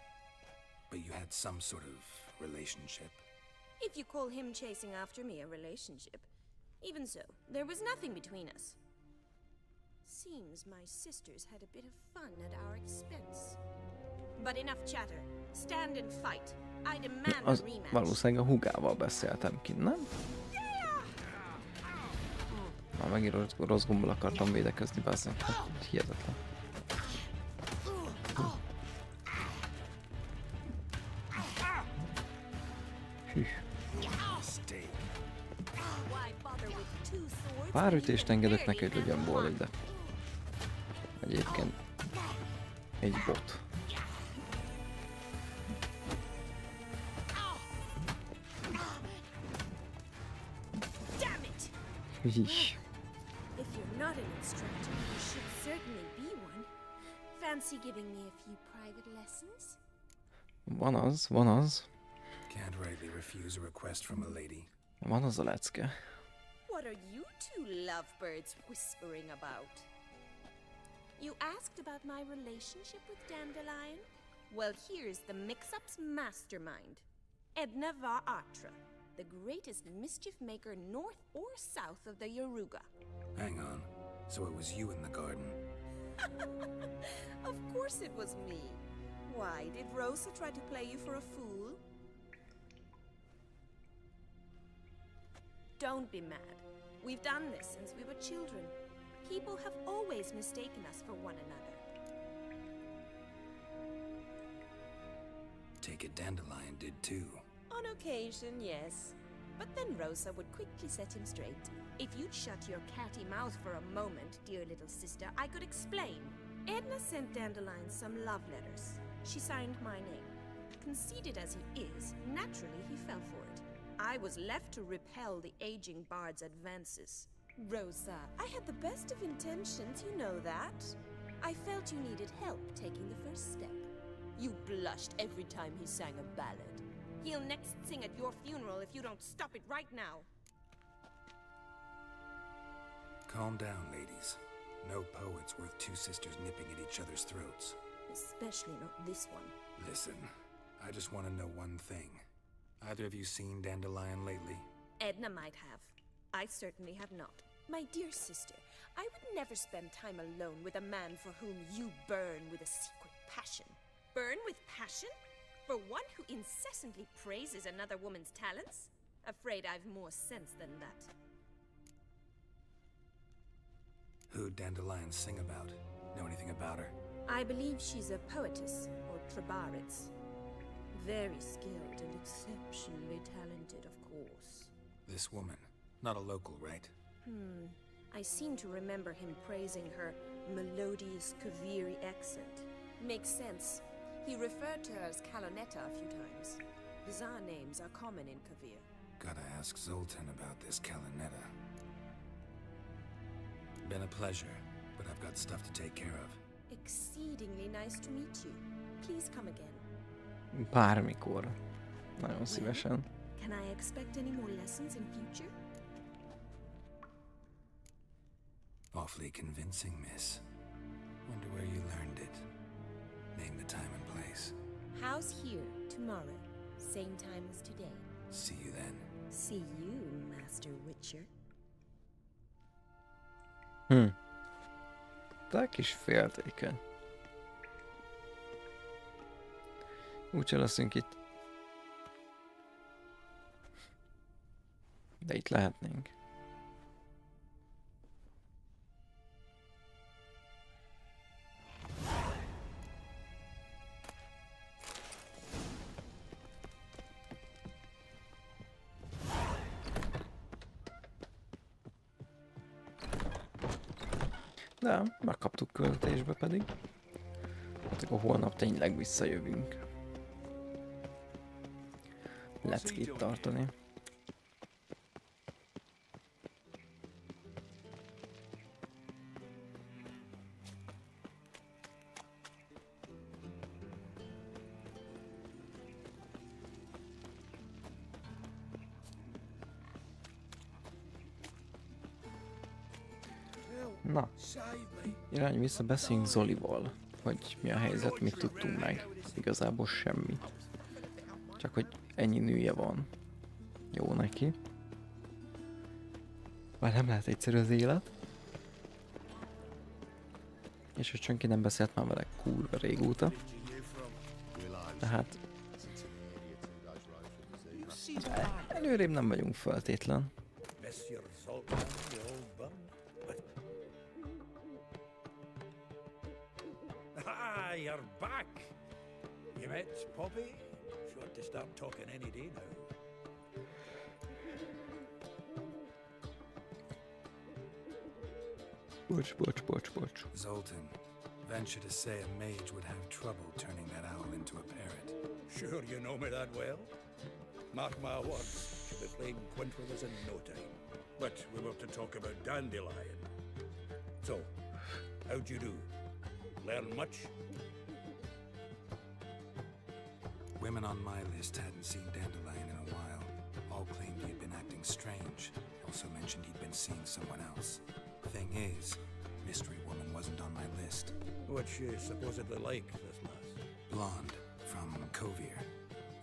But you had some sort of relationship? If you call him chasing after me a relationship. Even so, there was nothing between us. Seems my sisters had a bit of fun at our expense. But enough chatter. Stand and fight. I demand a rematch. Valószínűleg a hugával beszéltem ki, nem? Már megint rossz gombbal akartam védekezni, bazzeg. Hát, hihetetlen. Hű. Pár ütést engedek neki, hogy legyen boldog, de egyébként egy bot. If you're not an instructor, you should certainly be one. Fancy giving me a few private lessons? Van az. Can't rightly refuse a request from a lady. Van az a lecke. What are you two lovebirds whispering about? You asked about my relationship with Dandelion? Well, here's the mix-up's mastermind. Edna Va'atra, the greatest mischief maker north or south of the Yaruga. Hang on. So it was you in the garden? Of course it was me. Why, did Rosa try to play you for a fool? Don't be mad. We've done this since we were children. People have always mistaken us for one another. Take it Dandelion did too. On occasion, yes. But then Rosa would quickly set him straight. If you'd shut your catty mouth for a moment, dear little sister, I could explain. Edna sent Dandelion some love letters. She signed my name. Conceited as he is, naturally he fell for it. I was left to repel the aging bard's advances. Rosa, I had the best of intentions, you know that. I felt you needed help taking the first step. You blushed every time he sang a ballad. He'll next sing at your funeral if you don't stop it right now. Calm down, ladies. No poet's worth two sisters nipping at each other's throats. Especially not this one. Listen, I just want to know one thing. Either of you seen Dandelion lately? Edna might have. I certainly have not. My dear sister, I would never spend time alone with a man for whom you burn with a secret passion. Burn with passion? For one who incessantly praises another woman's talents? Afraid I've more sense than that. Who'd Dandelion sing about? Know anything about her? I believe she's a poetess, or trabaritz. Very skilled and exceptionally talented, of course. This woman. Not a local, right? I seem to remember him praising her melodious Kaviri accent. Makes sense. He referred to her as Kalonetta a few times. Bizarre names are common in Kavir. Gotta ask Zoltan about this Kalonetta. Been a pleasure, but I've got stuff to take care of. Exceedingly nice to meet you. Please come again. Bármikor. Nagyon szívesen. Can I expect any more lessons in future? Awfully convincing, miss. Wonder where you learned it. Name the time and place. House here, tomorrow. Same time as today. See you then. See you, Master Witcher. De kis féltékeny. Úgyse leszünk itt. De itt lehetnénk. De megkaptuk költésbe pedig. Hát akkor holnap tényleg visszajövünk. Leckét tartani. Na, irány vissza, beszéljünk Zolival, hogy mi a helyzet, mit tudtunk meg. Igazából semmi. Csak hogy ennyi nője van. Jó neki. Már nem lehet egyszerű az élet. És hogy senki nem beszélt már vele kurva régóta. Tehát... előrébb nem vagyunk feltétlen. You're back! You met Poppy? She ought to start talking any day now. Bocs. Zoltan, venture to say a mage would have trouble turning that owl into a parrot. Sure you know me that well? Mark my words, she'll be playing quint with us in no time. But we were to talk about Dandelion. So, how'd you do? Learn much? Women on my list hadn't seen Dandelion in a while. All claimed he had been acting strange. Also mentioned he'd been seeing someone else. Thing is, Mystery Woman wasn't on my list. What's she supposedly like, this lass? Blonde, from Kovir.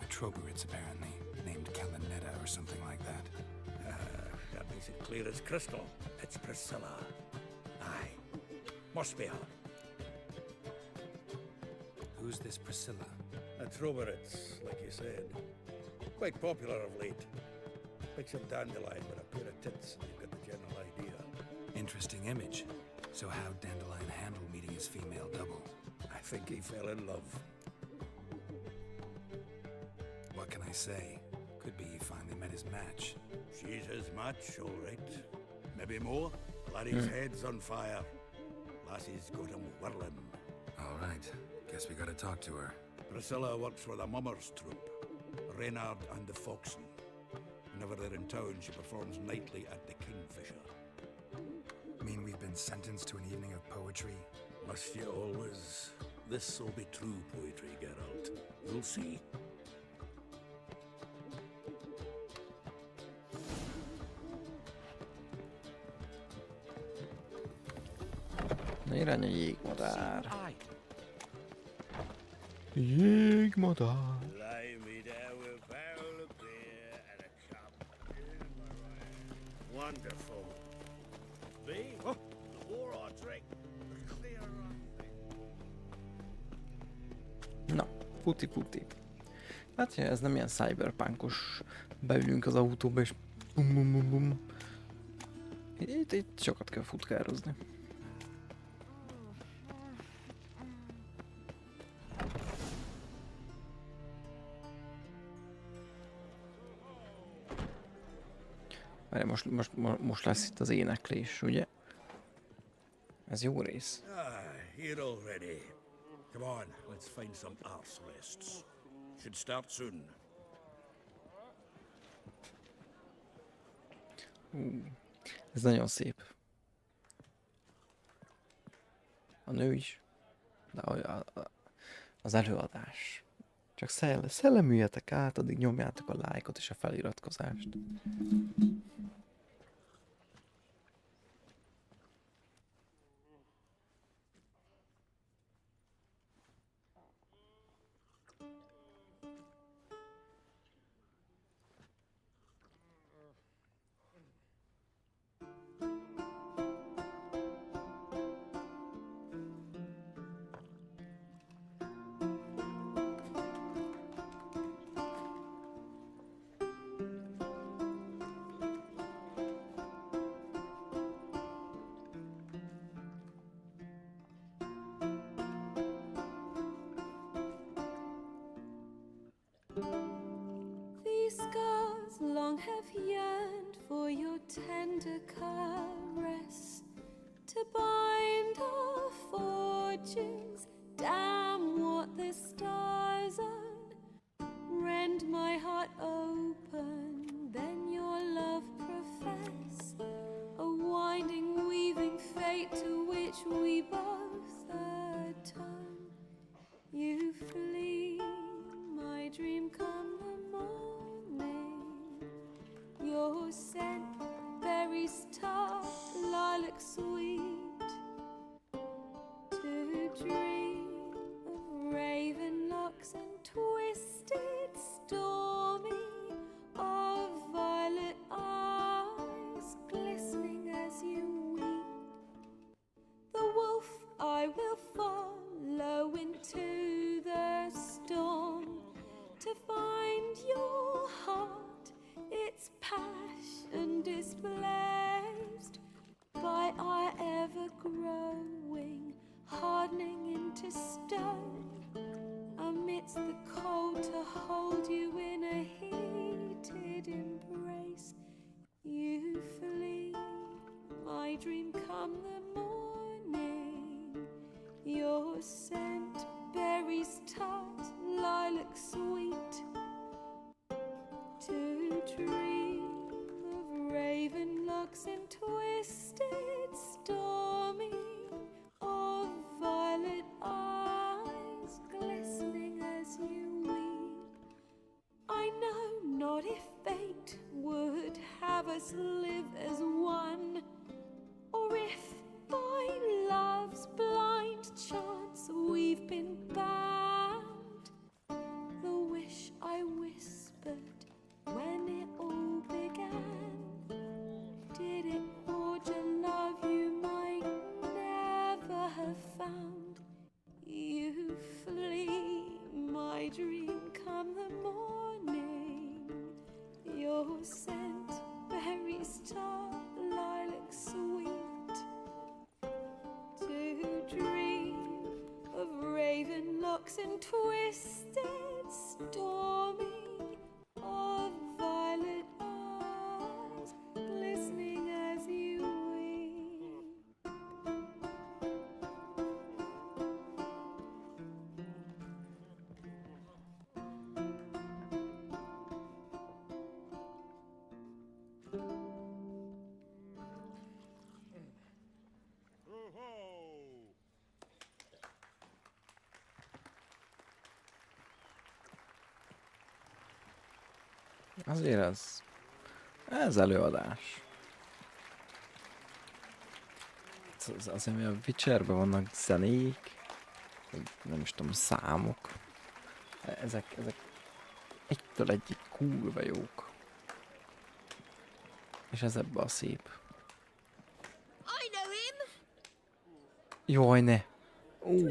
A Troberitz, apparently, named Kalonetta or something like that. That makes it clear as crystal. It's Priscilla. Aye. Must be her. Who's this Priscilla? A Troberitz, like you said. Quite popular of late. Picture Dandelion with a pair of tits and you've got the general idea. Interesting image. So how'd Dandelion handle meeting his female double? I think he fell in love. What can I say? Could be he finally met his match. She's his match, all right. Maybe more. Laddie's head's on fire. Lassie's got him whirling. All right. Guess we gotta talk to her. Priscilla works for the Mummers troupe, Reynard and the Foxen. Whenever they're in town, she performs nightly at the Kingfisher. Mean we've been sentenced to an evening of poetry? Must you always? This'll be true poetry, Geralt. You'll see. Na irány a jégmadár. Jégmadár. Lay me down with a barrel of beer and a cup. Wonderful. Me? Oh, the more I drink, the clearer I think. Na, futi. Hát ez nem ilyen cyberpunkos, beülünk az autóba és bum bum bum bum. Itt sokat kell futkározni. Várj, most lesz itt az éneklés, ugye? Ez jó rész. Here already. Come on, let's find some arse rests. Should start soon. Ez nagyon szép. A nő is. De az előadás. Csak szellemüljetek át, addig nyomjátok a lájkot és a feliratkozást. These scars long have yearned for your tender caress, to bind our fortunes. Damn what the stars own. Rend my heart open, then your love profess. A winding, weaving fate to which we both atone. You flee, my dream come the morning. Your scent, berries tart, lilac sweet. To dream of raven locks and twisted, stormy, of violet eyes glistening as you weep. The wolf I will follow into the storm, to find your heart, its passion displaced by our ever-growing, hardening into stone. Amidst the cold, to hold you in a heated embrace. You flee, my dream come the morning. Your scent, berries tart, lilac sweet. To dream of raven locks and twisted, stormy, of violet eyes glistening as you weep. I know not if fate would have us live as one, or if by love's blind chance we've been bound. The wish I whispered when it all began, did it forge a love you might never have found? You flee, my dream come the morning. Your scent, berries tart, lilac sweet. To dream of raven locks and twisted, stormy, of violet eyes glistening as you weep. Azért ez előadás. Azért, hogy a Witcherben vannak zenék, nem is tudom, számok. Ezek egytől egyik kurva jók. És ez ebbe a szép. I know him. Jaj, ne!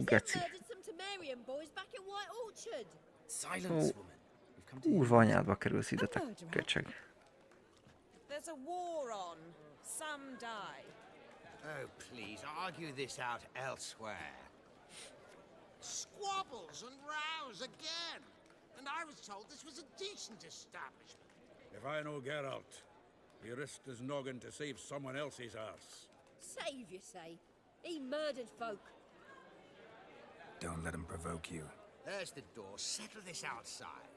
Geci. Kurva anyádba kerülsz ide, te köcsög. There's a war on. Some die. Oh, please, argue this out elsewhere. Squabbles and rows again. And I was told this was a decent establishment. If I know Geralt, he risked his noggin to save someone else's arse. Save, you say? He murdered folk. Don't let him provoke you. There's the door. Settle this outside.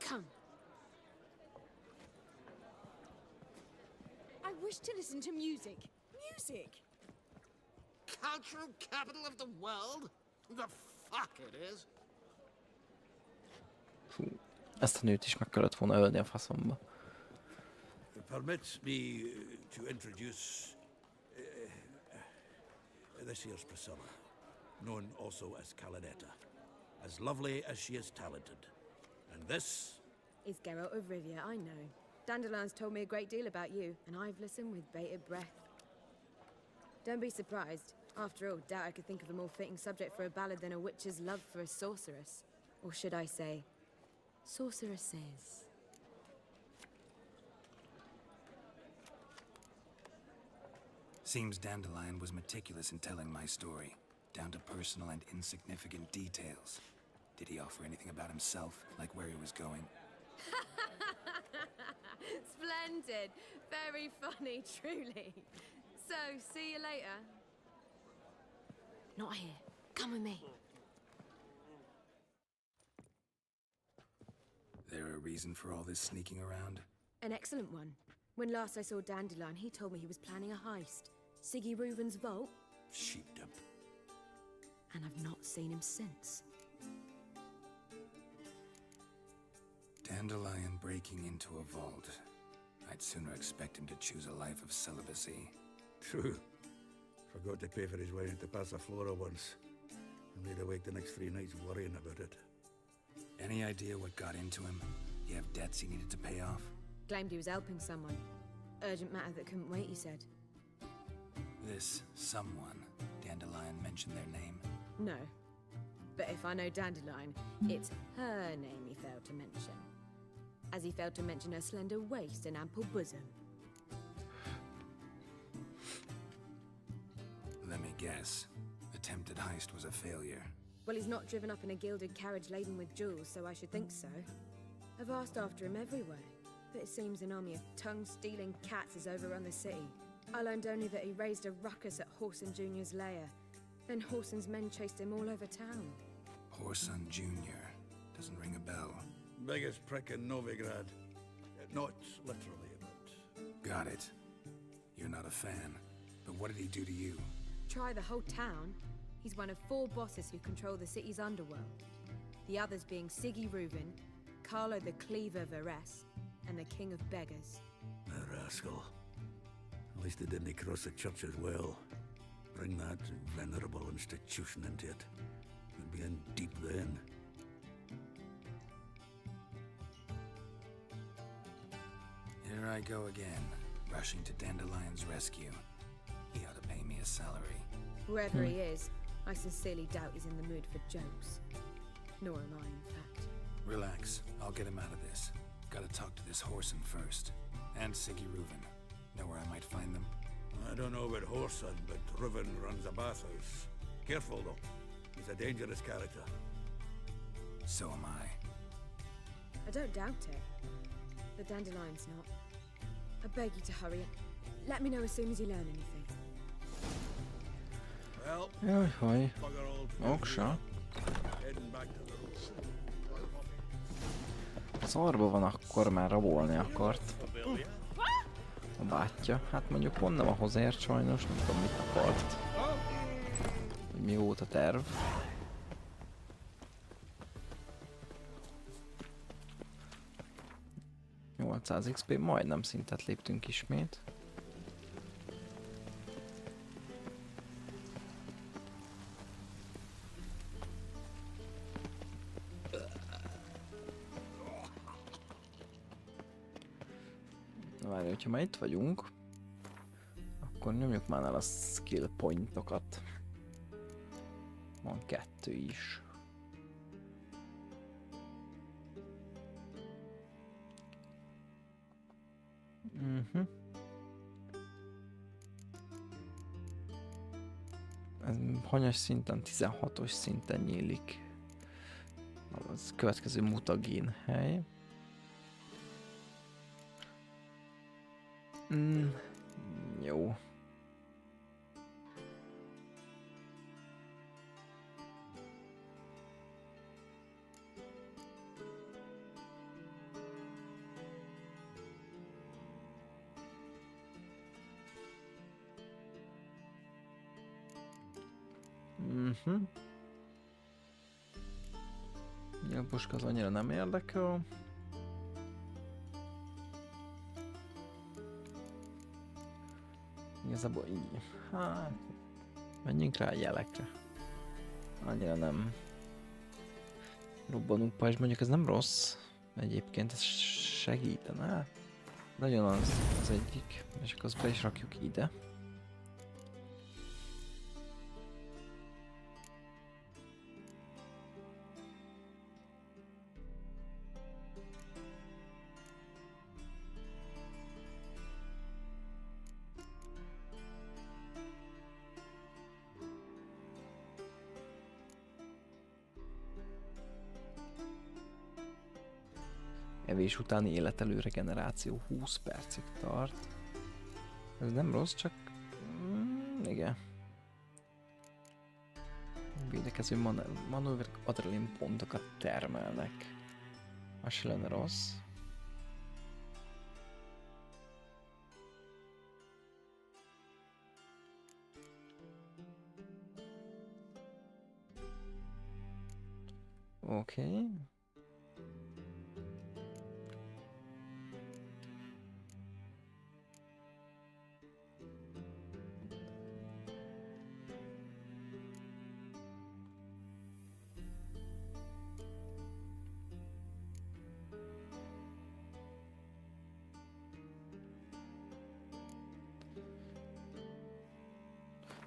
Come. I wish to listen to music. Music! Cultural capital of the world? The fuck it is. Fú, ezt a nőt is meg kellett volna ölni a faszomba. Permit me to introduce this here's Priscilla, known also as Calinetta. As lovely as she is talented. And this is Geralt of Rivia, I know. Dandelion's told me a great deal about you, and I've listened with bated breath. Don't be surprised. After all, doubt I could think of a more fitting subject for a ballad than a witch's love for a sorceress. Or should I say, sorceresses. Seems Dandelion was meticulous in telling my story, down to personal and insignificant details. Did he offer anything about himself, like where he was going? Splendid. Very funny, truly. So, see you later. Not here. Come with me. There a reason for all this sneaking around? An excellent one. When last I saw Dandelion, he told me he was planning a heist. Siggy Reuven's vault. sheepdom. And I've not seen him since. Dandelion breaking into a vault. I'd sooner expect him to choose a life of celibacy. True. Forgot to pay for his wedding to Passaflora once. And laid awake the next 3 nights worrying about it. Any idea what got into him? You have debts he needed to pay off? Claimed he was helping someone. Urgent matter that couldn't wait, he said. This someone, Dandelion mentioned their name? No. But if I know Dandelion, it's her name he failed to mention. As he failed to mention her slender waist and ample bosom. Let me guess. Attempted heist was a failure. Well, he's not driven up in a gilded carriage laden with jewels, so I should think so. I've asked after him everywhere, but it seems an army of tongue-stealing cats has overrun the city. I learned only that he raised a ruckus at Whoreson Jr.'s lair. Then Whoreson's men chased him all over town. Whoreson Jr. Doesn't ring a bell. Biggest prick in Novigrad. Not literally, but... Got it. You're not a fan. But what did he do to you? Try the whole town. He's one of 4 bosses who control the city's underworld. The others being Siggy Reuven, Carlo the Cleaver Varese, and the King of Beggars. A rascal. At least they didn't cross the church as well. Bring that venerable institution into it. We'd be in deep then. Here I go again, rushing to Dandelion's rescue. He ought to pay me a salary. Wherever he is, I sincerely doubt he's in the mood for jokes. Nor am I, in fact. Relax, I'll get him out of this. Gotta talk to this Whoreson first. And Siggy Reuven. Know where I might find them? I don't know about Whoreson, but Reuven runs a bathhouse. Careful, though. He's a dangerous character. So am I. I don't doubt it. But Dandelion's not. I beg you to hurry. Let me know as soon as you learn anything. Well, Jaj, Oksa. heading back to the Szarba van, akkor már rabolni akart. A bátyja. Hát mondjuk pont nem ahhoz ért sajnos, nem tudom mit akart. Hogy mi volt a terv. 800 XP, majdnem szintet léptünk ismét. Na várj, hogyha már itt vagyunk, akkor nyomjuk már el a skill pointokat. Van 2 is. Ez hanyas szinten, 16-os szinten nyílik. Az következő mutagén hely. Jó. A puska az annyira nem érdekel. Igazából így. Hát, menjünk rá a jelekre. Annyira nem robbanunk pajzs, mondjuk ez nem rossz. Egyébként ez segítene. Nagyon az egyik. És akkor azt be is rakjuk ide. Evés utáni életelő regeneráció 20 percig tart. Ez nem rossz, csak... igen. Védekező manőverek adrenalin pontokat termelnek. Az se lenne rossz. Oké.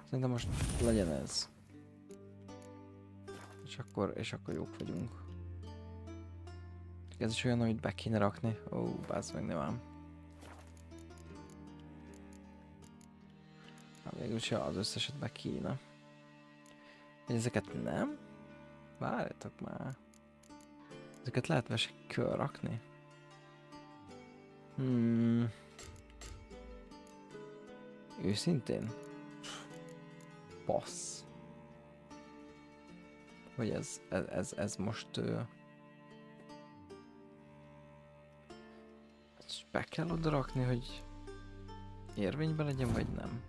Szerintem most legyen ez. És akkor jók vagyunk. Ez is olyan, amit be kéne rakni. Ó, bázd meg, nem ám. Hát végülis az összeset be kéne. Ezeket nem? Várjatok már. Ezeket lehet vesekkel rakni. Őszintén? Passz. Hogy ez most... Ezt be kell oda rakni, hogy érvényben legyen, vagy nem?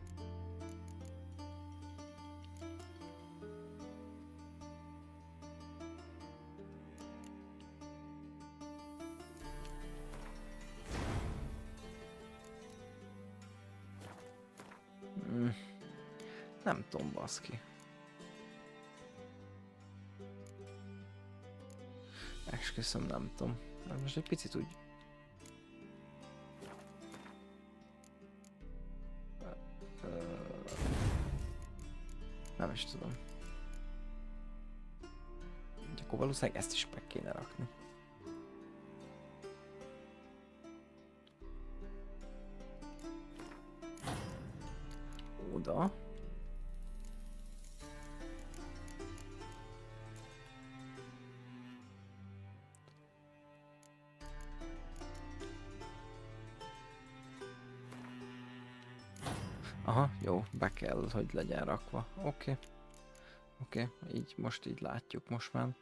Nem tudom, baszki. Esküszöm, nem tudom. Most egy picit úgy... Nem is tudom. Akkor valószínűleg ezt is meg kéne rakni. Oda. Aha, jó, be kell, hogy legyen rakva. Oké. Oké, így most így látjuk most már.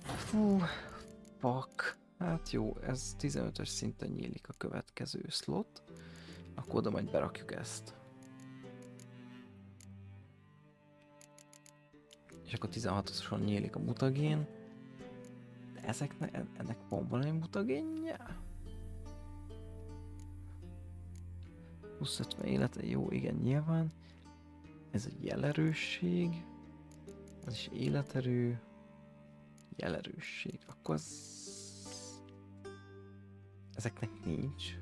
Fú, fuck. Hát jó, ez 15-ös szinten nyílik a következő slot. Akkor oda majd berakjuk ezt. És akkor 16-oson nyílik a mutagén. ennek van valami mutagénje? 20-50 élete, jó, igen, nyilván. Ez egy jelerősség. Ez is életerő. Jelerősség. Akkor ezeknek nincs.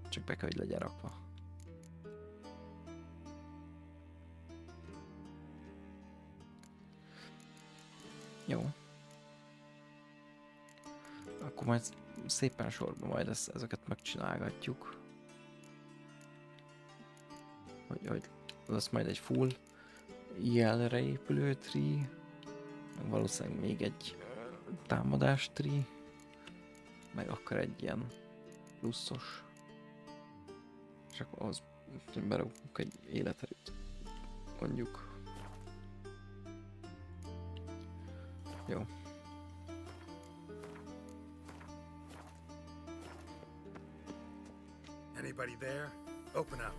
Csak be kell, hogy legyen rakva. Jó. Akkor majd szépen sorban majd ezeket megcsinálgatjuk. Hogy lesz majd egy full jelre épülő tree, meg valószínűleg még egy támadás tree, meg akkor egy ilyen pluszos, és akkor ahhoz berakunk egy életerőt, mondjuk. Jó. Anybody there? Open up.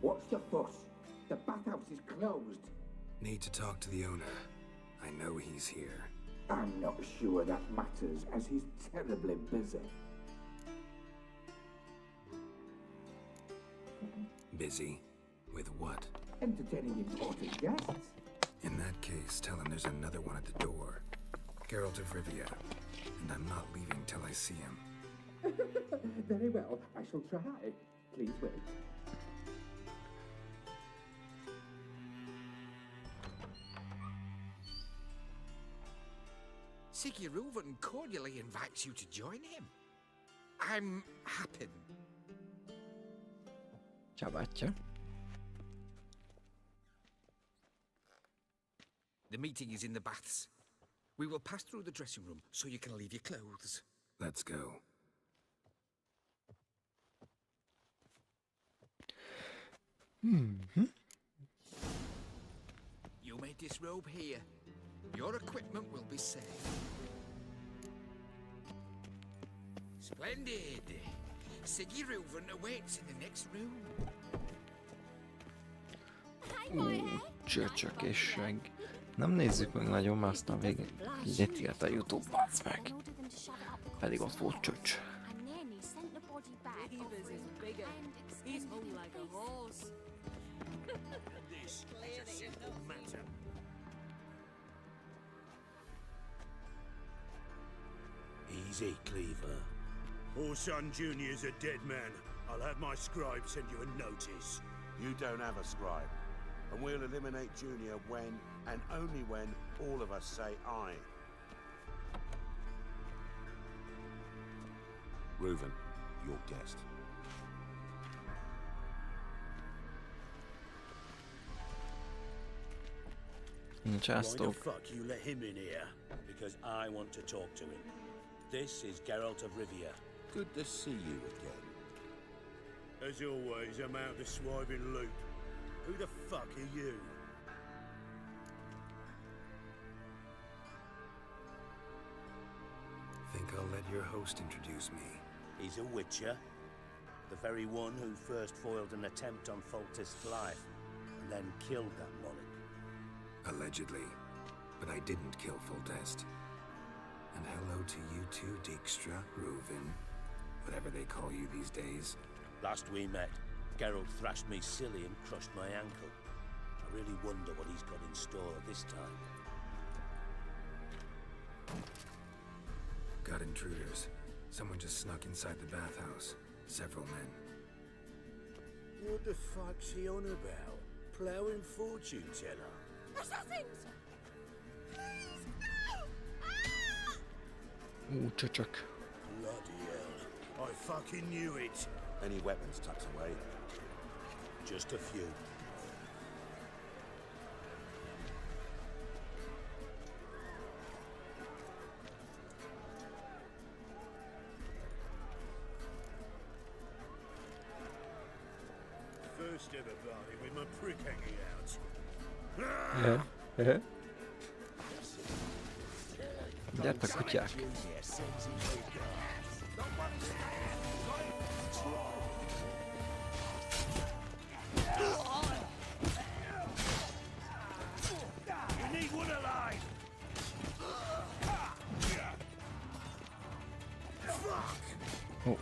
What's the fuss? The bathhouse is closed. Need to talk to the owner. I know he's here. I'm not sure that matters, as he's terribly busy. Busy? With what? Entertaining important guests. In that case, tell him there's another one at the door. Geralt of Rivia. And I'm not leaving till I see him. Very well, I shall try. Please wait. Sigurd cordially invites you to join him. I'm happy. Csabátja. The meeting is in the baths. We will pass through the dressing room so you can leave your clothes. Let's go. You may disrobe here. Your equipment will be safe. Splendid! Sigurd awaits in the next room. Csöcsök és segg. Nem nézzük meg nagyon, mert aztán végén így írt a YouTube, bacsz meg. Pedig ott volt csöcs. Easy, Cleaver. Orson Jr.'s a dead man. I'll have my scribe send you a notice. You don't have a scribe. And we'll eliminate Junior when, and only when, all of us say aye. Reuven, your guest. Why the fuck you let him in here? Because I want to talk to him. This is Geralt of Rivia. Good to see you again. As always, I'm out the swiving loop. Who the fuck are you? Think I'll let your host introduce me. He's a witcher. The very one who first foiled an attempt on Foltest's life, and then killed that monarch. Allegedly. But I didn't kill Foltest. And hello to you too, Dijkstra, Reuven, whatever they call you these days. Last we met, Geralt thrashed me silly and crushed my ankle. I really wonder what he's got in store this time. Got intruders. Someone just snuck inside the bathhouse. Several men. What the fuck's he on about? Plowing fortune teller? Assassins! Csöcsök. Bloody hell. I fucking knew it. Any weapons tucked away? Just a few. First ever party with my prick hanging out. Gyertek, kutyák! Oh.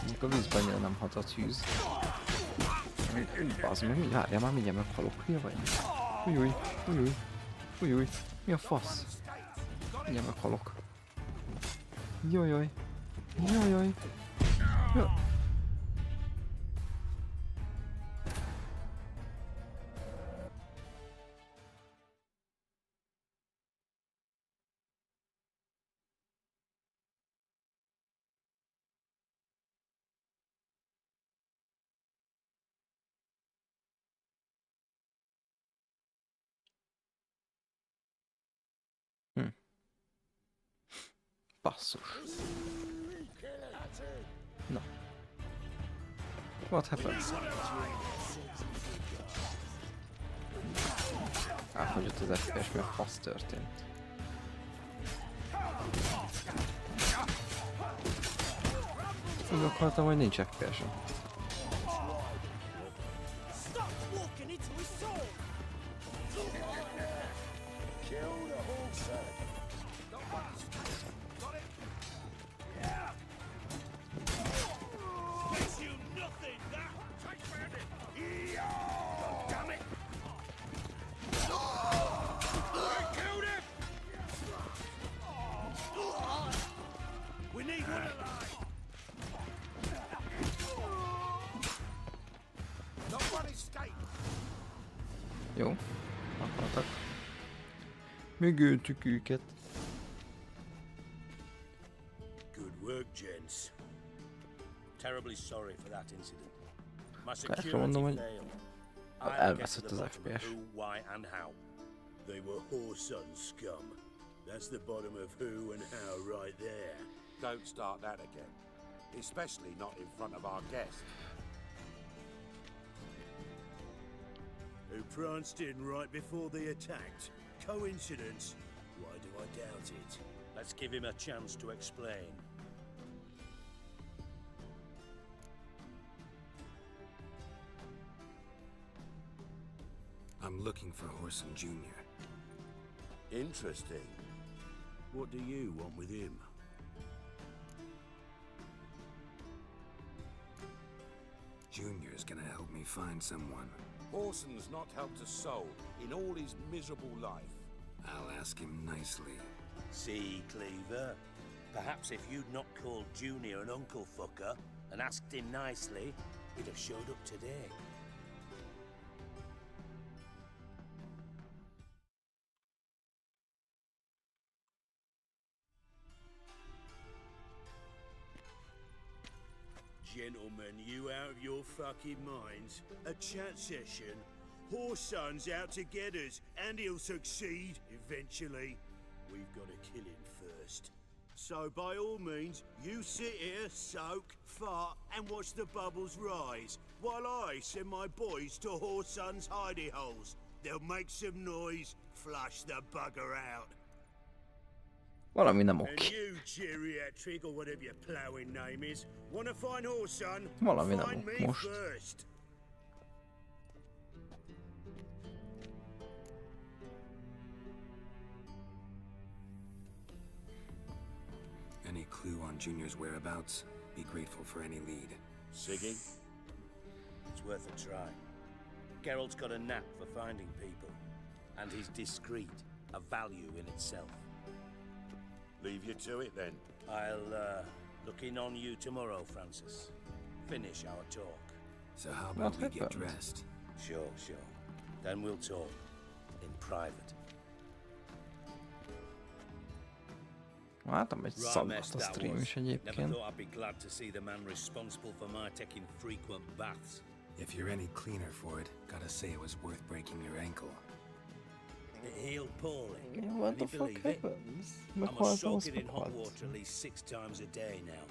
Mondjuk a vízben annyira nem hat a tűz. Bazd meg, várjál már, mindjárt meghalok, hülye vagy? Ujjúj, ujjúj, ujjúj, mi a fasz? Mindjárt meghalok. Jajjaj, jajjaj. Jaj. Basszus. Na. What happened? Elhagyott az FPS, mi a fasz történt? Úgy akartam, hogy nincs FPS-em. Jó, akartak. Megöltük őket. Good work, gents. Terribly sorry for that incident. My security failed. Elveszett az FPS. Why and how? They were whoreson scum. That's the bottom of who and how right there. Don't start that again. Especially not in front of our guest. Who pranced in right before they attacked. Coincidence? Why do I doubt it? Let's give him a chance to explain. I'm looking for Horson Jr. Interesting. What do you want with him? Junior's gonna help me find someone. Horson's not helped a soul in all his miserable life. I'll ask him nicely. See, Cleaver? Perhaps if you'd not called Junior an uncle fucker and asked him nicely, he'd have showed up today. Gentlemen, you out of your fucking minds? A chat session? Horson's out to get us, and he'll succeed eventually. We've got to kill him first. So by all means, you sit here, soak, fart, and watch the bubbles rise, while I send my boys to Horson's hidey holes. They'll make some noise, flush the bugger out. Valami nem And oké. you, geriatric, or whatever your ploughing name is, wanna find Horson? Valami nem Find ok me most. first. Any clue on Junior's whereabouts? Be grateful for any lead. Siggy? It's worth a try. Geralt's got a knack for finding people, and he's discreet, a value in itself. Leave you to it then. I'll look in on you tomorrow, Francis. Finish our talk. So how about we get dressed? Sure, sure. Then we'll talk in private. Látom egy szaggat a stream is Never egyébként. thought I'd be glad to see the man responsible for my taking frequent baths. If you're any cleaner for it, gotta say it was worth breaking your ankle. It healed poorly. What the Can you fuck believe it? happens? I Meghalt, must soak az it in hot meghalt. water at least 6 times a day now.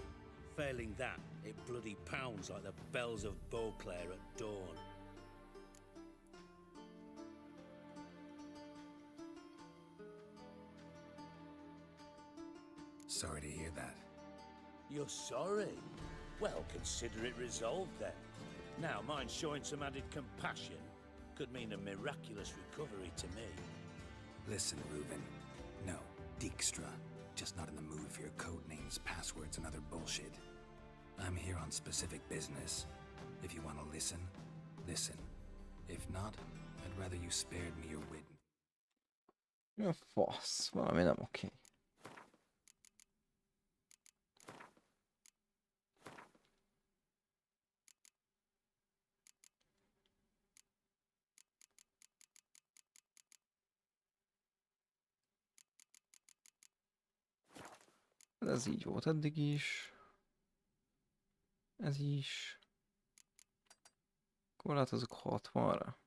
Failing that, it bloody pounds like the bells of Beauclair at dawn. Sorry to hear that. You're sorry? Well, consider it resolved then. Now, mind showing some added compassion could mean a miraculous recovery to me. Listen, Reuben. No, Dijkstra. Just not in the mood for your code names, passwords, and other bullshit. I'm here on specific business. If you want to listen, listen. If not, I'd rather you spared me your wit. Mi a fasz? Valami nem oké. Ez így volt eddig is. Ez is. Korlátozok 60-ra.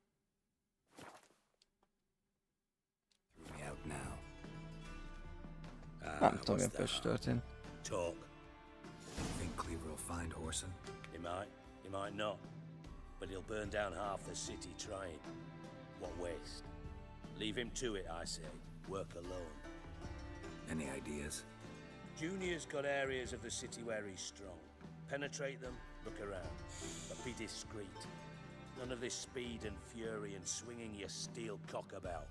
Nem tudom, mi a pöcs történt. Talk. Think Cleaver will find Horson? He might not. But he'll burn down half the city trying. What waste? Leave him to it, I say. Work alone. Any ideas? Junior's got areas of the city where he's strong. Penetrate them, look around. But be discreet. None of this speed and fury and swinging your steel cock about.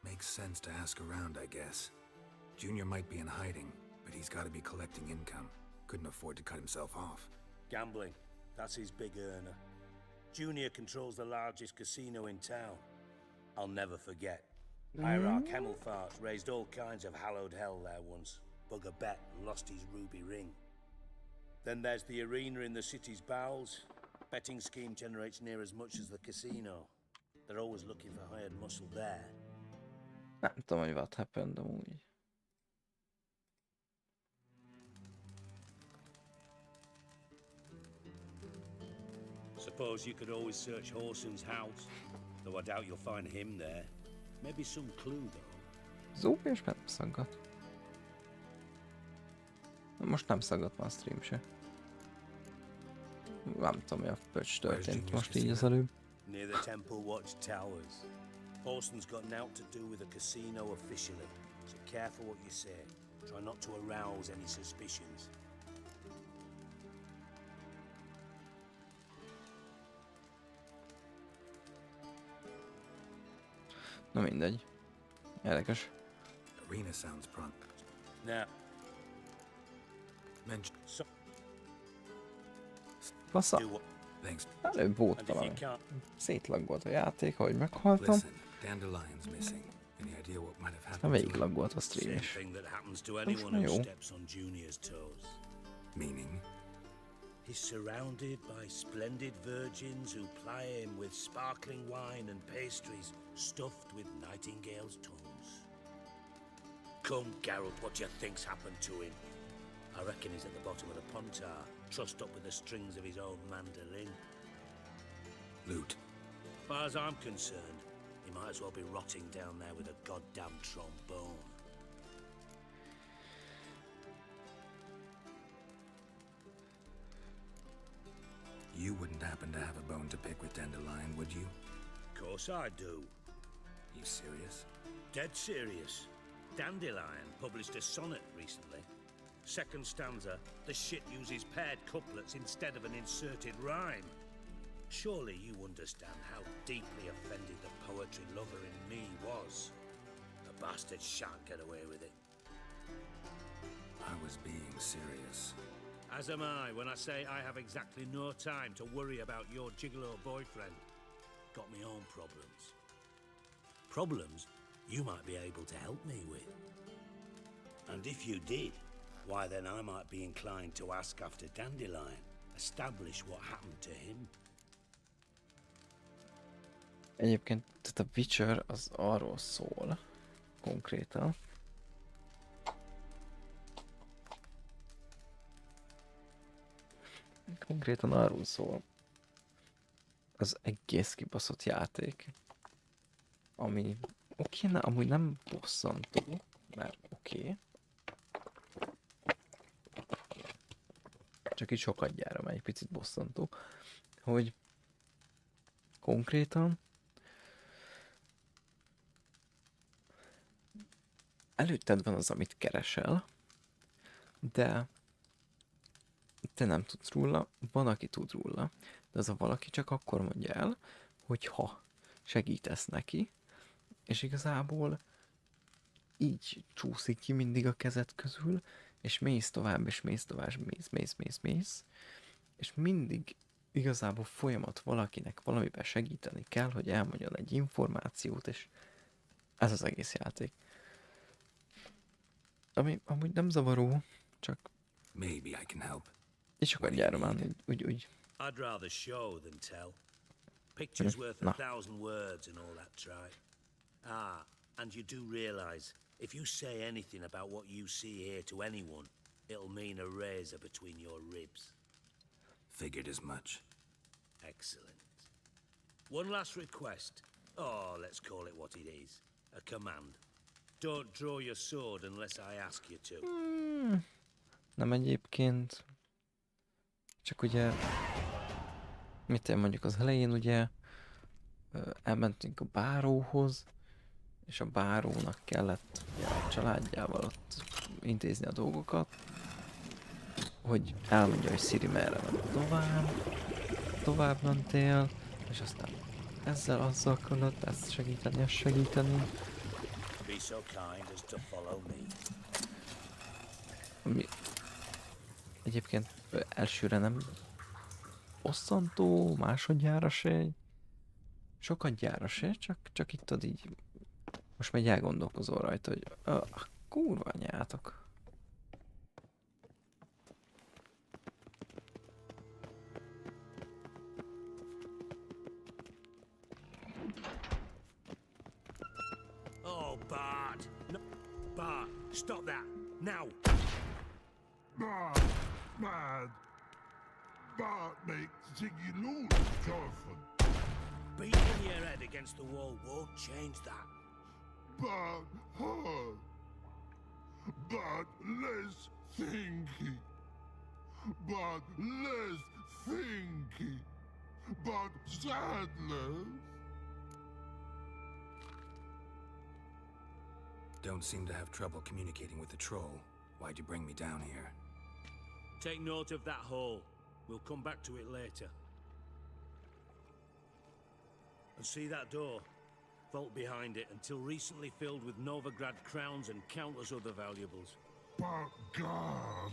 Makes sense to ask around, I guess. Junior might be in hiding, but he's got to be collecting income. Couldn't afford to cut himself off. Gambling. That's his big earner. Junior controls the largest casino in town. I'll never forget. Hierarch Hemmelfarts raised all kinds of hallowed hell there once. Bugger bet and lost his ruby ring. Then there's the arena in the city's bowels. Betting scheme generates near as much as the casino. They're always looking for hired muscle there. Nem tudom, hogy what happened amúgy. Suppose you could always search Horson's house, though I doubt you'll find him there. Maybe some clue, though. Zóp és nem szaggat. Most nem szaggat már a stream se. Nem tudom, mi a pöcs történt most így az előbb. Near the Temple Watch Towers. Horson's got naught to do with the casino officially, so careful what you say. Try not to arouse any suspicions. Na mindegy. Érdekes. Arena sounds prompt. Now. Mention. Fasza. Thanks. Előbb volt valami. Szétlaggolt a játék, ahogy meghaltam. Listen, Dandelion's missing. Any idea what might have Aztán happened végig laggolt a stream is. Most már jó. Meaning? He's surrounded by splendid virgins who ply him with sparkling wine and pastries stuffed with nightingales' tongues. Come, Geralt, what do you think's happened to him? I reckon he's at the bottom of the pontar, trussed up with the strings of his own mandolin. Loot. As far as I'm concerned, he might as well be rotting down there with a goddamn trombone. You wouldn't happen to have a bone to pick with Dandelion, would you? Of course I do. You serious? Dead serious. Dandelion published a sonnet recently. Second stanza, the shit uses paired couplets instead of an inserted rhyme. Surely you understand how deeply offended the poetry lover in me was. The bastard shan't get away with it. I was being serious. As am I when I say I have exactly no time to worry about your gigolo boyfriend. Got me own problems. Problems you might be able to help me with. And if you did, why then I might be inclined to ask after Dandelion, establish what happened to him. Egyébként tehát a Witcher az arról szól, konkrétan. Konkrétan arról szól. Az egész kibaszott játék. Ami oké, amúgy nem bosszantó, mert oké. Csak így sokadjára megy, egy picit bosszantó. Hogy konkrétan előtted van az, amit keresel, de te nem tudsz róla, van, aki tud róla, de az a valaki csak akkor mondja el, hogyha segítesz neki, és igazából így csúszik ki mindig a kezed közül, és mész tovább, és mész tovább, mész, és mindig igazából folyamat valakinek valamiben segíteni kell, hogy elmondjon egy információt, és ez az egész játék. Ami amúgy nem zavaró, csak... Maybe I can help. És akkor gyára már, úgy. I'd rather show than tell. Picture's worth 1,000 words and all that tripe. Ah, and you do realize, if you say anything about what you see here to anyone, it'll mean a razor between your ribs. Figured as much. Excellent. One last request. Oh, let's call it what it is. A command. Don't draw your sword unless I ask you to. Nem egyébként. Csak ugye... Mit én mondjuk az elején ugye... elmentünk a báróhoz, és a bárónak kellett ugye, a családjával ott intézni a dolgokat, hogy elmondja, hogy Ciri merre van tovább mentél, és aztán ezzel azzal kellett ezt segíteni, ezt segíteni. Be so kind as to follow me. Ami egyébként elsőre nem bosszantó, másodjára se, sokadjára se, csak itt ad így, most megy elgondolkozol rajta, hogy kurva anyátok. Oh, Bart! No, Bart, stop that now! Bart, mad. Bart makes Ziggy lose, Charlton. Beating your head against the wall won't change that. Bart hard. Bart less thinky. Bart less thinky. Bart sadness. Don't seem to have trouble communicating with the troll. Why'd you bring me down here? Take note of that hole. We'll come back to it later. And see that door? Vault behind it, until recently filled with Novigrad crowns and countless other valuables. But God,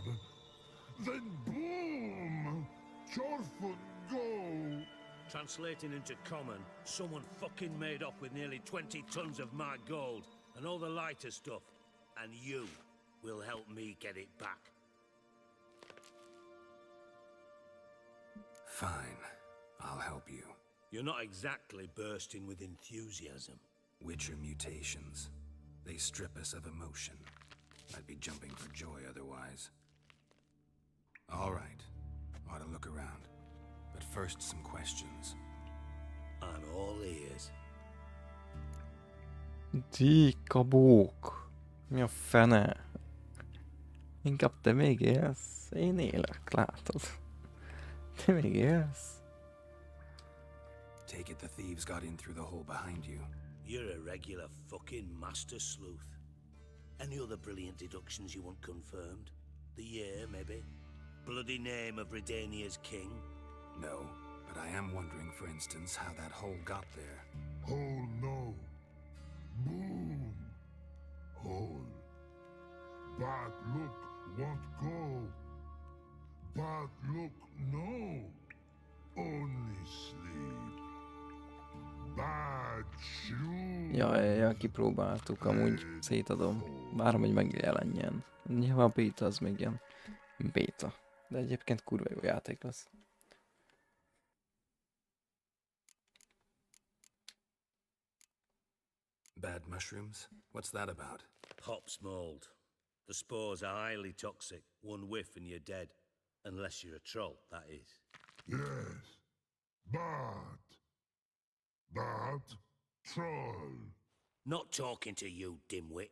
then boom! Charlton, go! Translating into common, someone fucking made off with nearly 20 tons of my gold and all the lighter stuff, and you will help me get it back. Fine, I'll help you. You're not exactly bursting with enthusiasm. Witcher mutations. They strip us of emotion. I'd be jumping for joy otherwise. All right, ought to look around. But first, some questions. I'm all ears. Kabók. Mi a fene? Inkább te még élsz. Én élek, látod. Te még élsz. Take it the thieves got in through the hole behind you. You're a regular fucking master sleuth. Any other brilliant deductions you want confirmed? The year, maybe? Bloody name of Redania's king? No, but I am wondering, for instance, how that hole got there. Hole no. Boom. Hole. But look, won't go. But look, no. Only sleep. Bad shoe. Ja, kipróbáltuk, amúgy szétadom. Várom, hogy megjelenjen. Nyilván a beta az még ilyen beta. De egyébként kurva jó játék lesz. Bad mushrooms? What's that about? Hops mold. The spores are highly toxic. One whiff and you're dead. Unless you're a troll, that is. Yes. But troll. Not talking to you, dimwit.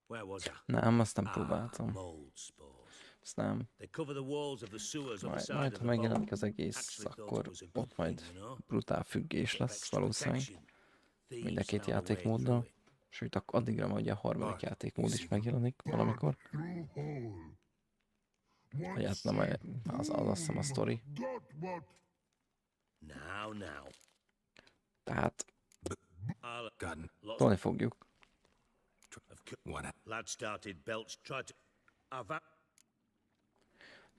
Where was I? Nem, azt nem próbáltam. Mold spores. Azt nem. They cover the walls of the sewers on the side Majd of ha the megjelenik vault. az egész, akkor ott majd brutál függés lesz valószínűleg. Mind a két játékmóddal. Sőt, akkor addigra majd a harmadik játékmód is megjelenik valamikor. Vagy hát nem, az azt hiszem a sztori. Tehát tolni fogjuk.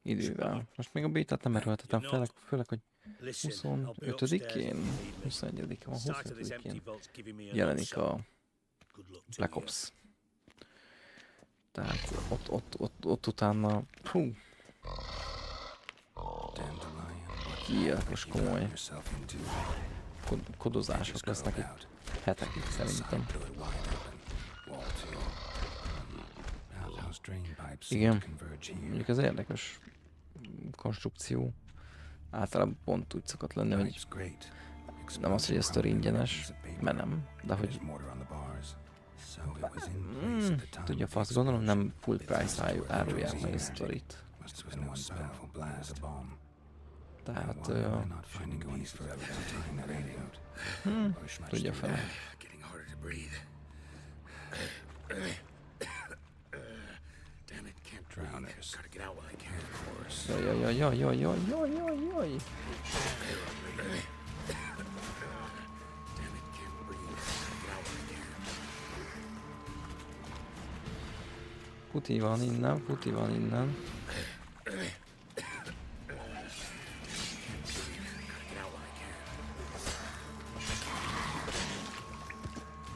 Idővel. Most még a bétát nem erőltetem fel, főleg, hogy 25-én, 21-én van, 25-én jelenik a Black Ops. Tehát ott utána, gyilkos komoly kodozások lesznek itt hetekig szerintem. Igen, mondjuk ez érdekes konstrukció. Általában pont úgy szokott lenni, hogy nem az, hogy a sztori ingyenes, mert nem, de hogy tudja, azt gondolom, nem full price árulják meg a sztorit. Tehát tudja fel. Jaj. Puti van innen.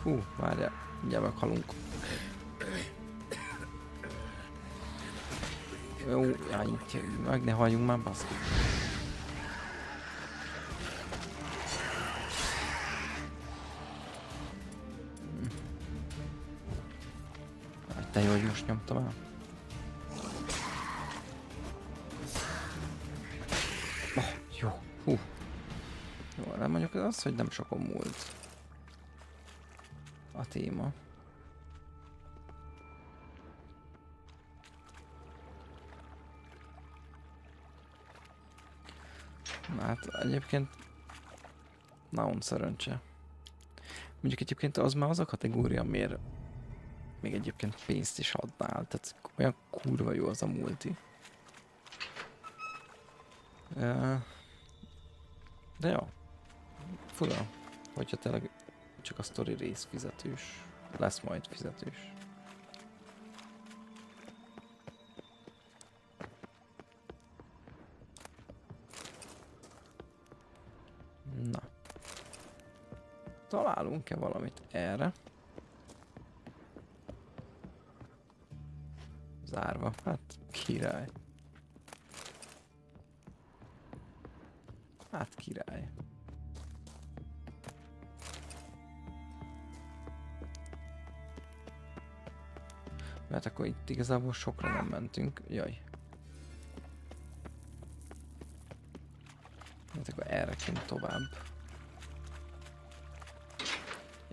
Hú, várjál, mindjárt meghalunk. Jó, meg ne halljunk már, baszki. Te jó, hogy most nyomtam el. Jó, hú. Jó, nem mondjuk az, hogy nem sokon múlt a téma. Hát egyébként nagyon szerencse. Mondjuk egyébként az már az a kategória, miért még egyébként pénzt is adnál. Tehát olyan kurva jó az a multi. De jó. Fura, hogyha tényleg csak a sztori rész fizetős. Lesz majd fizetős. Na. Találunk-e valamit erre? Zárva. Hát király. Hát király. Mert akkor itt igazából sokra nem mentünk. Jaj. Hát akkor erre kint tovább.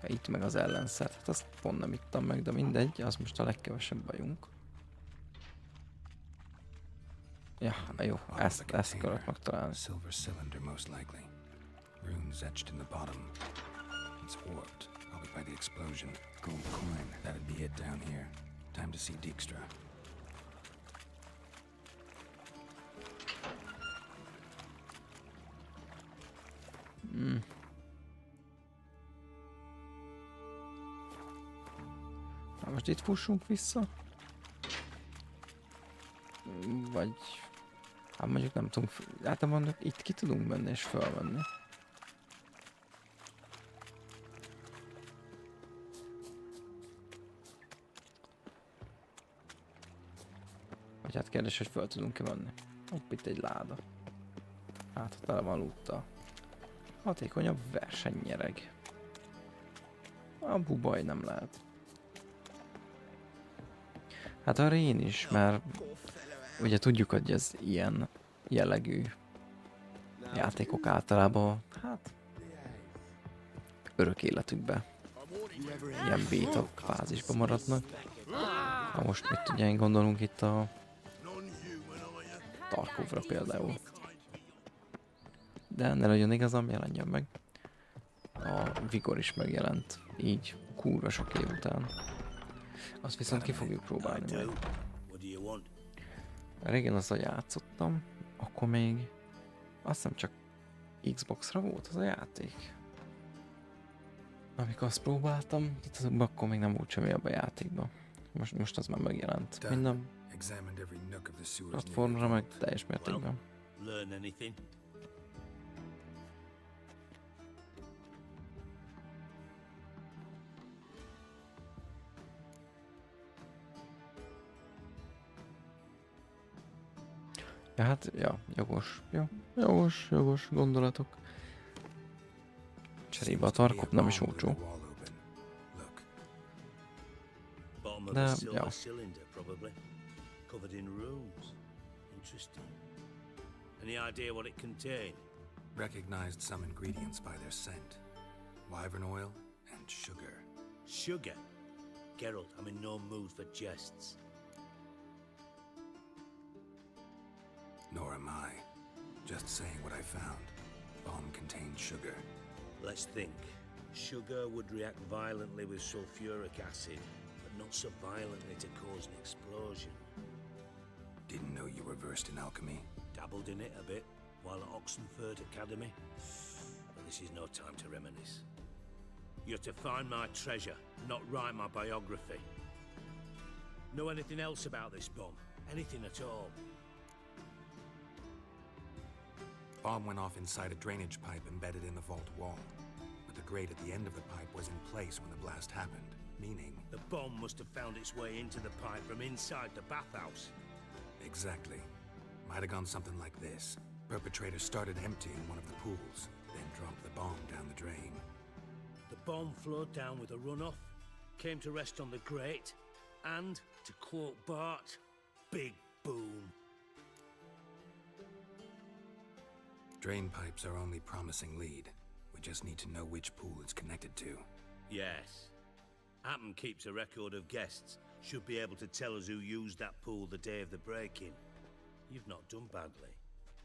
Ja, itt meg az ellenszert. Hát azt pont nem ittam meg, de mindegy. Az most a legkevesebb bajunk. Ja, jó. Ezt kellett megtalálni. Silver cylinder most likely. Runes etched in the bottom. It's warped, probably by the explosion. Gold coin. That'd be it down here. Time to see Dijkstra. Na most itt fussunk vissza? Vagy... Hát mondjuk nem tudunk... Hát mondjuk itt ki tudunk menni és felmenni. Vagy hát kérdés, hogy fel tudunk-e menni. Hopp, itt egy láda. Hát tele van lúttal. Hatékonyabb versenynyereg. A bubaj nem lehet. Hát a rén is, mert ugye tudjuk, hogy ez ilyen jellegű játékok általában, hát örök életükben ilyen beta fázisban maradnak. Ha most mit tudjánk gondolunk itt a Tarkovra például. De ne legyen igazam, jelenjen meg. A Vigor is megjelent így kurva sok év után. Azt viszont ki fogjuk próbálni meg. Régen azzal játszottam, akkor még azt hiszem csak Xbox-ra volt az a játék. Amikor azt próbáltam, akkor még nem volt semmi abban a játékban. Most az már megjelent. Minden platformra meg teljes mértékben. Ja, hát, ja, jogos. Jó, jogos gondolatok. Cserébe a tarkop nem is olcsó. De, ja. Covered in runes. Interesting. Any idea what it contained? Recognized some ingredients by their scent. Wyvern oil and sugar. Sugar? Geralt, I'm in no mood for jests. Nor am I. Just saying what I found. Bomb contained sugar. Let's think. Sugar would react violently with sulfuric acid, but not so violently to cause an explosion. Didn't know you were versed in alchemy. Dabbled in it a bit while at Oxenford Academy. But this is no time to reminisce. You're to find my treasure, not write my biography. Know anything else about this bomb? Anything at all? Bomb went off inside a drainage pipe embedded in the vault wall. But the grate at the end of the pipe was in place when the blast happened, meaning... The bomb must have found its way into the pipe from inside the bathhouse. Exactly. Might have gone something like this. Perpetrator started emptying one of the pools, then dropped the bomb down the drain. The bomb flowed down with a runoff, came to rest on the grate, and, to quote Bart, big boom. Drain pipes are only promising lead. We just need to know which pool it's connected to. Yes. Appen keeps a record of guests. Should be able to tell us who used that pool the day of the break-in. You've not done badly.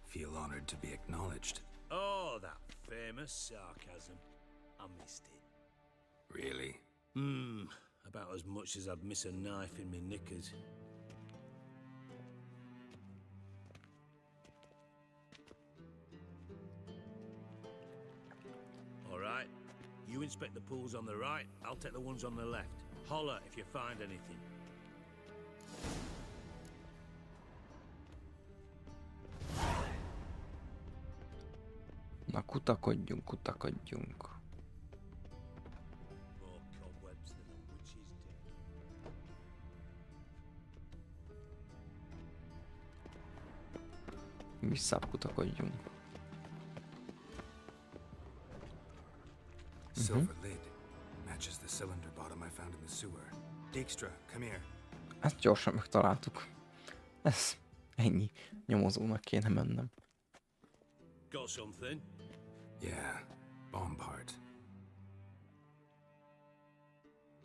Feel honored to be acknowledged. Oh, that famous sarcasm. I missed it. Really? About as much as I'd miss a knife in me knickers. All right. You inspect the pools on the right, I'll take the ones on the left. Holler if you find anything. Na, kutakodjunk. More cobwebs than a witch's deck. Visszább kutakodjunk. Silver lid. Matches the cylinder bottom I found in the sewer. Dijkstra, come here. Ezt gyorsan megtaláltuk. Ez ennyi. Nyomozónak kéne mennem. Got something? Yeah, bomb part.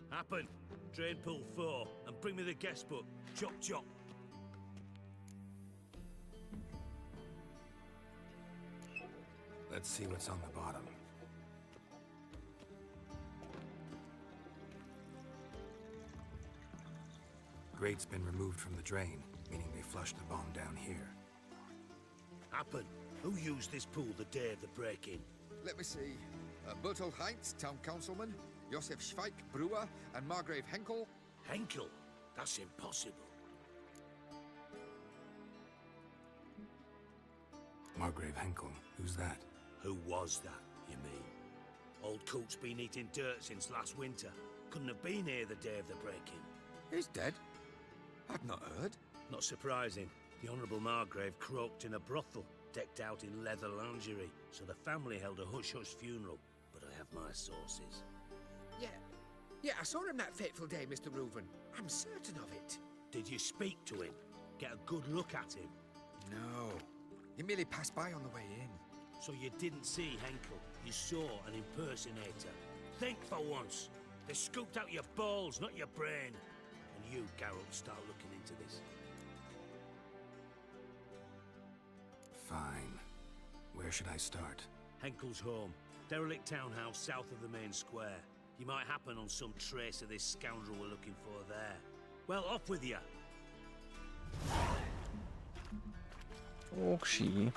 Happen. Drain pool 4 and bring me the guest book. Chop chop. Let's see what's on the bottom. Grate's been removed from the drain, meaning they flushed the bomb down here. Happen. Who used this pool the day of the break-in? Let me see. Bertolt Heinz, town councilman, Josef Schweik, brewer, and Margrave Henkel. Henkel? That's impossible. Margrave Henkel, who's that? Who was that, you mean? Old coot's been eating dirt since last winter. Couldn't have been here the day of the break-in. He's dead? I'd not heard. Not surprising. The Honourable Margrave croaked in a brothel, decked out in leather lingerie, so the family held a hush-hush funeral. But I have my sources. Yeah, I saw him that fateful day, Mr. Reuven. I'm certain of it. Did you speak to him? Get a good look at him? No. He merely passed by on the way in. So you didn't see Henkel. You saw an impersonator. Think for once. They scooped out your balls, not your brain. And you, Geralt, start looking into this. Fine. Where should I start? Henkel's home. Derelict townhouse south of the main square. You might happen on some trace of this scoundrel we're looking for there. Well, up with you. Oksi.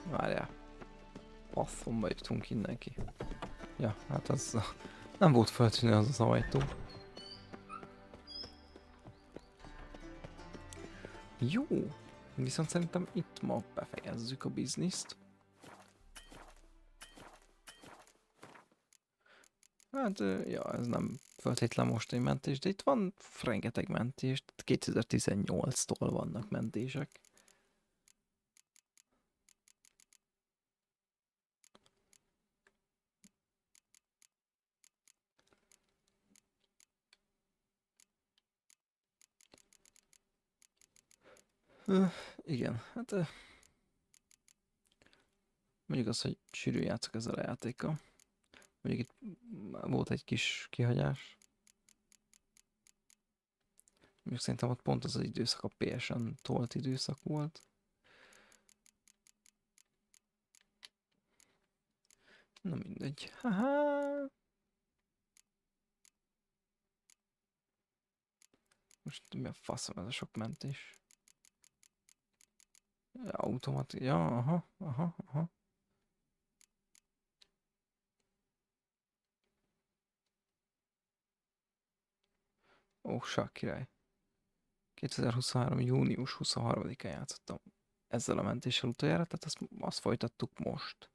Várjál. Passzomba jutunk innen ki. Ja, hát az nem volt feltűnő az az ajtó. Jó. Viszont szerintem itt ma befejezzük a bizniszt. Hát, ja, ez nem feltétlen most egy mentés, de itt van rengeteg mentés. 2018-tól vannak mentések. Igen, hát mondjuk az, hogy sűrűn játszok ezzel a játékkal. Mondjuk itt volt egy kis kihagyás. Mondjuk szerintem ott pont az az időszak a PSN tolt időszak volt. Na mindegy. Haha. Most mi a faszom ez a sok mentés? Ja, automat... Ja, aha. Ó, sak király. 2023. június 23-án játszottam ezzel a mentéssel utoljára, tehát azt folytattuk most.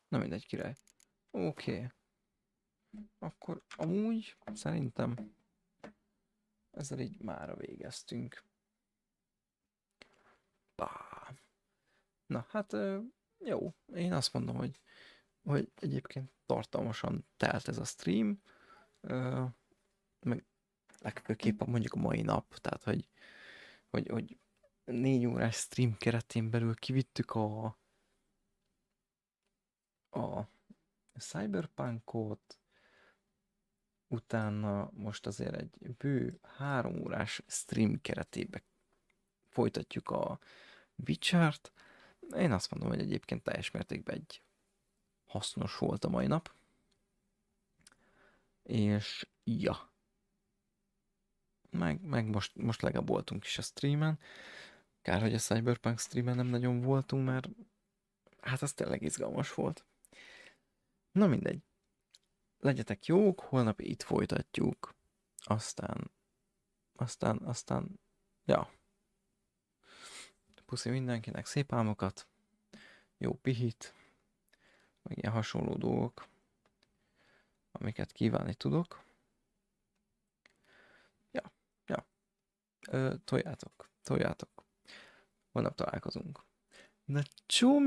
Na mindegy, király. Oké. Akkor amúgy szerintem ezzel így mára végeztünk. Na hát jó, én azt mondom, hogy egyébként tartalmasan telt ez a stream, meg legfőképpen mondjuk a mai nap, tehát hogy 4 órás stream keretén belül kivittük a Cyberpunkot, utána most azért egy bő 3 órás stream keretébe folytatjuk a Witcher-t. Én azt mondom, hogy egyébként teljes mértékben egy hasznos volt a mai nap. És ja. Meg most legalább voltunk is a streamen. Kár, hogy a Cyberpunk streamen nem nagyon voltunk, mert hát az tényleg izgalmas volt. Na mindegy. Legyetek jók, holnap itt folytatjuk. Aztán ja. Puszi mindenkinek, szép álmokat, jó pihit, meg ilyen hasonló dolgok, amiket kívánni tudok. Ja. Toljátok. Holnap találkozunk. Na csum!